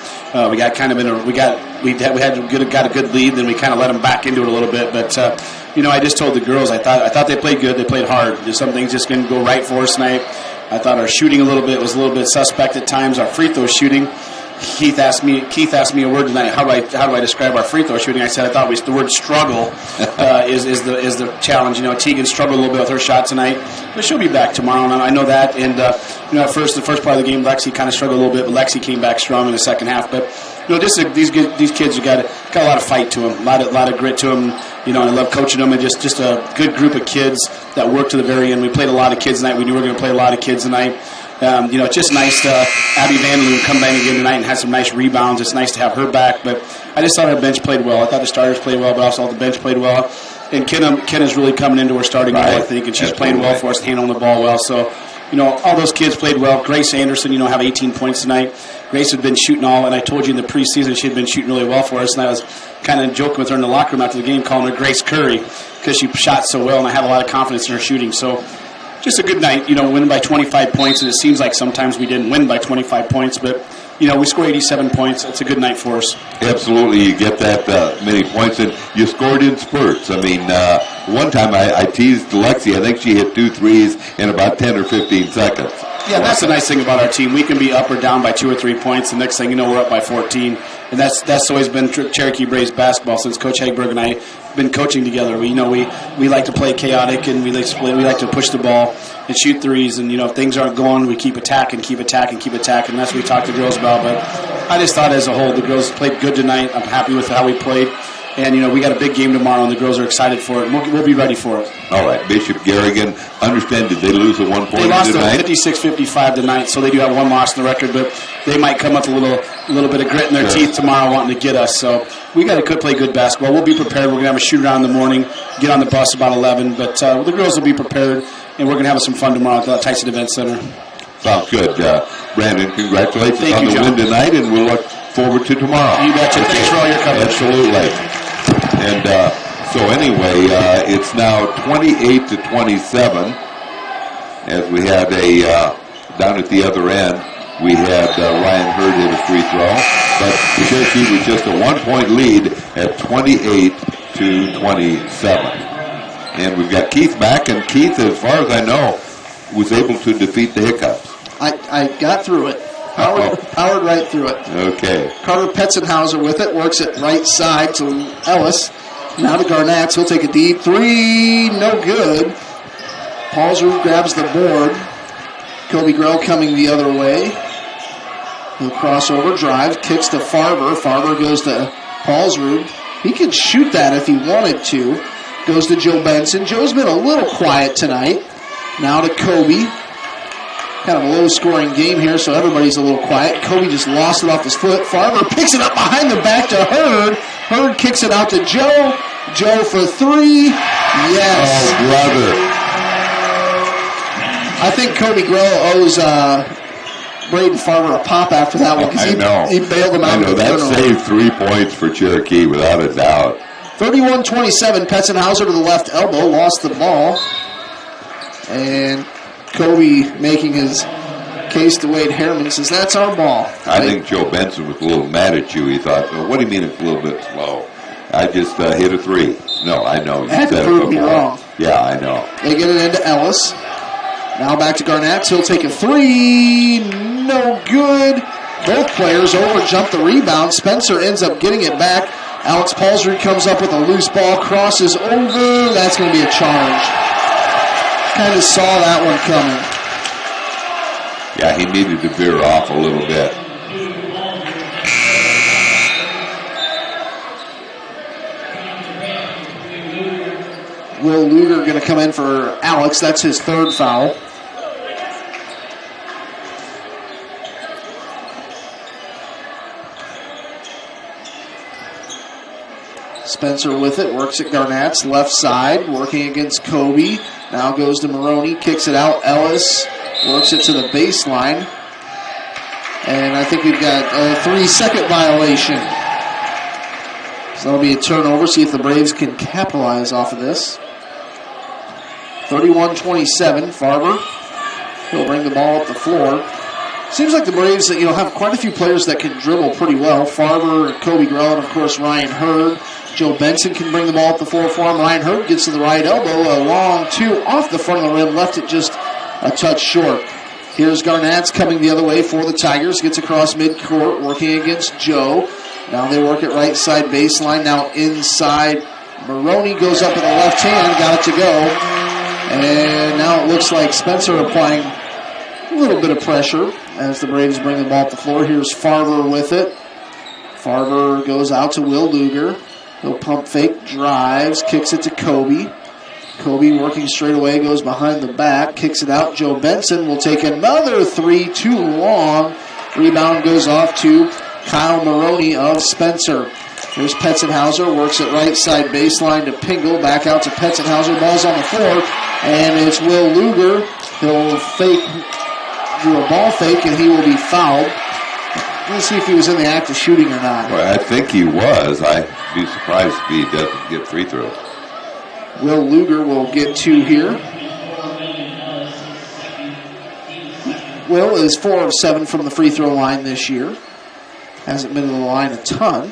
We got kind of got a good lead, then we kind of let them back into it a little bit. But I just told the girls I thought they played good. They played hard. Some things just didn't go right for us tonight. I thought our shooting was a little bit suspect at times. Our free throw shooting. Keith asked me a word tonight. How do I describe our free throw shooting? I said I thought the word struggle is the challenge. Tegan struggled a little bit with her shot tonight, but she'll be back tomorrow. And I know that. And at first, the first part of the game, Lexi kind of struggled a little bit, but Lexi came back strong in the second half. But these kids have got a lot of fight to them, a lot of grit to them. I love coaching them, and just a good group of kids that work to the very end. We played a lot of kids tonight. We knew we were going to play a lot of kids tonight. It's just nice to Abby Vanderloon come back again tonight and have some nice rebounds. It's nice to have her back. But I just thought our bench played well. I thought the starters played well, but also all the bench played well. And Kenna's really coming into her starting role, I think, and she's playing well for us, handling the ball well. So, all those kids played well. Grace Anderson, have 18 points tonight. Grace had been shooting all, and I told you in the preseason she had been shooting really well for us, and I was kind of joking with her in the locker room after the game, calling her Grace Curry because she shot so well, and I have a lot of confidence in her shooting. So just a good night, winning by 25 points, and it seems like sometimes we didn't win by 25 points, but we scored 87 points. It's a good night for us. Absolutely, you get that many points, and you scored in spurts. I mean, one time I teased Lexi. I think she hit 2 threes in about 10 or 15 seconds. Yeah, that's the nice thing about our team. We can be up or down by 2 or 3 points. The next thing you know, we're up by 14. And that's always been Cherokee Braves basketball since Coach Hagberg and I have been coaching together. We like to play chaotic, and we like to push the ball and shoot threes. And, if things aren't going, we keep attacking. And that's what we talk to the girls about. But I just thought as a whole, the girls played good tonight. I'm happy with how we played. And, we got a big game tomorrow, and the girls are excited for it. And we'll be ready for it. All right. Bishop Garrigan, understand, did they lose at one point They lost tonight? 56-55 tonight, so they do have one loss in the record, but they might come up with a little bit of grit in their teeth tomorrow wanting to get us. So we got to play good basketball. We'll be prepared. We're going to have a shoot-around in the morning, get on the bus about 11. But the girls will be prepared, and we're going to have some fun tomorrow at the Tyson Event Center. Sounds good. Brandon, congratulations Thank on you, the John. win tonight, and we'll look forward to tomorrow. You betcha. Thanks for all your coverage. Absolutely. And so anyway, it's now 28-27, as we had down at the other end, we had Ryan Hurd hit a free throw, but Cherokee was just a 1-point lead at 28-27. And we've got Keith back, and Keith, as far as I know, was able to defeat the Hiccups. I got through it. Powered right through it. Okay. Carter Petzenhauser with it. Works it right side to Ellis. Now to Garnett. He'll take a deep three. No good. Paulsrud grabs the board. Kobe Grell coming the other way. He'll cross over, drive, kicks to Farber. Farber goes to Paulsrud. He could shoot that if he wanted to. Goes to Joe Benson. Joe's been a little quiet tonight. Now to Kobe. Kind of a low-scoring game here, so everybody's a little quiet. Kobe just lost it off his foot. Farber picks it up behind the back to Hurd. Hurd kicks it out to Joe. Joe for three. Yes. Oh, brother. I think Kobe Grell owes Braden Farber a pop after that one because he bailed him out. I know, that saved 3 points for Cherokee without a doubt. 31-27, Petzenhauser to the left elbow, lost the ball. And Kobe making his case to Wade Harriman says, that's our ball. I think Joe Benson was a little mad at you. He thought, well, what do you mean it's a little bit slow? I just hit a three. No, I know. You had to said prove me wrong. Yeah, I know. They get it into Ellis. Now back to Garnett. He'll take a three. No good. Both players overjump the rebound. Spencer ends up getting it back. Alex Paulsrud comes up with a loose ball, crosses over. That's going to be a charge. Kind of saw that one coming. Yeah, he needed to veer off a little bit. Will Luger going to come in for Alex. That's his third foul. Spencer with it, works at Garnett's left side, working against Kobe. Now goes to Maroney, kicks it out. Ellis Works it to the baseline. And I think we've got a 3-second violation. So that'll be a turnover. See if the Braves can capitalize off of this. 31-27, Farber. He'll bring the ball up the floor. Seems like the Braves have quite a few players that can dribble pretty well. Farber, Kobe Grell, and of course Ryan Hurd. Joe Benson can bring the ball up the floor for him. Ryan Hurd gets to the right elbow. A long two off the front of the rim. Left it just a touch short. Here's Garnett's coming the other way for the Tigers. Gets across midcourt, working against Joe. Now they work it right side baseline. Now inside. Maroney goes up with the left hand. Got it to go. And now it looks like Spencer applying a little bit of pressure as the Braves bring the ball up the floor. Here's Farber with it. Farber goes out to Will Luger. He'll pump fake, drives, kicks it to Kobe. Kobe working straight away, goes behind the back, kicks it out. Joe Benson will take another three, too long. Rebound goes off to Kyle Maroney of Spencer. Here's Petzenhauser, works it right side baseline to Pingle, back out to Petzenhauser. Ball's on the floor, and it's Will Luger. He'll do a ball fake, and he will be fouled. Let's see if he was in the act of shooting or not. Well, I think he was. I'd be surprised if he doesn't get free throws. Will Luger will get two here. Will is 4 of 7 from the free throw line this year. Hasn't been to the line a ton.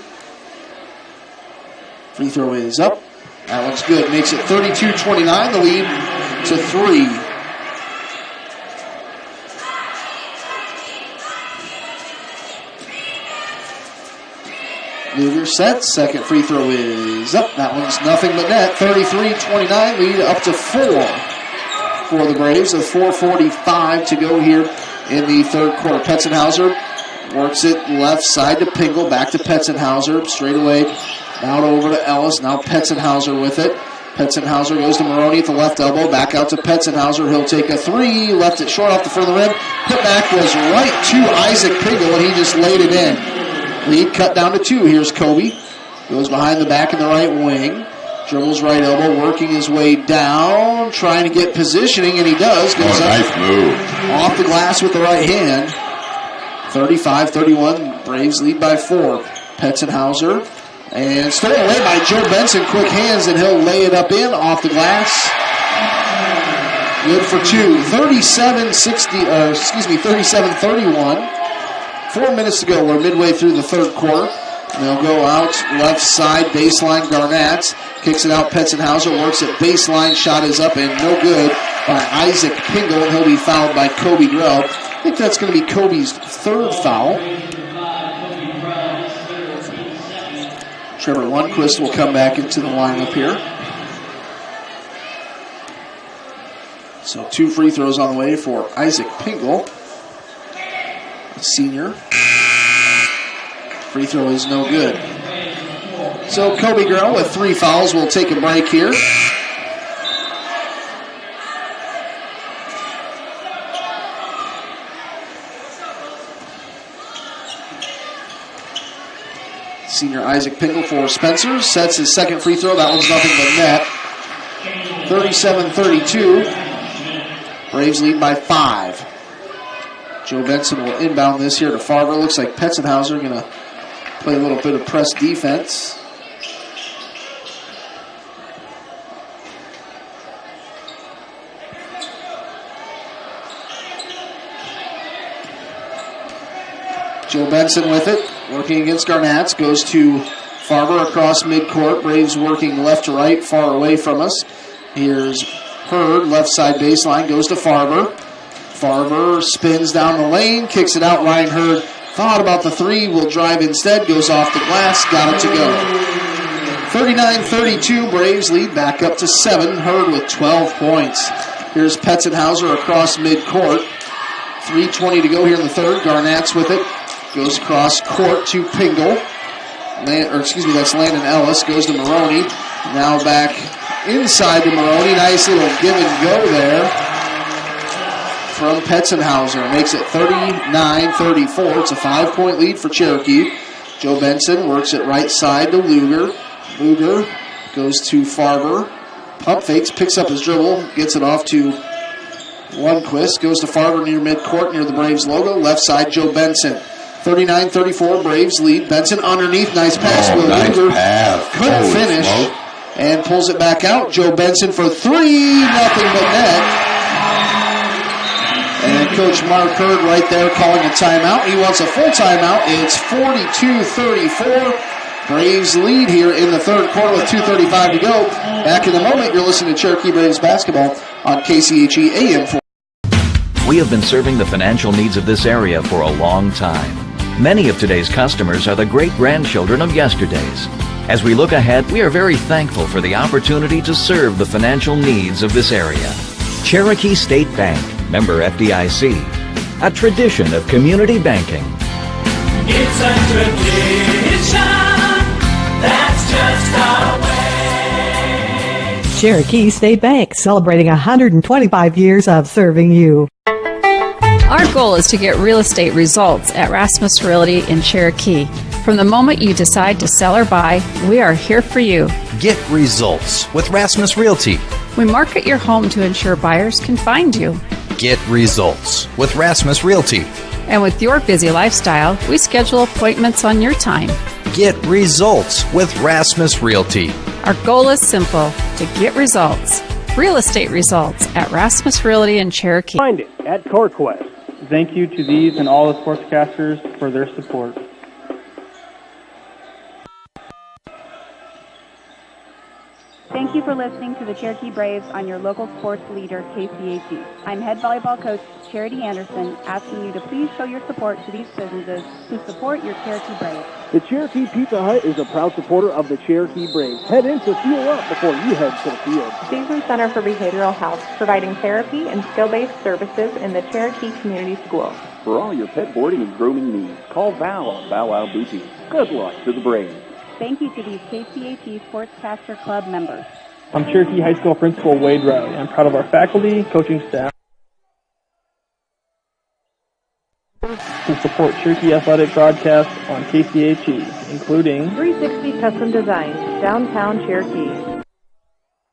Free throw is up. That one's good. Makes it 32-29. The lead to 3. Luger sets. Second free throw is up. That one's nothing but net. 33-29. Lead up to 4 for the Braves. With 4:45 to go here in the third quarter. Petzenhauser works it left side to Pingle. Back to Petzenhauser. Straight away out over to Ellis. Now Petzenhauser with it. Petzenhauser goes to Maroney at the left elbow. Back out to Petzenhauser. He'll take a three. Left it short off the front of the rim. Put back was right to Isaac Pingle, and he just laid it in. Lead cut down to 2. Here's Kobe. Goes behind the back in the right wing. Dribbles right elbow, working his way down, trying to get positioning, and he does. Goes up. Nice move. Off the glass with the right hand. 35-31. Braves lead by 4. Petzenhauser. And stolen away by Joe Benson. Quick hands, and he'll lay it up in off the glass. Good for 2. 37-31. 4 minutes to go. We're midway through the third quarter. They'll go out left side, baseline. Garnett kicks it out. Petzenhauser works it baseline. Shot is up and no good by Isaac Pingle, and he'll be fouled by Kobe Grell. I think that's going to be Kobe's third foul. Trevor Lundquist will come back into the lineup here. So 2 free throws on the way for Isaac Pingle, senior. Free throw is no good. So Kobe Grell with 3 fouls will take a break here. Senior Isaac Pingle for Spencer sets his second free throw. That one's nothing but net. 37-32. Braves lead by 5. Joe Benson will inbound this here to Farber. Looks like Petzenhauser going to play a little bit of press defense. Joe Benson with it, working against Garnett. Goes to Farber across midcourt. Braves working left to right, far away from us. Here's Hurd, left side baseline, goes to Farber. Farber spins down the lane, kicks it out. Ryan Hurd thought about the three, will drive instead, goes off the glass, got it to go. 39-32, Braves lead back up to 7. Hurd with 12 points. Here's Petzenhauser across midcourt. 3:20 to go here in the third. Garnett's with it. Goes across court to Pingle. That's Landon Ellis. Goes to Maroney. Now back inside to Maroney. Nice little give and go there from Petzenhauser. Makes it 39-34. It's a 5-point lead for Cherokee. Joe Benson works it right side to Luger. Luger goes to Farber. Pump fakes, picks up his dribble, gets it off to Lundquist goes to Farber near midcourt, near the Braves logo. Left side, Joe Benson. 39-34, Braves lead. Benson underneath, nice pass. Nice pass. Couldn't finish. Smoke. And pulls it back out. Joe Benson for three, nothing but net. And Coach Mark Hurd right there calling a timeout. He wants a full timeout. It's 42-34. Braves lead here in the third quarter with 2:35 to go. Back in a moment, you're listening to Cherokee Braves basketball on KCHE AM 4. We have been serving the financial needs of this area for a long time. Many of today's customers are the great-grandchildren of yesterday's. As we look ahead, we are very thankful for the opportunity to serve the financial needs of this area. Cherokee State Bank, member FDIC, a tradition of community banking. It's a tradition, that's just our way. Cherokee State Bank, celebrating 125 years of serving you. Our goal is to get real estate results at Rasmus Realty in Cherokee. From the moment you decide to sell or buy, we are here for you. Get results with Rasmus Realty. We market your home to ensure buyers can find you. Get results with Rasmus Realty. And with your busy lifestyle, we schedule appointments on your time. Get results with Rasmus Realty. Our goal is simple, to get results. Real estate results at Rasmus Realty in Cherokee. Find it at CoreQuest. Thank you to these and all the sportscasters for their support. Thank you for listening to the Cherokee Braves on your local sports leader, KCHE. I'm head volleyball coach Charity Anderson, asking you to please show your support to these businesses who support your Cherokee Braves. The Cherokee Pizza Hut is a proud supporter of the Cherokee Braves. Head in to fuel up before you head to the field. Season Center for Behavioral Health, providing therapy and skill-based services in the Cherokee Community Schools. For all your pet boarding and grooming needs, call Val on Bow Wow Boutique. Good luck to the Braves. Thank you to these KCHE Sportscaster Club members. I'm Cherokee High School Principal Wade Riley. I'm proud of our faculty, coaching staff, who support Cherokee Athletic broadcast on KCHE, including 360 Custom Designs, downtown Cherokee.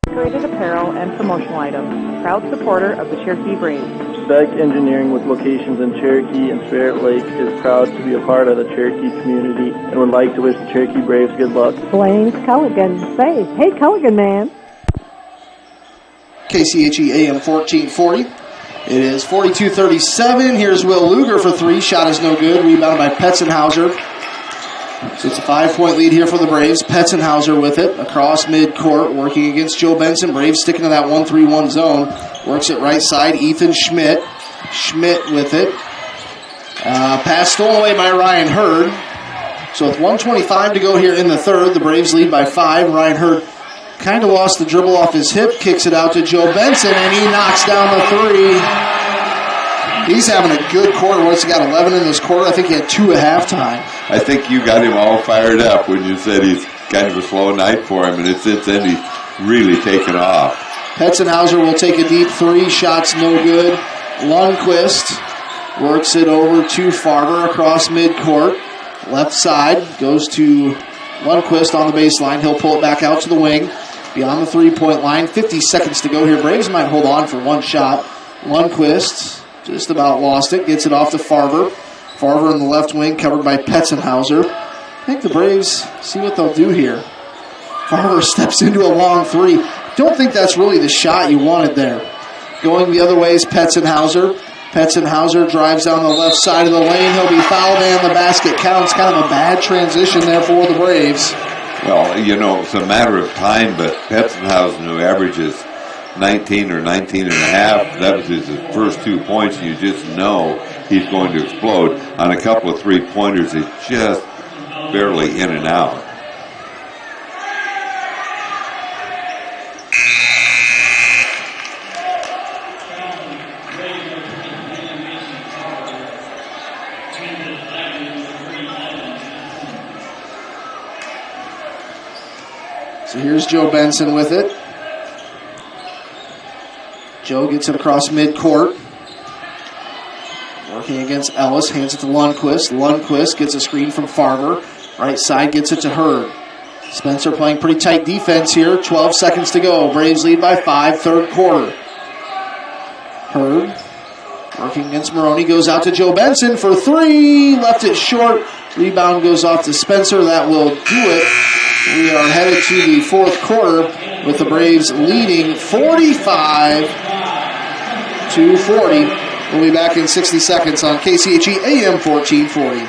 Decorated apparel and promotional items. Proud supporter of the Cherokee Braves. Beck Engineering, with locations in Cherokee and Spirit Lake, is proud to be a part of the Cherokee community and would like to wish the Cherokee Braves good luck. Blaine Culligan, say, hey Culligan man. KCHE AM 1440. It is 42-37. Here's Will Luger for three. Shot is no good. Rebounded by Petzenhauser. So it's a 5-point lead here for the Braves. Petzenhauser with it across midcourt, working against Joe Benson. Braves sticking to that 1-3-1 zone. Works it right side. Ethan Schmidt. Schmidt with it. Pass stolen away by Ryan Hurd. So with 1:25 to go here in the third, the Braves lead by 5. Ryan Hurd kind of lost the dribble off his hip, kicks it out to Joe Benson, and he knocks down the three. He's having a good quarter. Once he got 11 in this quarter, I think he had 2 at halftime. I think you got him all fired up when you said he's kind of a slow night for him, and since then he's really taken off. Petzenhauser will take a deep three. Shot's no good. Lundquist works it over to Farber across midcourt. Left side goes to Lundquist on the baseline. He'll pull it back out to the wing. Beyond the 3-point line. 50 seconds to go here. Braves might hold on for one shot. Lundquist just about lost it. Gets it off to Farber. Farber in the left wing, covered by Petzenhauser. I think the Braves see what they'll do here. Farber steps into a long three. Don't think that's really the shot you wanted there. Going the other way is Petzenhauser. Petzenhauser drives down the left side of the lane. He'll be fouled and the basket counts. Kind of a bad transition there for the Braves. Well, you know, it's a matter of time, but Petzenhausen, who averages 19 or 19 and a half, that was his first 2 points. You just know he's going to explode. On a couple of three-pointers, he's just barely in and out. So here's Joe Benson with it. Joe gets it across midcourt. Working against Ellis, hands it to Lundquist. Lundquist gets a screen from Farber. Right side gets it to Hurd. Spencer playing pretty tight defense here. 12 seconds to go. Braves lead by 5, third quarter. Hurd working against Maroney, goes out to Joe Benson for three, left it short. Rebound goes off to Spencer. That will do it. We are headed to the fourth quarter with the Braves leading 45-40. We'll be back in 60 seconds on KCHE AM 1440.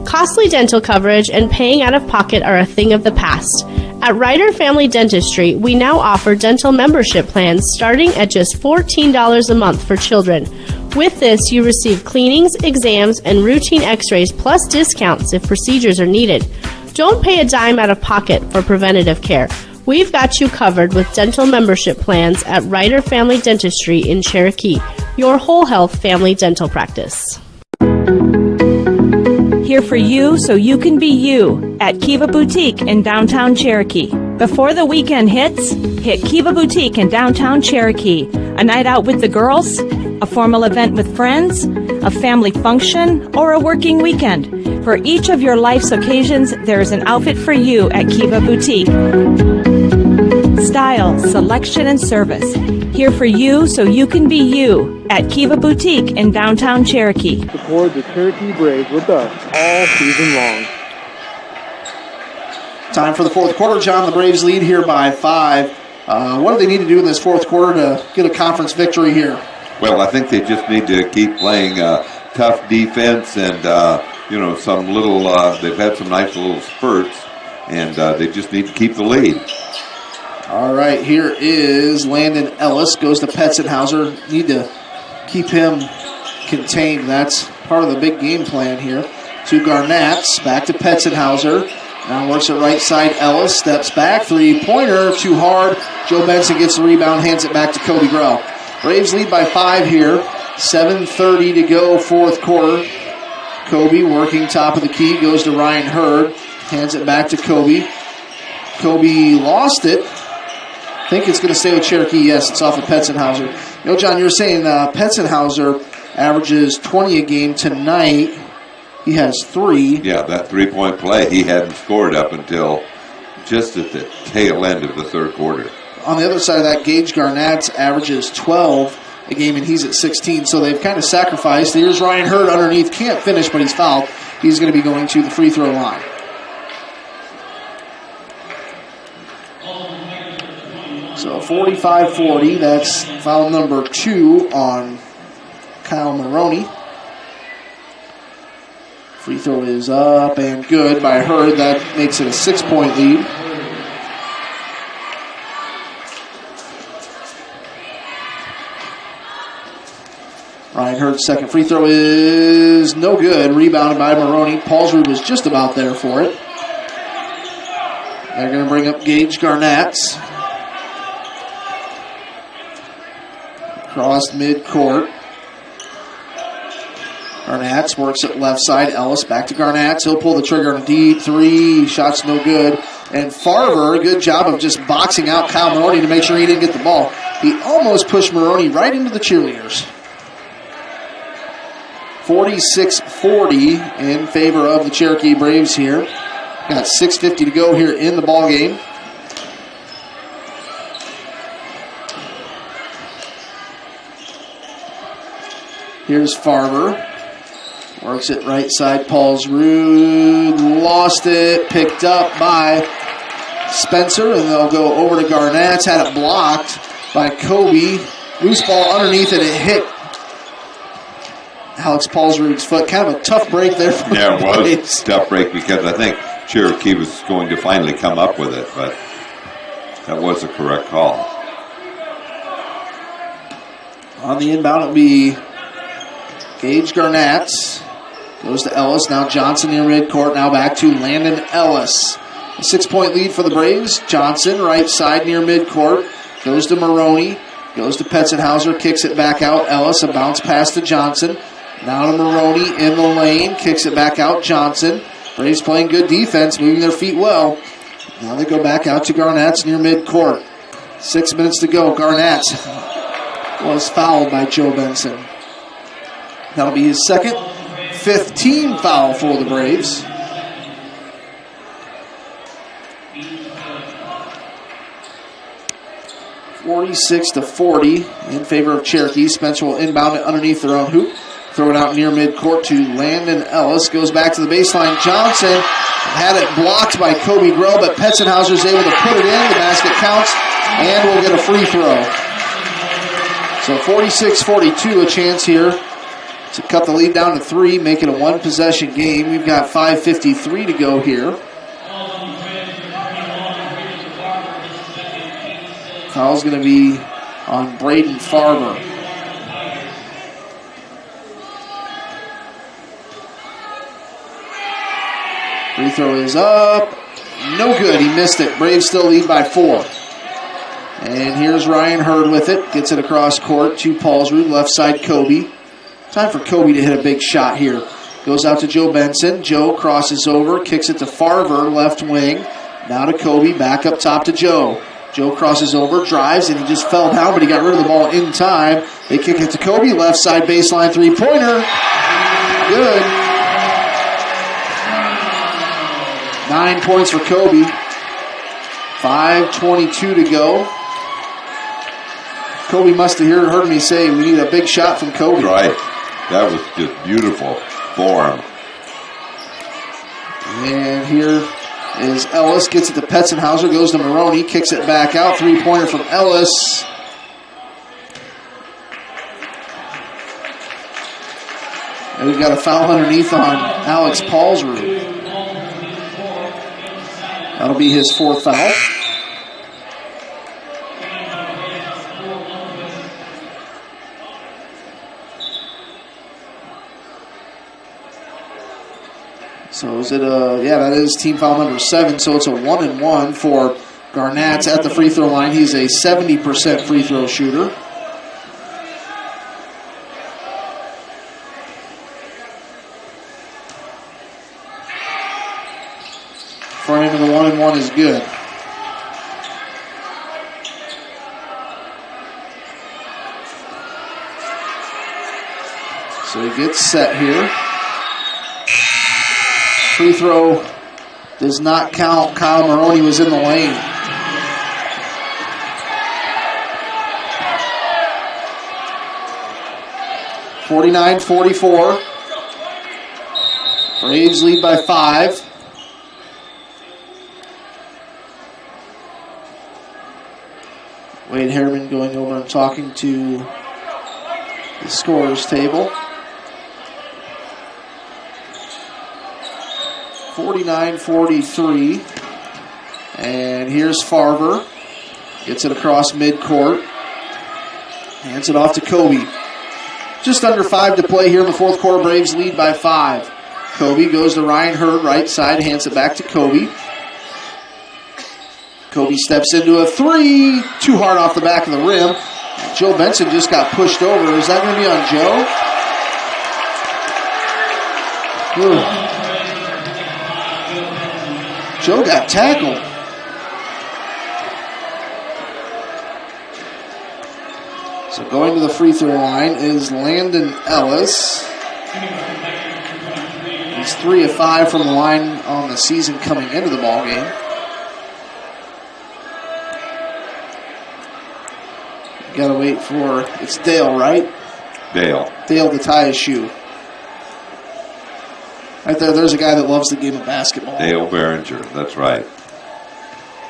Costly dental coverage and paying out of pocket are a thing of the past. At Ryder Family Dentistry, we now offer dental membership plans starting at just $14 a month for children. With this, you receive cleanings, exams, and routine x-rays plus discounts if procedures are needed. Don't pay a dime out of pocket for preventative care. We've got you covered with dental membership plans at Ryder Family Dentistry in Cherokee, your whole health family dental practice. Here for you so you can be you at Kiva Boutique in downtown Cherokee. Before the weekend hits, hit Kiva Boutique in downtown Cherokee. A night out with the girls, a formal event with friends, a family function, or a working weekend. For each of your life's occasions, there is an outfit for you at Kiva Boutique. Style, selection, and service. Here for you so you can be you at Kiva Boutique in downtown Cherokee. Support the Cherokee Braves with us all season long. Time for the fourth quarter, John. The Braves lead here by 5. What do they need to do in this fourth quarter to get a conference victory here? Well, I think they just need to keep playing tough defense and, some little, they've had some nice little spurts, and they just need to keep the lead. All right, here is Landon Ellis. Goes to Petzenhauser. Need to keep him contained. That's part of the big game plan here. To Garnats. Back to Petzenhauser. Now works it right side. Ellis steps back. Three-pointer. Too hard. Joe Benson gets the rebound. Hands it back to Cody Grell. Braves lead by 5 here. 7:30 to go, fourth quarter. Kobe working top of the key. Goes to Ryan Hurd. Hands it back to Kobe. Kobe lost it. I think it's going to stay with Cherokee. Yes, it's off of Petzenhauser. John, you were saying Petzenhauser averages 20 a game tonight. He has 3. Yeah, that three-point play, he hadn't scored up until just at the tail end of the third quarter. On the other side of that, Gage Garnett averages 12 a game, and he's at 16. So they've kind of sacrificed. Here's Ryan Hurd underneath. Can't finish, but he's fouled. He's going to be going to the free throw line. So 45-40, that's foul number 2 on Kyle Maroney. Free throw is up and good by Hurd. That makes it a 6-point lead. Ryan Hurd's second free throw is no good. Rebounded by Maroney. Paulsrud was just about there for it. They're going to bring up Gage Garnett. Across midcourt. Garnett works it left side. Ellis back to Garnett. He'll pull the trigger on a deep 3. Shot's no good. And Farver, good job of just boxing out Kyle Maroney to make sure he didn't get the ball. He almost pushed Maroney right into the cheerleaders. 46-40 in favor of the Cherokee Braves here. Got 6:50 to go here in the ball game. Here's Farver. Works it right side. Paulsrud lost it. Picked up by Spencer, and they'll go over to Garnett. Had it blocked by Kobe. Loose ball underneath it. It hit Alex Paulsrud's foot. Kind of a tough break there for Yeah, it was Braves. a tough break because I think Cherokee was going to finally come up with it, but that was the correct call. On the inbound, it'll be Gage Garnett. Goes to Ellis. Now Johnson near midcourt. Now back to Landon Ellis. A 6-point lead for the Braves. Johnson, right side near midcourt. Goes to Maroney. Goes to Petzenhauser. Kicks it back out. Ellis, a bounce pass to Johnson. Now to Maroney in the lane. Kicks it back out. Johnson. Braves playing good defense, moving their feet well. Now they go back out to Garnett's near midcourt. 6 minutes to go. Garnett was fouled by Joe Benson. That'll be his second, 5th team foul for the Braves. 46-40 in favor of Cherokee. Spencer will inbound it underneath their own hoop. Throw it out near midcourt to Landon Ellis. Goes back to the baseline. Johnson had it blocked by Kobe Groh, but Petzenhauser's able to put it in. The basket counts, and we'll get a free throw. So 46-42, a chance here to cut the lead down to 3, make it a one-possession game. We've got 5:53 to go here. Foul's going to be on Braden Farber. Free throw is up. No good. He missed it. Braves still lead by 4. And here's Ryan Hurd with it. Gets it across court to Paulsrud. Left side, Kobe. Time for Kobe to hit a big shot here. Goes out to Joe Benson. Joe crosses over. Kicks it to Farber, left wing. Now to Kobe. Back up top to Joe. Joe crosses over, drives, and he just fell down, but he got rid of the ball in time. They kick it to Kobe. Left side baseline three-pointer. Good. 9 points for Kobe. 5:22 to go. Kobe must have heard me say we need a big shot from Kobe. Right. That was just beautiful form. And here is Ellis. Gets it to Petzenhauser. Goes to Maroney. Kicks it back out. Three-pointer from Ellis. And we've got a foul underneath on Alex Paulsrud. That'll be his 4th foul. So is it that is team foul number 7, so it's a 1-and-1 for Garnett at the free throw line. He's a 70% free throw shooter. Front end of the 1-and-1 is good. So he gets set here. Free throw does not count. Kyle Maroney was in the lane. (49-44). Braves lead by 5. Wade Harriman going over and talking to the scorers table. 49-43. And here's Farber. Gets it across midcourt. Hands it off to Kobe. Just under 5 to play here in the 4th quarter. Braves lead by 5. Kobe goes to Ryan Hurd, right side. Hands it back to Kobe. Kobe steps into a 3. Too hard off the back of the rim. Joe Benson just got pushed over. Is that going to be on Joe? Ooh. Joe got tackled. So going to the free throw line is Landon Ellis. He's 3 of 5 from the line on the season coming into the ball game. Got to wait for, it's Dale, right? Dale to tie his shoe. Right there's a guy that loves the game of basketball. Dale Behringer, that's right.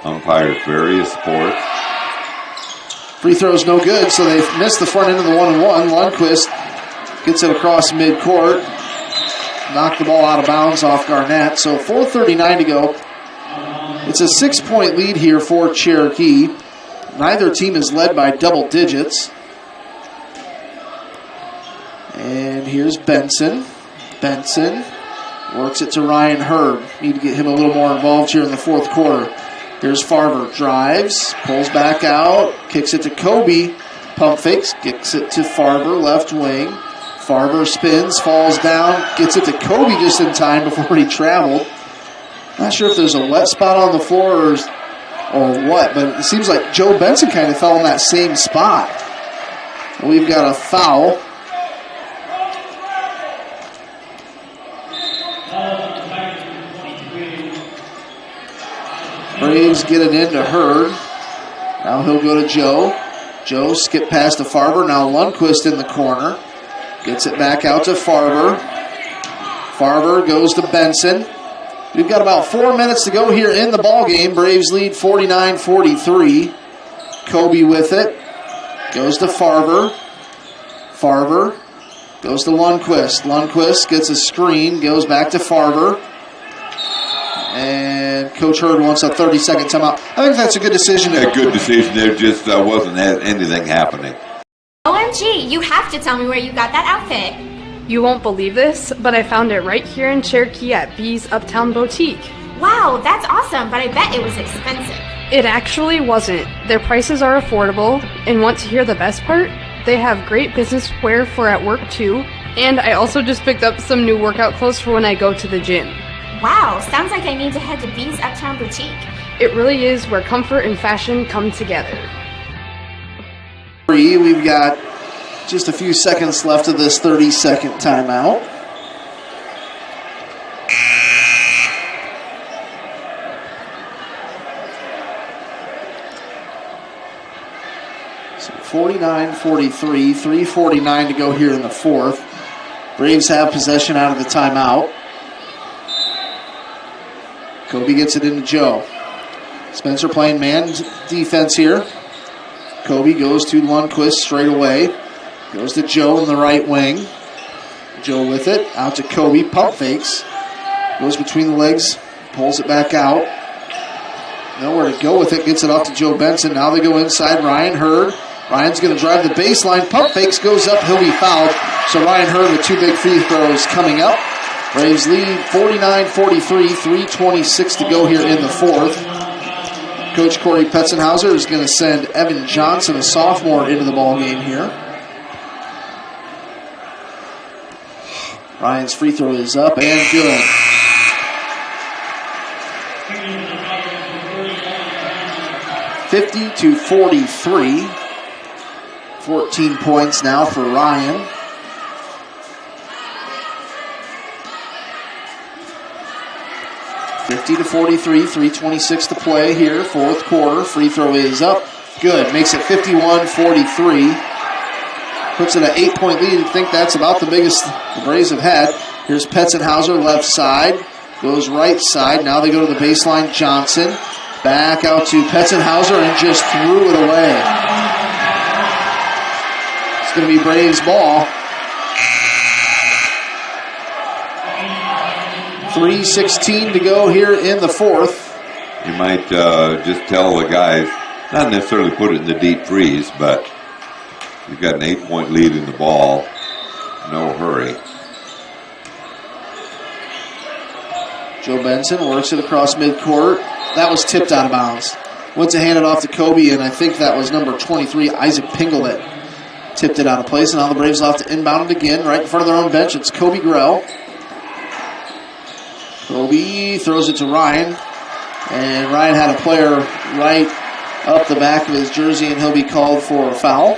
Umpires various sports. Free throw's no good, so they've missed the front end of the 1-and-1. Lundquist gets it across midcourt. Knocked the ball out of bounds off Garnett. So 4:39 to go. It's a 6-point lead here for Cherokee. Neither team is led by double digits. And here's Benson. Benson works it to Ryan Hurd. Need to get him a little more involved here in the 4th quarter. Here's Farber. Drives, pulls back out, kicks it to Kobe. Pump fakes, kicks it to Farber, left wing. Farber spins, falls down, gets it to Kobe just in time before he traveled. Not sure if there's a wet spot on the floor or what, but it seems like Joe Benson kind of fell in that same spot. And we've got a foul. Braves get it into Hurd. Now he'll go to Joe. Joe skip past to Farber. Now Lundquist in the corner. Gets it back out to Farber. Farber goes to Benson. We've got about 4 minutes to go here in the ball game. Braves lead 49-43. Kobe with it. Goes to Farber. Farber goes to Lundquist. Lundquist gets a screen. Goes back to Farber. And Coach Hurd wants a 30-second timeout. I think that's a good decision. A good decision. There just wasn't anything happening. OMG, you have to tell me where you got that outfit. You won't believe this, but I found it right here in Cherokee at B's Uptown Boutique. Wow, that's awesome, but I bet it was expensive. It actually wasn't. Their prices are affordable, and want to hear the best part? They have great business wear for at work too, and I also just picked up some new workout clothes for when I go to the gym. Wow, sounds like I need to head to B's Uptown Boutique. It really is where comfort and fashion come together. We've got just a few seconds left of this 30-second timeout. So 49-43, 3:49 to go here in the fourth. Braves have possession out of the timeout. Kobe gets it into Joe. Spencer playing man defense here. Kobe goes to Lundquist straight away. Goes to Joe in the right wing. Joe with it. Out to Kobe. Pump fakes. Goes between the legs. Pulls it back out. Nowhere to go with it. Gets it off to Joe Benson. Now they go inside. Ryan Hurd. Ryan's going to drive the baseline. Pump fakes. Goes up. He'll be fouled. So Ryan Hurd with two big free throws coming up. Braves lead 49-43. 3:26 to go here in the fourth. Coach Corey Petzenhauser is going to send Evan Johnson, a sophomore, into the ball game here. Ryan's free throw is up and good. (50-43). 14 points now for Ryan. (50-43). 3:26 to play here, fourth quarter. Free throw is up. Good. Makes it 51-43. Puts it at 8-point lead. I think that's about the biggest the Braves have had. Here's Petzenhauser, left side. Goes right side. Now they go to the baseline. Johnson. Back out to Petzenhauser and just threw it away. It's going to be Braves ball. 3:16 to go here in the fourth. You might just tell the guys, not necessarily put it in the deep freeze, but you've got an 8-point lead in the ball. No hurry. Joe Benson works it across midcourt. That was tipped out of bounds. Went to hand it off to Kobe, and I think that was number 23, Isaac Pingle, that tipped it out of place. And now the Braves will have to inbound it again right in front of their own bench. It's Kobe Grell. Kobe throws it to Ryan. And Ryan had a player right up the back of his jersey, and he'll be called for a foul.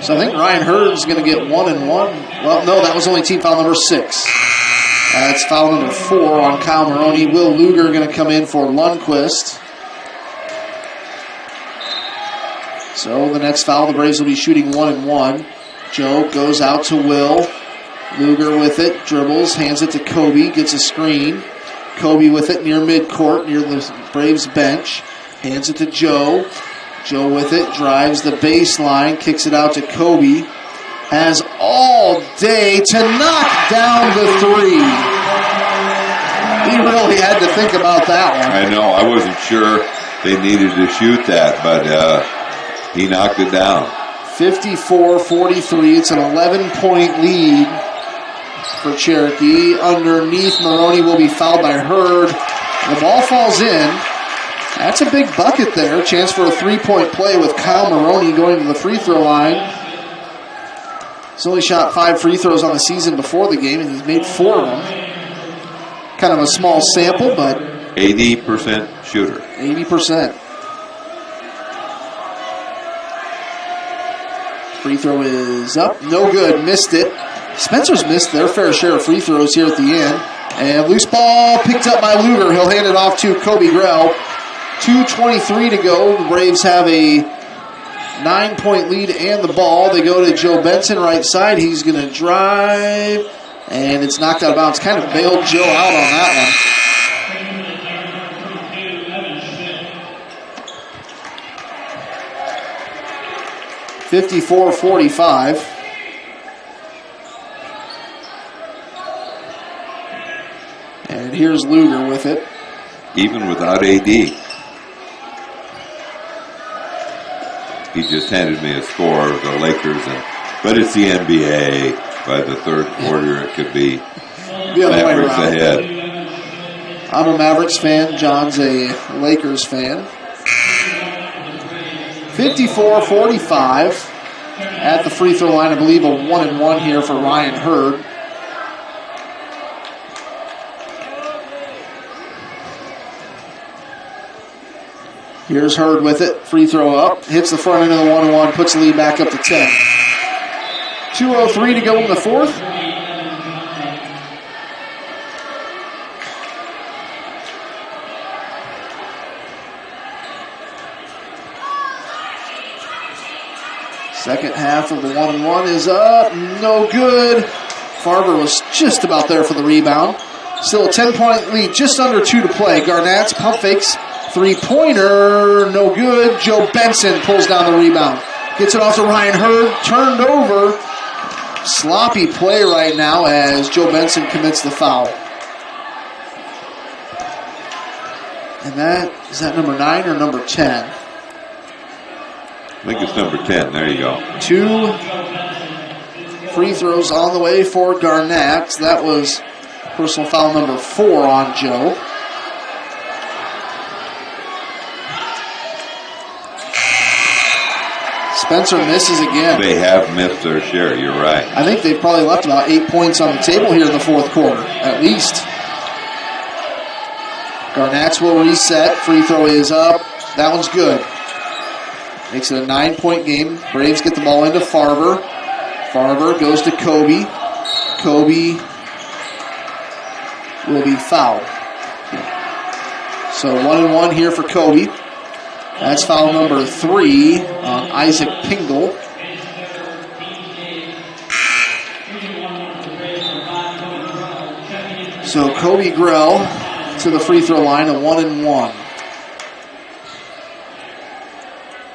So I think Ryan Hurd's going to get 1 and 1. Well, no, that was only team foul number 6. That's foul number 4 on Kyle Maroney. Will Luger going to come in for Lundquist. So the next foul, the Braves will be shooting 1 and 1. Joe goes out to Will. Luger with it, dribbles, hands it to Kobe, gets a screen. Kobe with it near midcourt, near the Braves bench. Hands it to Joe. Joe with it, drives the baseline, kicks it out to Kobe. Has all day to knock down the three. He really had to think about that one. I know, I wasn't sure they needed to shoot that, but he knocked it down. 54-43, it's an 11-point lead for Cherokee. Underneath, Maroney will be fouled by Hurd. The ball falls in. That's a big bucket there. Chance for a 3-point play with Kyle Maroney going to the free throw line. He's only shot 5 free throws on the season before the game, and he's made 4 of them. Kind of a small sample, but 80% shooter. 80%. Free throw is up. No good. Missed it. Spencer's missed their fair share of free throws here at the end. And loose ball picked up by Luger. He'll hand it off to Kobe Grell. 2:23 to go. The Braves have a 9-point lead and the ball. They go to Joe Benson, right side. He's going to drive, and it's knocked out of bounds. Kind of bailed Joe out on that one. (54-45). And here's Luger with it. Even without AD. He just handed me a score of the Lakers, but it's the NBA. By the third quarter, it could be Mavericks ahead. I'm a Mavericks fan. John's a Lakers fan. 54-45. At the free throw line, I believe a 1-and-1 here for Ryan Hurd. Here's Hurd with it. Free throw up. Hits the front end of the 1-and-1. Puts the lead back up to 10. 2:03 to go in the fourth. Second half of the 1-and-1 is up. No good. Farber was just about there for the rebound. Still a 10-point lead. Just under 2 to play. Garnett's pump fakes. Three-pointer, no good. Joe Benson pulls down the rebound. Gets it off to Ryan Hurd. Turned over. Sloppy play right now as Joe Benson commits the foul. And is that number 9 or number 10? I think it's number 10. There you go. 2 free throws on the way for Garnett. That was personal foul number 4 on Joe. Spencer misses again. They have missed their share, you're right. I think they've probably left about 8 points on the table here in the fourth quarter, at least. Garnett's will reset. Free throw is up. That one's good. Makes it a 9-point game. Braves get the ball into Farber. Farber goes to Kobe. Kobe will be fouled. So 1-and-1 here for Kobe. That's foul number 3 on Isaac Pingle. So Kobe Grell to the free throw line, a 1-and-1.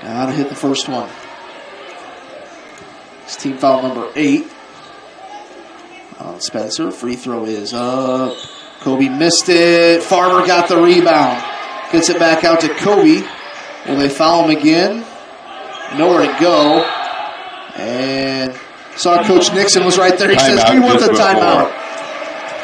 Gotta hit the first one. It's team foul number 8 on Spencer. Free throw is up. Kobe missed it. Farber got the rebound. Gets it back out to Kobe. Will they foul him again? Nowhere to go. And saw Coach Nixon was right there. He says, we want the timeout.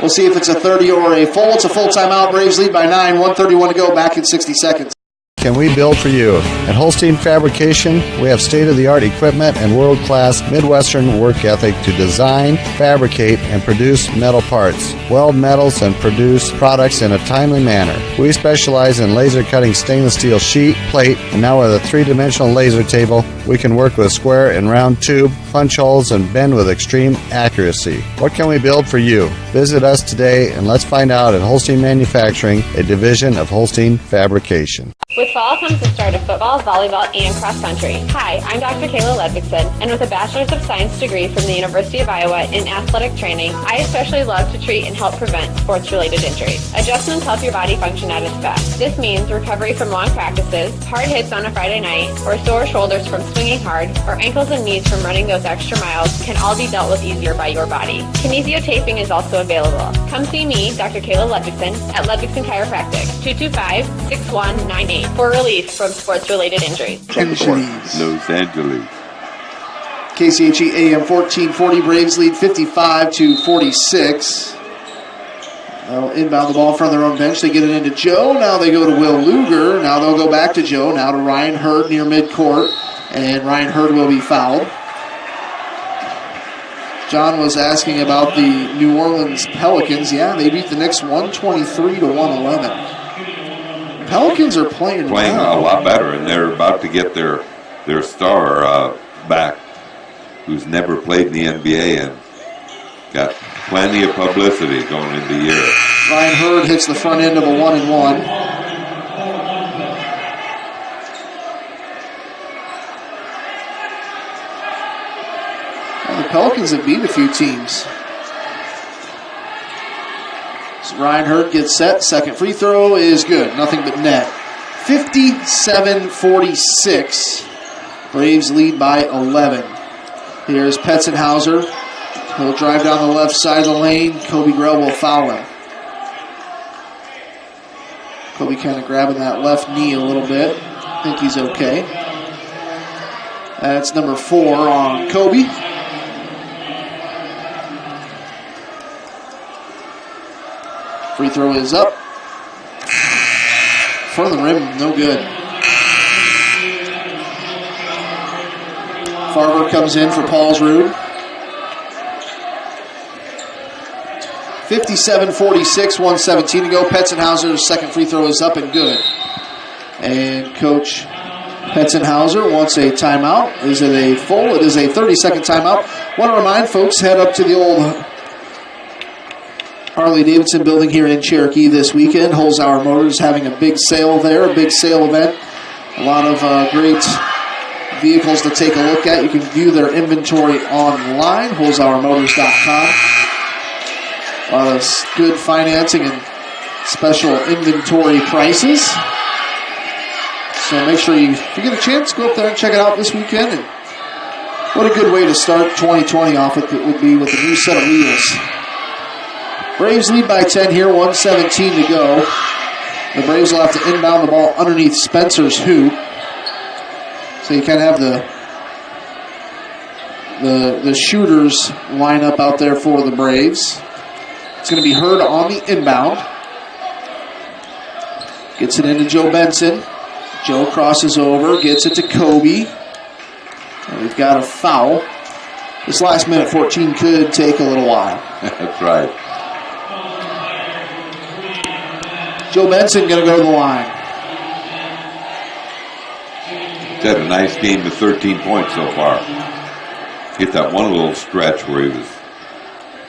We'll see if it's a 30 or a full. It's a full timeout. Braves lead by 9. 1:31 to go. Back in 60 seconds. Can we build for you? At Holstein Fabrication, we have state-of-the-art equipment and world-class Midwestern work ethic to design, fabricate, and produce metal parts, weld metals, and produce products in a timely manner. We specialize in laser cutting stainless steel sheet, plate, and now with a 3-dimensional laser table, we can work with square and round tube, punch holes, and bend with extreme accuracy. What can we build for you? Visit us today and let's find out at Holstein Manufacturing, a division of Holstein Fabrication. With fall comes the start of football, volleyball, and cross country. Hi, I'm Dr. Kayla Ludvigson, and with a Bachelor's of Science degree from the University of Iowa in athletic training, I especially love to treat and help prevent sports-related injuries. Adjustments help your body function at its best. This means recovery from long practices, hard hits on a Friday night, or sore shoulders from swinging hard, or ankles and knees from running those extra miles can all be dealt with easier by your body. Kinesiotaping is also available. Come see me, Dr. Kayla Ludvigson, at Ludvigson Chiropractic, 225-6198. For relief from sports-related injuries. Los Angeles. KCHE AM 1440. Braves lead 55-46. They'll inbound the ball from their own bench. They get it into Joe. Now they go to Will Luger. Now they'll go back to Joe. Now to Ryan Hurd near midcourt. And Ryan Hurd will be fouled. John was asking about the New Orleans Pelicans. Yeah, they beat the Knicks 123-111. Pelicans are playing a well. lot better, and they're about to get their star back, who's never played in the NBA and got plenty of publicity going into the year. Ryan Hurd hits the front end of a 1-and-1. Pelicans have beat a few teams. So Reinhardt gets set. Second free throw is good. Nothing but net. 57-46. Braves lead by 11. Here's Petzenhauser. He'll drive down the left side of the lane. Kobe Grell will foul him. Kobe kind of grabbing that left knee a little bit. I think he's okay. That's number 4 on Kobe. Free throw is up. Front of the rim, no good. Farber comes in for Paulsrud. 57-46, 1:17 to go. Petzenhauser's second free throw is up and good. And Coach Petzenhauser wants a timeout. Is it a full? It is a 30-second timeout. Want to remind folks, head up to the old Harley-Davidson building here in Cherokee this weekend. Holzhauer Motors having a big sale there, a big sale event. A lot of great vehicles to take a look at. You can view their inventory online, holzhauermotors.com. A lot of good financing and special inventory prices. So make sure if you get a chance, go up there and check it out this weekend. And what a good way to start 2020 off with it would be with a new set of wheels. Braves lead by 10 here, 1:17 to go. The Braves will have to inbound the ball underneath Spencer's hoop. So you kind of have the shooters line up out there for the Braves. It's going to be Hurd on the inbound. Gets it into Joe Benson. Joe crosses over, gets it to Kobe. And we've got a foul. This last minute 14 could take a little while. That's right. Joe Benson going to go to the line. He's had a nice game with 13 points so far. Get that one little stretch where he was...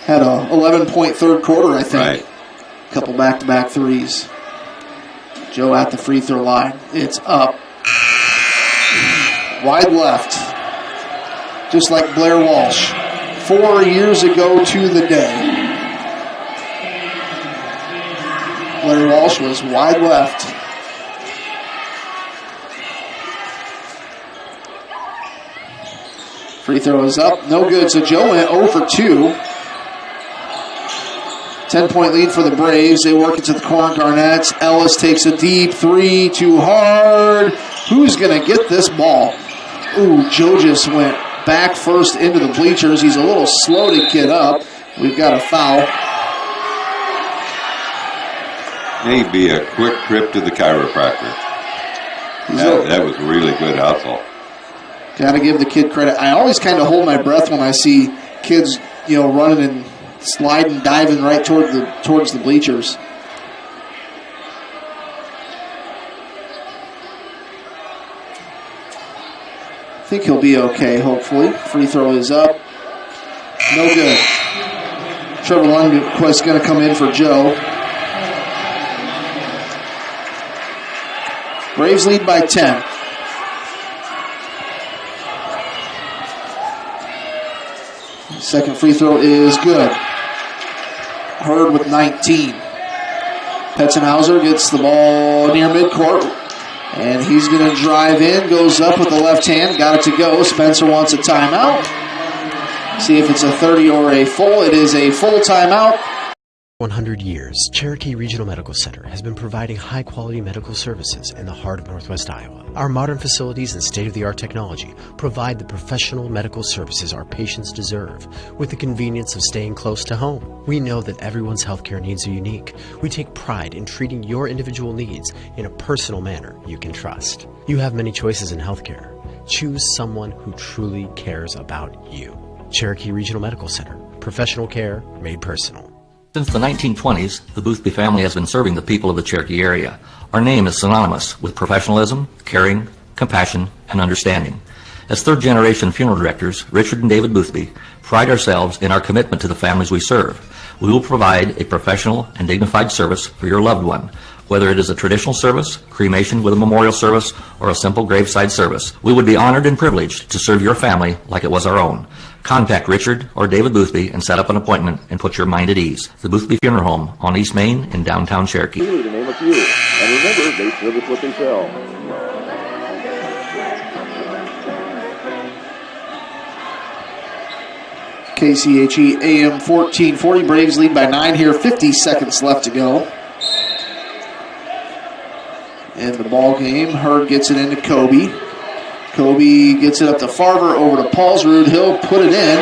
Had a 11-point third quarter, I think. Right. A couple back-to-back threes. Joe at the free throw line. It's up. Wide left. Just like Blair Walsh. 4 years ago to the day. Blair Walsh was wide left. Free throw is up. No good. So Joe went 0 for 2. 10-point lead for the Braves. They work it to the corner. Garnett's. Ellis takes a deep three. Too hard. Who's going to get this ball? Ooh, Joe just went back first into the bleachers. He's a little slow to get up. We've got a foul. Maybe a quick trip to the chiropractor. That was really good hustle. Got to give the kid credit. I always kind of hold my breath when I see kids, running and sliding, diving right towards the bleachers. I think he'll be okay, hopefully. Free throw is up. No good. Trevor Lundquist going to come in for Joe. Braves lead by 10. Second free throw is good. Hurd with 19. Petzenhauser gets the ball near midcourt. And he's going to drive in. Goes up with the left hand. Got it to go. Spencer wants a timeout. See if it's a 30 or a full. It is a full timeout. 100 years, Cherokee Regional Medical Center has been providing high-quality medical services in the heart of Northwest Iowa. Our modern facilities and state-of-the-art technology provide the professional medical services our patients deserve with the convenience of staying close to home. We know that everyone's healthcare needs are unique. We take pride in treating your individual needs in a personal manner you can trust. You have many choices in healthcare. Choose someone who truly cares about you. Cherokee Regional Medical Center. Professional care made personal. Since the 1920s, the Boothby family has been serving the people of the Cherokee area. Our name is synonymous with professionalism, caring, compassion, and understanding. As third-generation funeral directors, Richard and David Boothby pride ourselves in our commitment to the families we serve. We will provide a professional and dignified service for your loved one, whether it is a traditional service, cremation with a memorial service, or a simple graveside service. We would be honored and privileged to serve your family like it was our own. Contact Richard or David Boothby and set up an appointment and put your mind at ease. The Boothby Funeral Home on East Main in downtown Cherokee. To name a few. And remember, they service what they sell. KCHE AM 1440. Braves lead by 9 here. 50 seconds left to go in the ball game. Hurd gets it into Kobe. Kobe gets it up to Farver, over to Paulsrud. He'll put it in.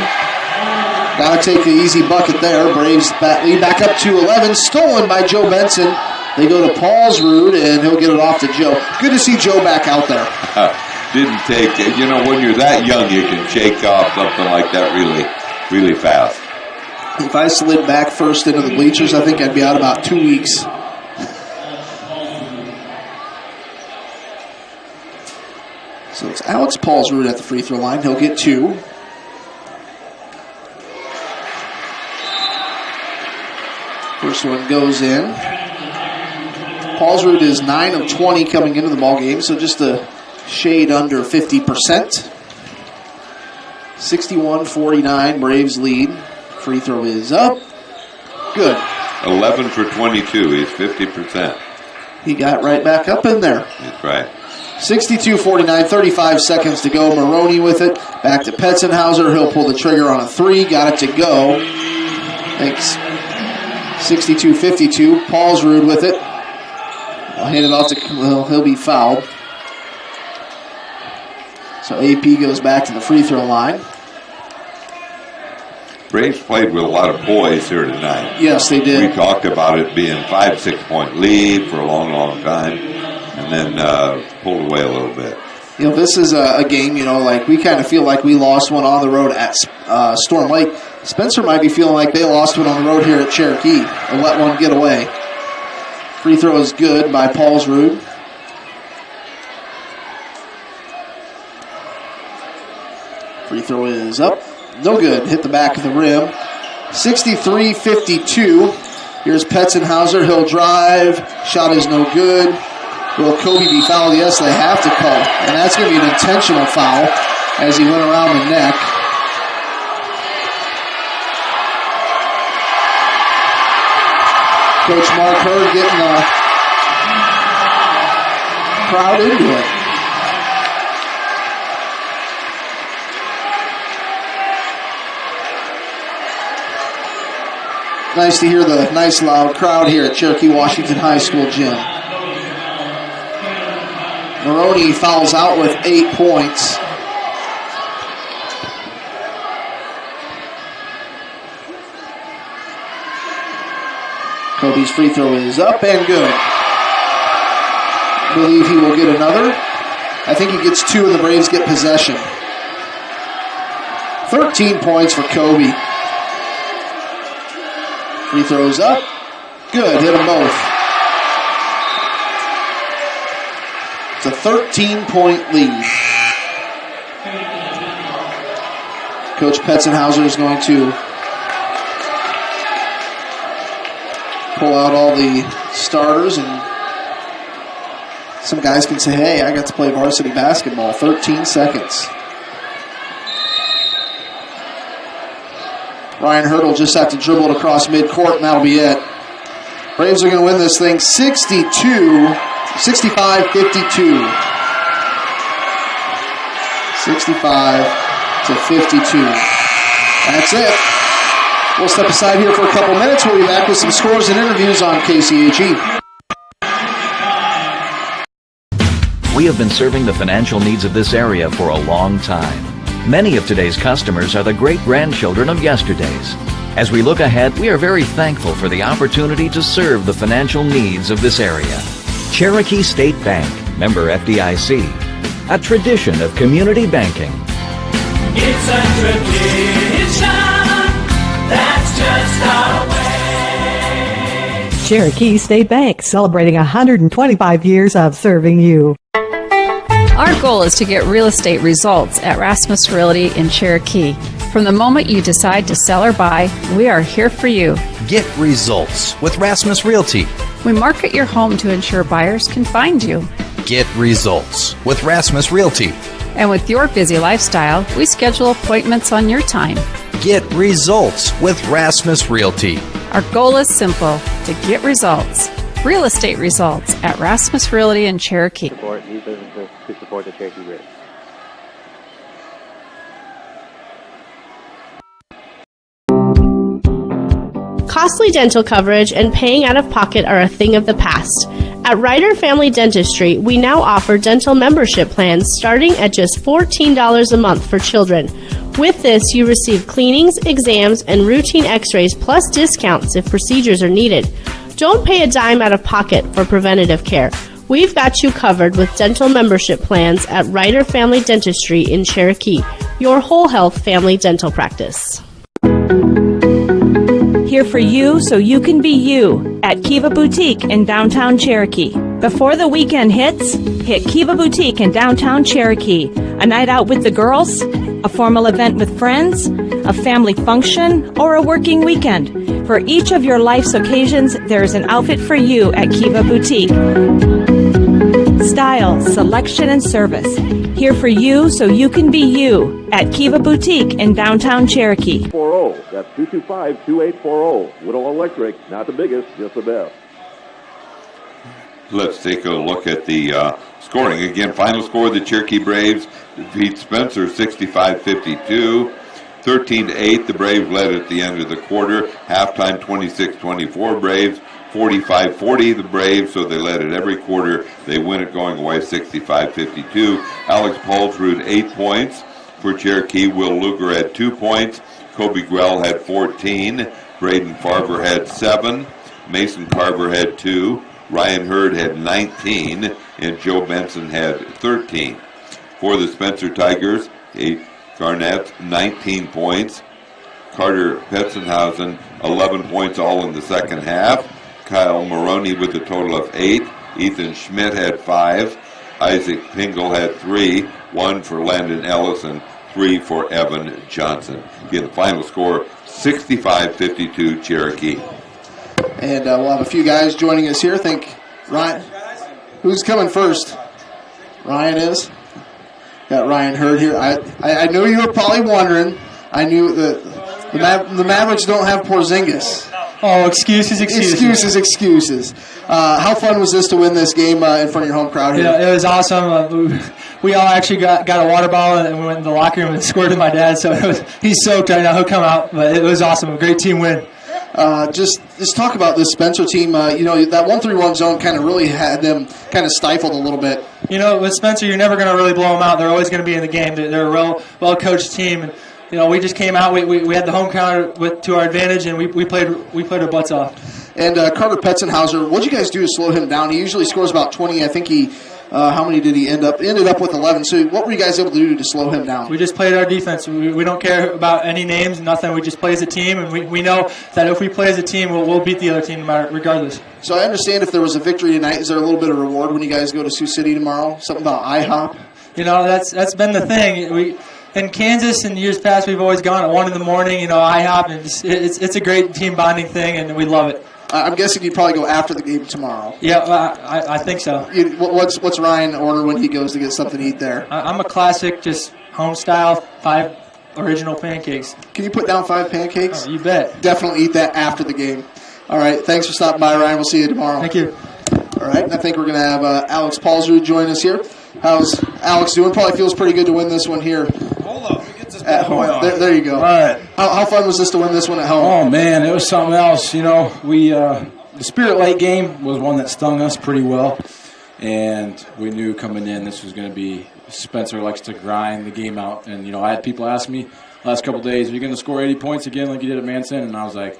Got to take the easy bucket there. Braves lead back up to 11. Stolen by Joe Benson. They go to Paulsrud, and he'll get it off to Joe. Good to see Joe back out there. Didn't take, when you're that young, you can shake off something like that really fast. If I slid back first into the bleachers, I think I'd be out about 2 weeks. So it's Alex Paulsrud at the free throw line. He'll get 2. First one goes in. Paulsrud is 9 of 20 coming into the ball game, so just a shade under 50%. 61-49, Braves lead. Free throw is up. Good. 11 for 22. He's 50%. He got right back up in there. That's right. 62-49, 35 seconds to go. Maroney with it. Back to Petzenhauser. He'll pull the trigger on a 3. Got it to go. Thanks. 62-52. Paulsrud with it. I'll hand it off to, he'll be fouled. So AP goes back to the free throw line. Braves played with a lot of poise here tonight. Yes, they did. We talked about it being 5-6 point lead for a long time, and then pulled away a little bit. This is a game, like we kind of feel like we lost one on the road at Storm Lake. Spencer might be feeling like they lost one on the road here at Cherokee and let one get away. Free throw is good by Paulsrud. Free throw is up. No good. Hit the back of the rim. 63-52. Here's Petzenhauser. He'll drive. Shot is no good. Will Kobe be fouled? Yes, they have to call. And that's going to be an intentional foul as he went around the neck. Coach Mark Hurd getting the crowd into it. Nice to hear the nice loud crowd here at Cherokee Washington High School gym. Maroney fouls out with 8 points. Kobe's free throw is up and good. I believe he will get another. I think he gets 2 and the Braves get possession. 13 points for Kobe. Free throws up. Good. Hit them both. It's a 13-point lead. Coach Petzenhauser is going to pull out all the starters, and some guys can say, hey, I got to play varsity basketball. 13 seconds. Ryan Hurd will just have to dribble it across midcourt, and that'll be it. Braves are going to win this thing 65-52. to 52. That's it. We'll step aside here for a couple minutes. We'll be back with some scores and interviews on KCHE. We have been serving the financial needs of this area for a long time. Many of today's customers are the great-grandchildren of yesterday's. As we look ahead, we are very thankful for the opportunity to serve the financial needs of this area. Cherokee State Bank, member FDIC, a tradition of community banking. It's a tradition, that's just our way. Cherokee State Bank, celebrating 125 years of serving you. Our goal is to get real estate results at Rasmus Realty in Cherokee. From the moment you decide to sell or buy, we are here for you. Get results with Rasmus Realty. We market your home to ensure buyers can find you. Get results with Rasmus Realty. And with your busy lifestyle, we schedule appointments on your time. Get results with Rasmus Realty. Our goal is simple, to get results. Real estate results at Rasmus Realty in Cherokee. Support these businesses to support the Cherokee grid. Costly dental coverage and paying out of pocket are a thing of the past. At Ryder Family Dentistry, we now offer dental membership plans starting at just $14 a month for children. With this, you receive cleanings, exams, and routine x-rays plus discounts if procedures are needed. Don't pay a dime out of pocket for preventative care. We've got you covered with dental membership plans at Ryder Family Dentistry in Cherokee, your whole health family dental practice. Here for you so you can be you at Kiva Boutique in downtown Cherokee. Before the weekend hits, hit Kiva Boutique in downtown Cherokee. A night out with the girls, a formal event with friends, a family function, or a working weekend. For each of your life's occasions, there is an outfit for you at Kiva Boutique. Style, selection, and service. Here for you so you can be you at Kiva Boutique in downtown Cherokee. 40. That's 225-2840. Whittle Electric, not the biggest, just the best. Let's take a look at the scoring. Again, final score, the Cherokee Braves defeat Spencer 65-52. 13-8, the Braves led at the end of the quarter. Halftime 26-24 Braves. 45-40 the Braves, so they led it every quarter. They win it going away 65-52. Alex Paulsrud 8 points for Cherokee. Will Luger had 2 points. Kobe Grell had 14. Braden Farber had 7. Mason Carver had 2. Ryan Hurd had 19. And Joe Benson had 13. For the Spencer Tigers, Garnett 19 points. Carter Petzenhausen 11 points all in the second half. Kyle Maroney with a total of 8. Ethan Schmidt had 5. Isaac Pingle had 3. 1 for Landon Ellis and 3 for Evan Johnson. Again, the final score 65-52 Cherokee. And we'll have a few guys joining us here. I think Ryan. Who's coming first? Ryan is. Got Ryan Hurd here. I know you were probably wondering. I knew that the Mavericks don't have Porzingis. Oh, excuses. How fun was this to win this game in front of your home crowd here? Yeah, it was awesome. We all actually got a water bottle and we went in the locker room and squirted my dad. So he's soaked right now. He'll come out. But it was awesome. A great team win. Just talk about this Spencer team. That 1-3-1 zone kind of really had them kind of stifled a little bit. With Spencer, you're never going to really blow them out. They're always going to be in the game. They're a well-coached team. And, we just came out. We had the home crowd to our advantage, and we played our butts off. And Carter Petzenhauser, what did you guys do to slow him down? He usually scores about 20. I think how many did he end up? Ended up with 11. So what were you guys able to do to slow him down? We just played our defense. We don't care about any names, nothing. We just play as a team, and we know that if we play as a team, we'll beat the other team regardless. So I understand if there was a victory tonight, is there a little bit of reward when you guys go to Sioux City tomorrow? Something about IHOP? That's been the thing. In Kansas, in years past, we've always gone at 1 in the morning, IHOP, and it's a great team bonding thing, and we love it. I'm guessing you'd probably go after the game tomorrow. Yeah, I think so. What's Ryan order when he goes to get something to eat there? I'm a classic, just home-style, 5 original pancakes. Can you put down 5 pancakes? Oh, you bet. Definitely eat that after the game. All right, thanks for stopping by, Ryan. We'll see you tomorrow. Thank you. All right, and I think we're going to have Alex Paulsrud join us here. How's Alex doing? Probably feels pretty good to win this one here. Hold on, let me get this at home. There you go. All right. How fun was this to win this one at home? Oh, man, it was something else. The Spirit Lake game was one that stung us pretty well, and we knew coming in this was going to be Spencer likes to grind the game out. And, I had people ask me last couple of days, are you going to score 80 points again like you did at Manson? And I was like,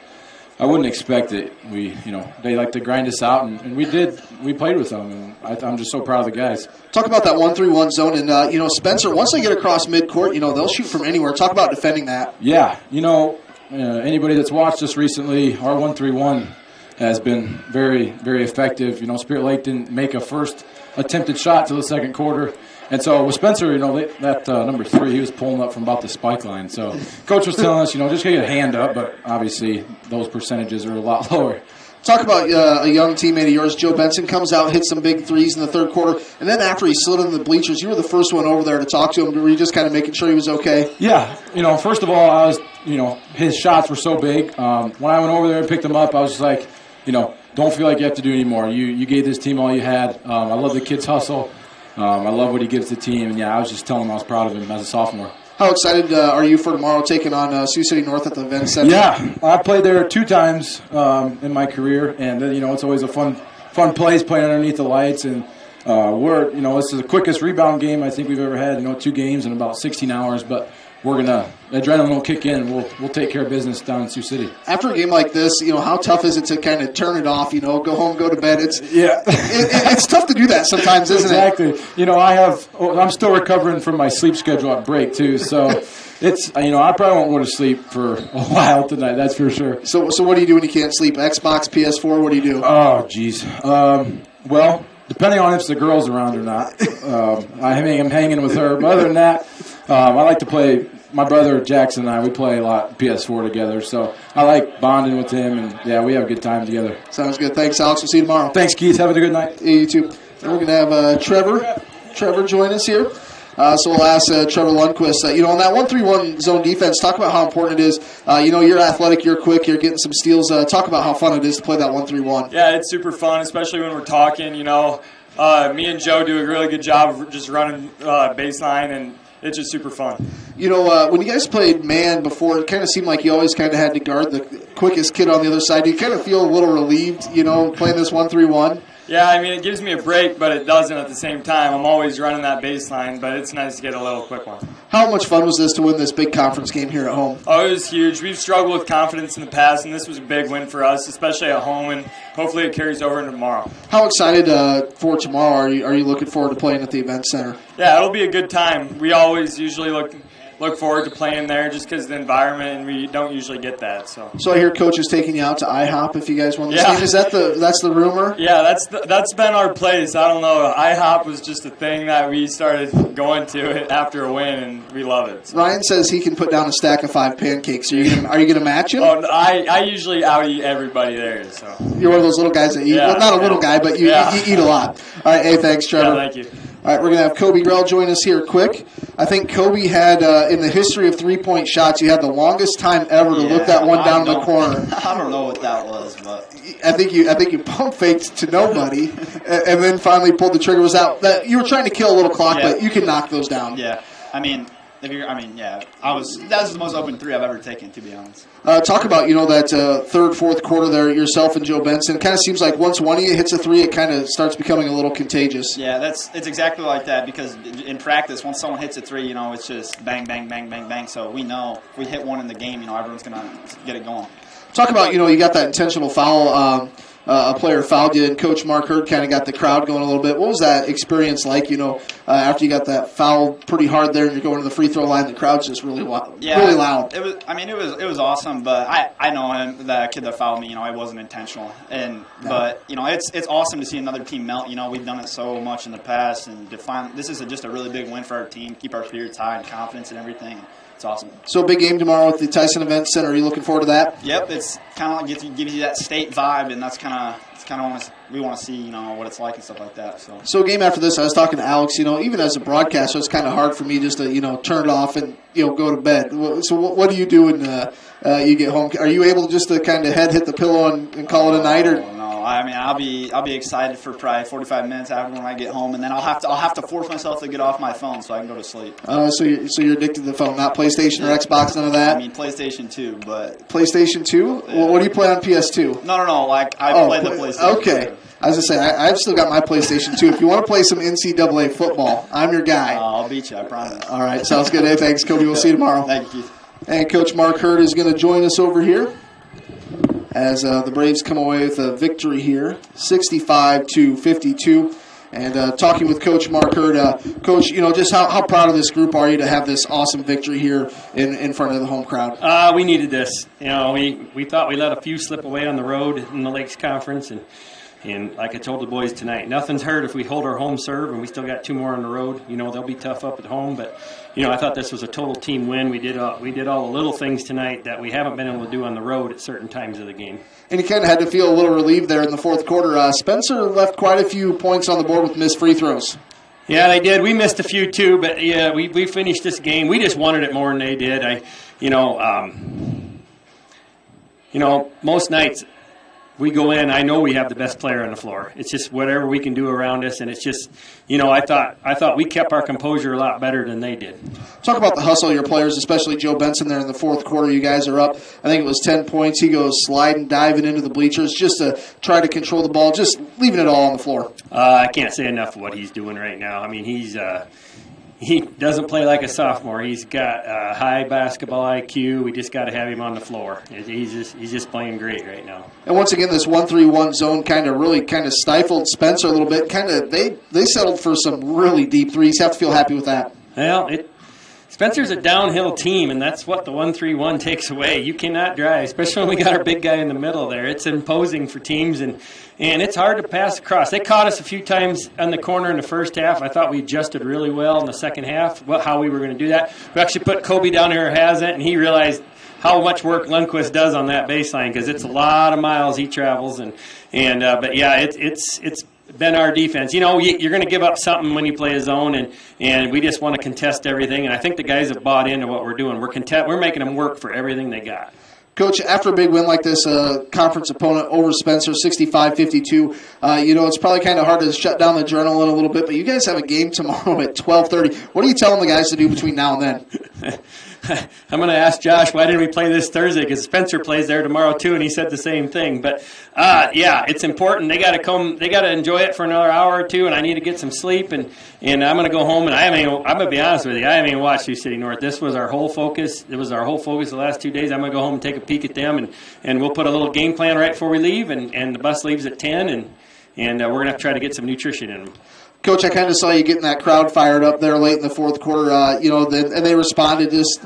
I wouldn't expect it. They like to grind us out, and we did. We played with them, and I'm just so proud of the guys. Talk about that 1-3-1 zone, and Spencer. Once they get across midcourt, they'll shoot from anywhere. Talk about defending that. Yeah, anybody that's watched us recently, our 1-3-1 has been very, very effective. Spirit Lake didn't make a first attempted shot till the second quarter. And so with Spencer, that number 3, he was pulling up from about the spike line. So coach was telling us, just get a hand up, but obviously those percentages are a lot lower. Talk about a young teammate of yours, Joe Benson, comes out, hits some big threes in the third quarter, and then after he slid in the bleachers, you were the first one over there to talk to him. Were you just kind of making sure he was okay? Yeah. First of all, I was, his shots were so big. When I went over there and picked him up, I was just like, don't feel like you have to do any more. You gave this team all you had. I love the kid's hustle. I love what he gives the team. And, I was just telling him I was proud of him as a sophomore. How excited are you for tomorrow taking on Sioux City North at the event center? Yeah, I played there 2 times in my career, and it's always a fun place playing underneath the lights. And this is the quickest rebound game I think we've ever had. 2 games in about 16 hours, but adrenaline will kick in. And we'll take care of business down in Sioux City. After a game like this, how tough is it to kind of turn it off? Go home, go to bed. It's tough to do that sometimes, isn't it? Exactly. I'm still recovering from my sleep schedule at break too, so it's I probably won't go to sleep for a while tonight. That's for sure. So what do you do when you can't sleep? Xbox, PS4. What do you do? Oh, geez. Well, depending on if the girl's around or not, I'm hanging with her. But other than that, I like to play. My brother Jackson and I, we play a lot PS4 together, so I like bonding with him, and we have a good time together. Sounds good. Thanks, Alex. We'll see you tomorrow. Thanks, Keith. Have a good night. Yeah, you too. And we're going to have Trevor join us here. So we'll ask Trevor Lundquist, on that 1-3-1 zone defense, talk about how important it is. You're athletic, you're quick, you're getting some steals. Talk about how fun it is to play that 1-3-1. Yeah, it's super fun, especially when we're talking. Me and Joe do a really good job of just running baseline, and it's just super fun. When you guys played man before, it kind of seemed like you always kind of had to guard the quickest kid on the other side. Do you kind of feel a little relieved, playing this 1-3-1? Yeah, it gives me a break, but it doesn't at the same time. I'm always running that baseline, but it's nice to get a little quick one. How much fun was this to win this big conference game here at home? Oh, it was huge. We've struggled with confidence in the past, and this was a big win for us, especially at home, and hopefully it carries over into tomorrow. How excited for tomorrow are you looking forward to playing at the event center? Yeah, it'll be a good time. We always usually look forward to playing there just because of the environment, and we don't usually get that. So I hear Coach is taking you out to IHOP if you guys won this game. Is that's the rumor? Yeah, that's been our place. I don't know. IHOP was just a thing that we started going to after a win, and we love it. So. Ryan says he can put down a stack of 5 pancakes. Are you gonna match him? Oh, I usually out-eat everybody there. So you're one of those little guys that eat. Well, not a little guy, but you eat a lot. All right, hey, thanks, Trevor. Yeah, thank you. All right, we're going to have Kobe Grell join us here quick. I think Kobe had, in the history of three-point shots, you had the longest time ever to look that one down in the corner. I don't know what that was, but I think you pump faked to nobody, and then finally pulled the trigger. Was out. You were trying to kill a little clock, but you can knock those down. Yeah, that was the most open 3 I've ever taken, to be honest. Talk about that third, fourth quarter there. Yourself and Joe Benson. Kind of seems like once one of you hits a 3, it kind of starts becoming a little contagious. Yeah, it's exactly like that because in practice, once someone hits a 3, it's just bang, bang, bang, bang, bang. So we know if we hit one in the game, everyone's gonna get it going. Talk about you got that intentional foul. A player fouled you, and Coach Mark Hurd kind of got the crowd going a little bit. What was that experience like, after you got that foul pretty hard there and you're going to the free throw line, the crowd's just really loud? Really loud. It was awesome, but I know him, the kid that fouled me, it wasn't intentional. But it's awesome to see another team melt. We've done it so much in the past, and this is just a really big win for our team, keep our spirits high and confidence and everything. It's awesome. So big game tomorrow at the Tyson Event Center. Are you looking forward to that? Yep, it's kind of like gives you that state vibe, and that's kind of we want to see what it's like and stuff like that. So a game after this, I was talking to Alex. Even as a broadcaster, it's kind of hard for me just to turn it off and go to bed. So what do you do when you get home? Are you able just to kind of hit the pillow and call it a night? Or no, I'll be excited for probably 45 minutes after when I get home, and then I'll have to force myself to get off my phone so I can go to sleep. So you're addicted to the phone, not PlayStation or Xbox, none of that. PlayStation 2, but PlayStation 2. Yeah. Well, what do you play on PS2? No. Like I play the PlayStation. Okay. I was going to say, I've still got my PlayStation 2. If you want to play some NCAA football, I'm your guy. I'll beat you, I promise. All right, sounds good. Hey, thanks, Kobe. We'll see you tomorrow. Thank you. And Coach Mark Hurd is going to join us over here as the Braves come away with a victory here, 65-52. And talking with Coach Mark Hurd, Coach, just how proud of this group are you to have this awesome victory here in front of the home crowd? We needed this. We thought we let a few slip away on the road in the Lakes Conference, and And like I told the boys tonight, nothing's hurt if we hold our home serve, and we still got 2 more on the road. They'll be tough up at home, but I thought this was a total team win. We did all the little things tonight that we haven't been able to do on the road at certain times of the game. And you kind of had to feel a little relieved there in the fourth quarter. Spencer left quite a few points on the board with missed free throws. Yeah, they did. We missed a few too, but yeah, we finished this game. We just wanted it more than they did. Most nights we go in, I know we have the best player on the floor. It's just whatever we can do around us, and it's just, I thought we kept our composure a lot better than they did. Talk about the hustle of your players, especially Joe Benson there in the fourth quarter. You guys are up, I think it was 10 points. He goes sliding, diving into the bleachers just to try to control the ball, just leaving it all on the floor. I can't say enough of what he's doing right now. I mean, he doesn't play like a sophomore. He's got high basketball IQ. We just got to have him on the floor. He's just playing great right now. And once again, this 1-3-1 zone really stifled Spencer a little bit. They settled for some really deep threes. You have to feel happy with that. Well, Spencer's a downhill team, and that's what the 1-3-1 takes away. You cannot drive, especially when we got our big guy in the middle there. It's imposing for teams, and it's hard to pass across. They caught us a few times on the corner in the first half. I thought we adjusted really well in the second half, how we were going to do that. We actually put Kobe down there who hasn't, and he realized how much work Lundquist does on that baseline because it's a lot of miles he travels. But yeah, it's been our defense. You're going to give up something when you play a zone, and we just want to contest everything. And I think the guys have bought into what we're doing. We're making them work for everything they got. Coach, after a big win like this, conference opponent over Spencer, 65-52, it's probably kind of hard to shut down the adrenaline a little bit, but you guys have a game tomorrow at 12:30. What are you telling the guys to do between now and then? I'm going to ask Josh, why didn't we play this Thursday? Because Spencer plays there tomorrow too, and he said the same thing. But yeah, it's important. They got to come. They got to enjoy it for another hour or two, and I need to get some sleep. And I'm going to go home. And I'm going to be honest with you. I haven't even watched Sioux City North. This was our whole focus. It was our whole focus the last 2 days. I'm going to go home and take a peek at them, and we'll put a little game plan right before we leave. And the bus leaves at 10, and we're going to have to try to get some nutrition in them. Coach, I kind of saw you getting that crowd fired up there late in the fourth quarter, and they responded. Just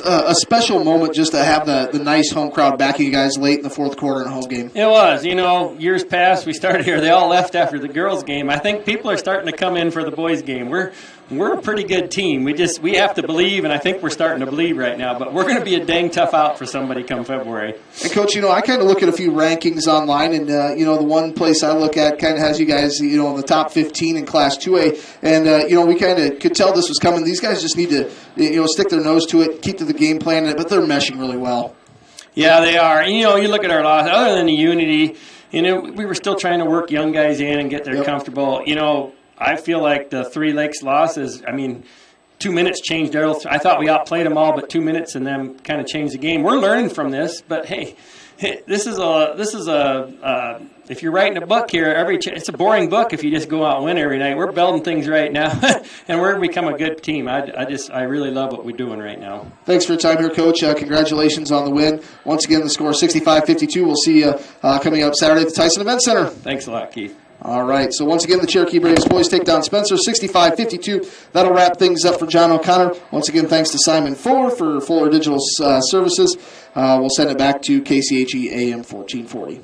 a special moment just to have the nice home crowd backing you guys late in the fourth quarter in a home game. It was. Years past, we started here. They all left after the girls' game. I think people are starting to come in for the boys' game. We're a pretty good team. We have to believe, and I think we're starting to believe right now. But we're going to be a dang tough out for somebody come February. And Coach, I kind of look at a few rankings online, and the one place I look at kind of has you guys, in the top 15 in Class 2A, and we kind of could tell this was coming. These guys just need to, stick their nose to it, keep to the game plan, but they're meshing really well. Yeah, they are. And, you look at our loss. Other than the unity, we were still trying to work young guys in and get them comfortable. I feel like the Three Lakes losses, 2 minutes changed. I thought we outplayed them all, but 2 minutes and them kind of changed the game. We're learning from this, but hey, this is a if you're writing a book here, it's a boring book if you just go out and win every night. We're building things right now, and we're become a good team. I really love what we're doing right now. Thanks for your time here, Coach. Congratulations on the win. Once again, the score 65-52. We'll see you coming up Saturday at the Tyson Event Center. Thanks a lot, Keith. All right, so once again, the Cherokee Braves boys take down Spencer 65-52. That'll wrap things up for John O'Connor. Once again, thanks to Simon Fuller for Fuller Digital Services. We'll send it back to KCHE AM 1440.